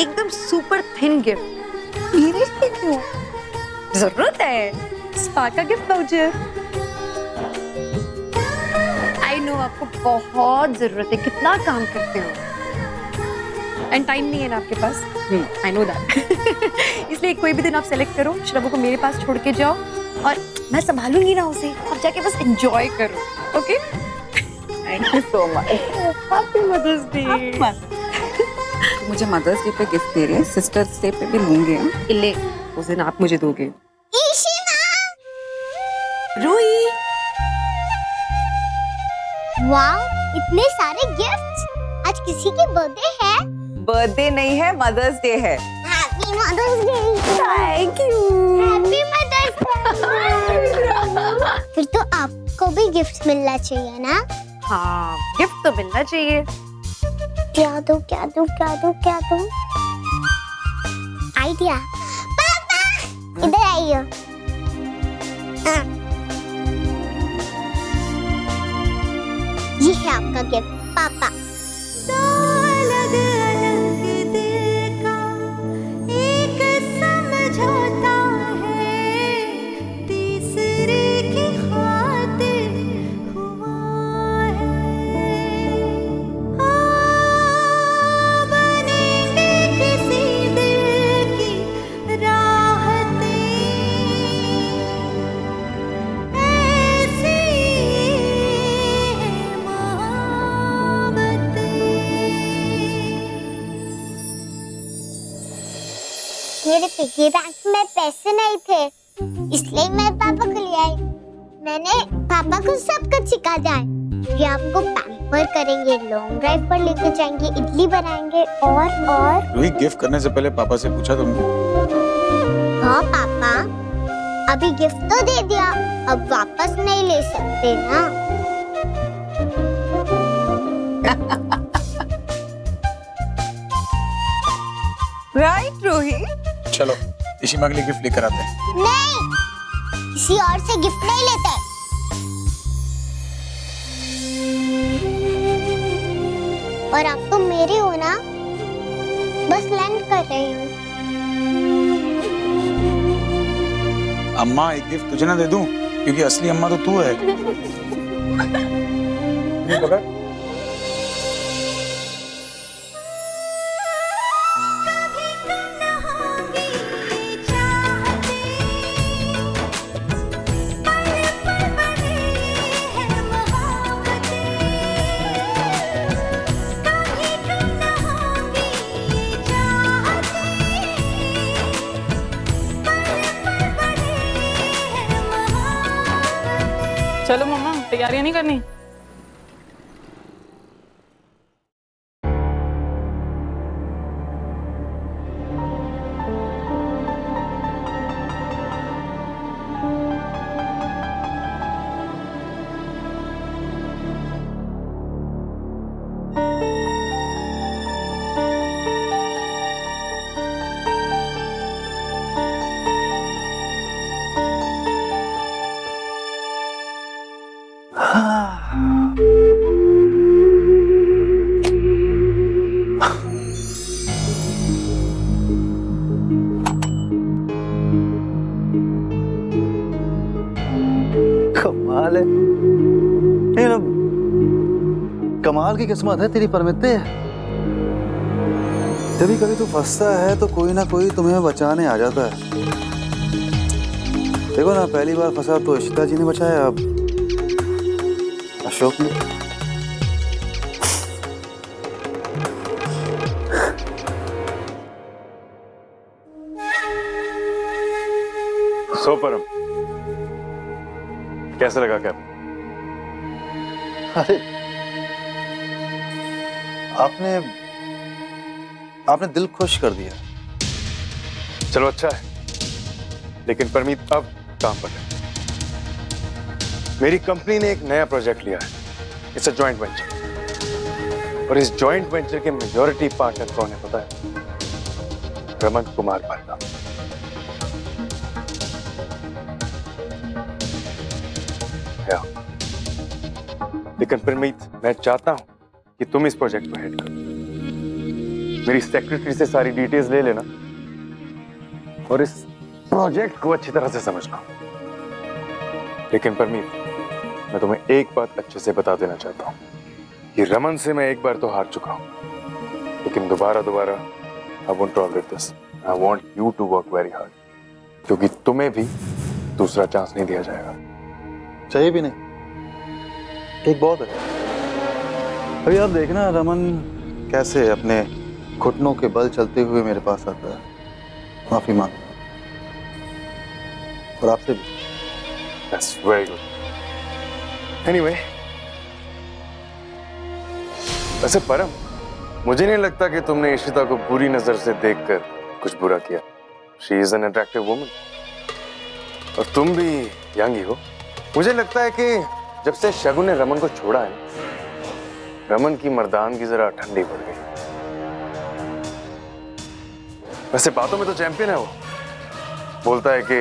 एकदम सुपर थिन गिफ्ट। मेरे लिए क्यों? जरूरत है, स्पा का गिफ्ट वाउचर। आई नो आपको बहुत जरूरत है, कितना काम करते हो, एंड टाइम नहीं है ना आपके पास। I know that. इसलिए कोई भी दिन आप सेलेक्ट करो, श्रवो को मेरे पास छोड़ के जाओ, और मैं संभालूंगी ना उसे, आप जाके बस एंजॉय करो। Okay? Thank you so much. Happy mother's day. मुझे मदर्स डे पे गिफ्ट दे रहे हैं, सिस्टर्स डे पे भी लूंगे। ले, उस दिन आप मुझे दोगे। रूही, वाह, इतने सारे गिफ्ट्स। आज किसी की बर्थडे है? बर्थडे नहीं है, मदर्स डे है। Happy mother's day. Thank you. Happy mother's day. फिर तो आपको भी गिफ्ट मिलना चाहिए ना? हाँ, गिफ्ट तो मिलना चाहिए। क्या दूं, क्या दूं, क्या दूं, क्या दूं? आइडिया। पापा, इधर आइए। ये है आपका गिफ्ट, पापा। तो अलग अलग दिल का एक समझौता है, तीसरे की खातिर हुआ है। बनेंगे किसी दिल की राहतें, ऐसी मेरे पिग्गी बैंक में पैसे नहीं थे, इसलिए मैं पापा को ले आई। मैंने पापा को सब कुछ सिखा दिया है। ये आपको पैम्पर करेंगे, लॉन्ग ड्राइव पर लेके जाएंगे, इडली बनाएंगे, और रूही, गिफ्ट करने से पहले पापा से पूछा तुमने? हाँ पापा, अभी गिफ्ट तो दे दिया, अब वापस नहीं ले सकते ना। राइट रूही। चलो इशिमा के लिए गिफ्ट लेकर आते हैं। नहीं, किसी और से गिफ्ट नहीं लेते। अम्मा एक गिफ्ट तुझे ना दे दूं, क्योंकि असली अम्मा तो तू है। ये पकड़। चलो मम्मा, तैयारियां नहीं करनी? कमाल है, कमाल की किस्मत है तेरी परमिते। कभी कभी तो फंसता है तो कोई ना कोई तुम्हें बचाने आ जाता है। देखो ना, पहली बार फंसा तो इशिता जी ने बचाया, अब अशोक ने। सो परम, कैसे लगा कैब? अरे आपने दिल खुश कर दिया। चलो अच्छा है, लेकिन परमीत अब काम पर है। मेरी कंपनी ने एक नया प्रोजेक्ट लिया है। इट्स अ जॉइंट वेंचर, और इस जॉइंट वेंचर के मेजॉरिटी पार्टनर कौन है पता है? रमन कुमार भल्ला। लेकिन परमीत, मैं चाहता हूं कि तुम इस प्रोजेक्ट को हेड करो। मेरी सेक्रेटरी से सारी डिटेल्स ले लेना और इस प्रोजेक्ट को अच्छी तरह से समझना। लेकिन परमीत, मैं तुम्हें एक बात अच्छे से बता देना चाहता हूं कि रमन से मैं एक बार तो हार चुका हूं, लेकिन दोबारा I won't tolerate this. I want you to work very hard, क्योंकि तुम्हें भी दूसरा चांस नहीं दिया जाएगा। चाहिए भी नहीं, एक बहुत है। अभी आप देखना रमन कैसे अपने घुटनों के बल चलते हुए मेरे पास आता है, माफी मांग, और आपसे भी। That's very good. Anyway, वैसे परम, मुझे नहीं लगता कि तुमने इशिता को बुरी नजर से देखकर कुछ बुरा किया। She is an attractive woman. और तुम भी यंग ही हो। मुझे लगता है कि जब से शगुन ने रमन को छोड़ा है, रमन की मर्दानगी जरा ठंडी पड़ गई। वैसे बातों में तो चैंपियन है वो। बोलता है कि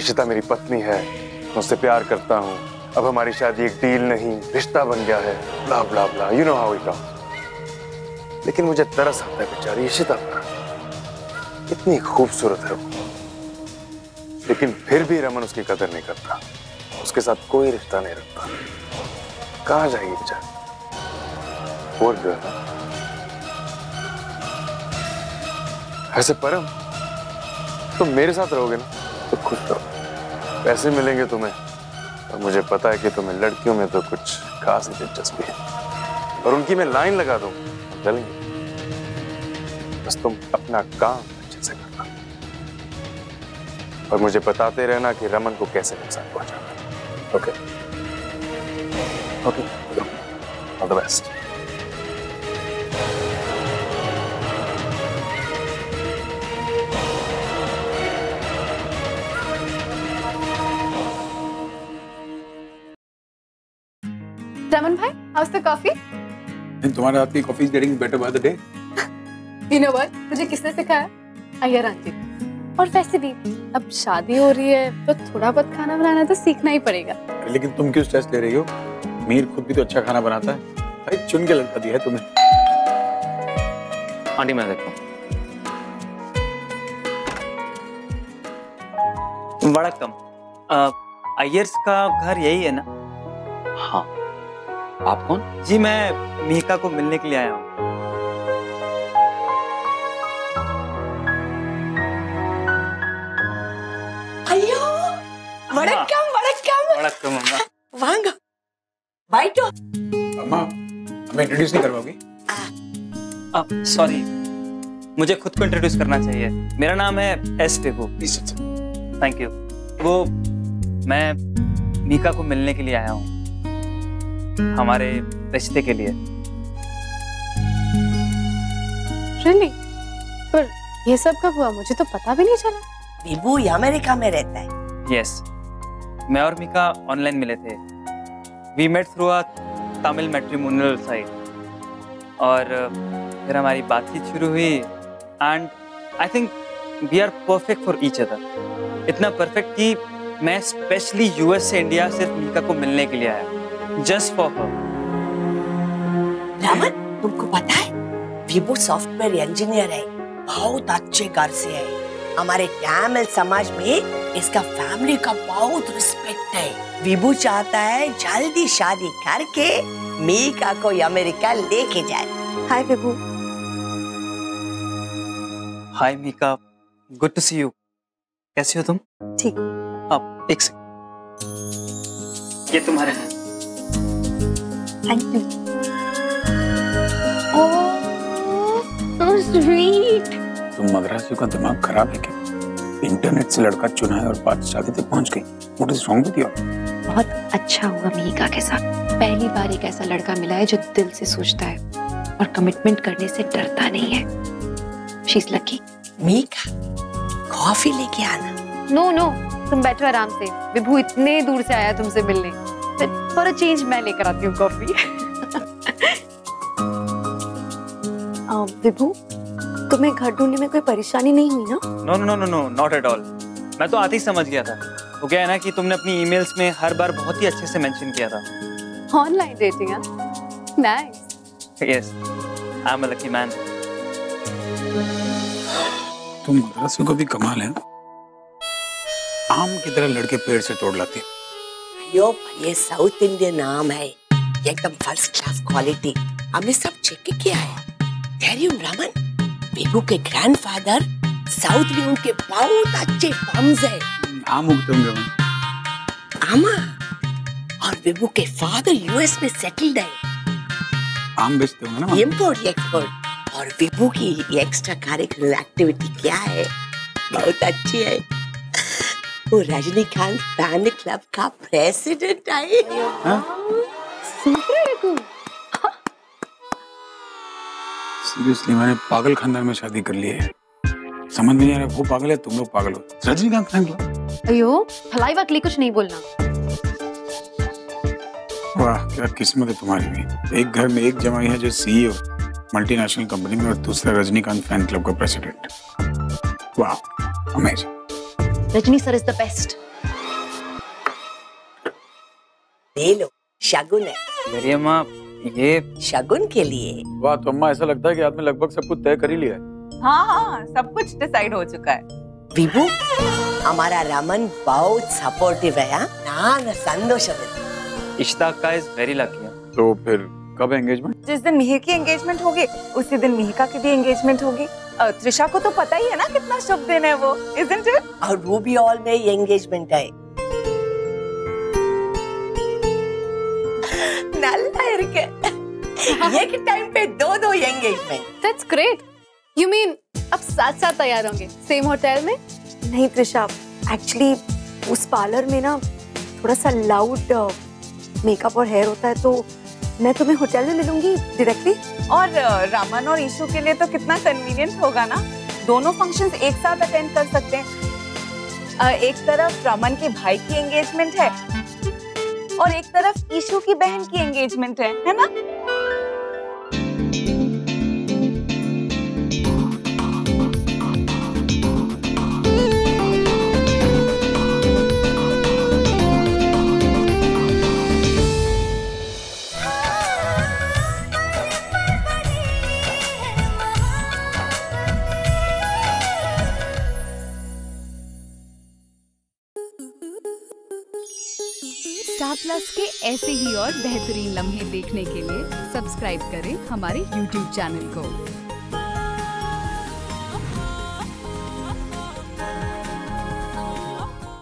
इशिता मेरी पत्नी है, मैं उससे प्यार करता हूँ, अब हमारी शादी एक डील नहीं रिश्ता बन गया है, blah blah blah, you know how it talks. लेकिन मुझे तरस आता है बेचारी इशिता पर, इतनी खूबसूरत है वो, लेकिन फिर भी रमन उसकी कदर नहीं करता, उसके साथ कोई रिश्ता नहीं रखता। कहाँ जाएगी बेचारी? और जो है ऐसे परम, तुम मेरे साथ रहोगे ना तो खुश रहो, पैसे मिलेंगे तुम्हें, और मुझे पता है कि तुम्हें लड़कियों में तो कुछ खास दिलचस्पी है, और उनकी मैं लाइन लगा दूं चलेंगे। बस तुम अपना काम अच्छे से करना और मुझे बताते रहना कि रमन को कैसे नुकसान पहुंचाना। Okay okay, all the best. Raman भाई, हाउस द कॉफी? तुम्हारे हाथ की coffee is getting better by the day. You know what, मुझे किसने सिखाया? अय्यर आंटी। और वैसे भी अब शादी हो रही है तो थोड़ा बहुत खाना बनाना तो सीखना ही पड़ेगा। लेकिन तुम क्यों स्ट्रेस ले रही हो? मीर खुद भी तो अच्छा खाना बनाता है भाई, चुन के लड़का दिया है तुम्हें। आंटी मैं देखता हूँ। वड़कम। अय्यर्स का घर यही है ना? हाँ। आप कौन? जी मैं मीका को मिलने के लिए आया हूँ। अयो वड़क्कम वड़क्कम वड़क्कम अम्मा। वांग बैठो। अम्मा हमें इंट्रोड्यूस नहीं करवाओगी? सॉरी, मुझे खुद को इंट्रोड्यूस करना चाहिए। मेरा नाम है एस विभू। Thank you. वो मैं मीका को मिलने के लिए आया हूँ, हमारे रिश्ते के लिए। Really? पर ये सब कब हुआ? मुझे तो पता भी नहीं चला। विभू अमेरिका में रहता है। यस, मैं और मीका ऑनलाइन मिले थे। We met through a Tamil matrimonial site और फिर हमारी बातचीत शुरू हुई and I think we are perfect for each other. इतना परफेक्ट कि मैं स्पेशली यूएस से इंडिया सिर्फ मीका को मिलने के लिए आया, जस्ट फॉर हर। रामन, तुमको पता है विभू सॉफ्टवेयर इंजीनियर है, बहुत अच्छे घर से है। हमारे तमिल समाज में इसका फैमिली का बहुत रिस्पेक्ट है। विभू चाहता है जल्दी शादी करके मीका को अमेरिका लेके जाए। Hi Vibhu. Hi Mika, good to see you. कैसी हो तुम? ठीक। अब एक सेकंड, ये तुम्हारे हैं। Thank you. Oh, so sweet। तुम मद्रासियों का दिमाग खराब है क्या? इंटरनेट से लड़का चुना है और बात शादी तक पहुंच गई। What is wrong with you? बहुत अच्छा हुआ मीका के साथ। पहली बार एक ऐसा लड़का मिला है जो दिल से सोचता है और कमिटमेंट करने से डरता नहीं है। She's lucky। मीका, कॉफी लेके आना। नो नो, तुम बैठो आराम से। विभू इतने दूर से आया तुमसे मिलने। फॉर अ चेंज मैं लेकर आती हूँ कॉफी। विभू, तुम्हें घर ढूंढने में कोई परेशानी नहीं हुई ना? No no no no, not at all. मैं तो आते ही समझ गया था। वो क्या है ना कि तुमने अपनी ईमेल्स में हर बार बहुत ही अच्छे से मेंशन किया था। ऑनलाइन डेटिंग, हाँ? Nice. Yes, I am a lucky man. तुम मद्रासियों को भी कमाल है, आम की तरह लड़के पेड़ से तोड़ लाती। यो, ये साउथ इंडियन नाम है, एकदम फर्स्ट क्लास क्वालिटी। हमने सब चेक किया है। रामन, विभू के ग्रैंडफादर साउथ में उनके बहुत अच्छे फर्म्स है। आम उगते होंगे। आमा, और विभू के फादर यूएस में सेटल्ड है। आम बेचते होंगे ना? Import export. और विभू की एक्स्ट्रा करिकुलर एक्टिविटी क्या है? बहुत अच्छी है। वो रजनीकांत फैन क्लब का प्रेसिडेंट है। सीरियसली, मैंने पागल खानदान में शादी कर ली है। समझ में नहीं आ रहा, वो पागल है, तुम लोग पागल हो। Rajinikanth fan club? अयो, भलाई वक्त कुछ नहीं बोलना। वाह, क्या किस्मत है तुम्हारी भी। एक घर में एक जमाई है जो सीईओ मल्टीनेशनल कंपनी में और दूसरा रजनीकांत फैन क्लब का प्रेसिडेंट। वाह, amazing. Rajni sir is the best. ले लो, शगुन है। मेरी अम्मा, ये शगुन के लिए। वाह, तो अम्मा ऐसा लगता है कि आपने लगभग सब कुछ तय कर ही लिया है। हाँ हाँ, सब कुछ डिसाइड हो चुका है। विभू, हमारा रमन बहुत सपोर्टिव है। ना संतोष है। इश्ताक का इज वेरी लकी। तो फिर कब एंगेजमेंट? जिस दिन मिहिर की एंगेजमेंट होगी उसी दिन मिहिका की भी एंगेजमेंट होगी। त्रिशा को तो पता ही है ना कितना शुभ दिन है वो, isn't it? और रूबी हॉल में एंगेजमेंट है। एक टाइम पे दो engagement. That's great. You mean अब साथ साथ तैयार होंगे सेम होटल में? नहीं त्रिशा, एक्चुअली उस पार्लर में ना थोड़ा सा लाउड मेकअप और हेयर होता है, तो मैं तुम्हें होटल में मिलूंगी डायरेक्टली। और रामन और ईशु के लिए तो कितना कन्वीनियंट होगा ना, दोनों फंक्शंस एक साथ अटेंड कर सकते हैं। एक तरफ रमन के भाई की एंगेजमेंट है और एक तरफ ईशु की बहन की एंगेजमेंट है ना? प्लस के ऐसे ही और बेहतरीन लम्हे देखने के लिए सब्सक्राइब करें हमारे YouTube चैनल को।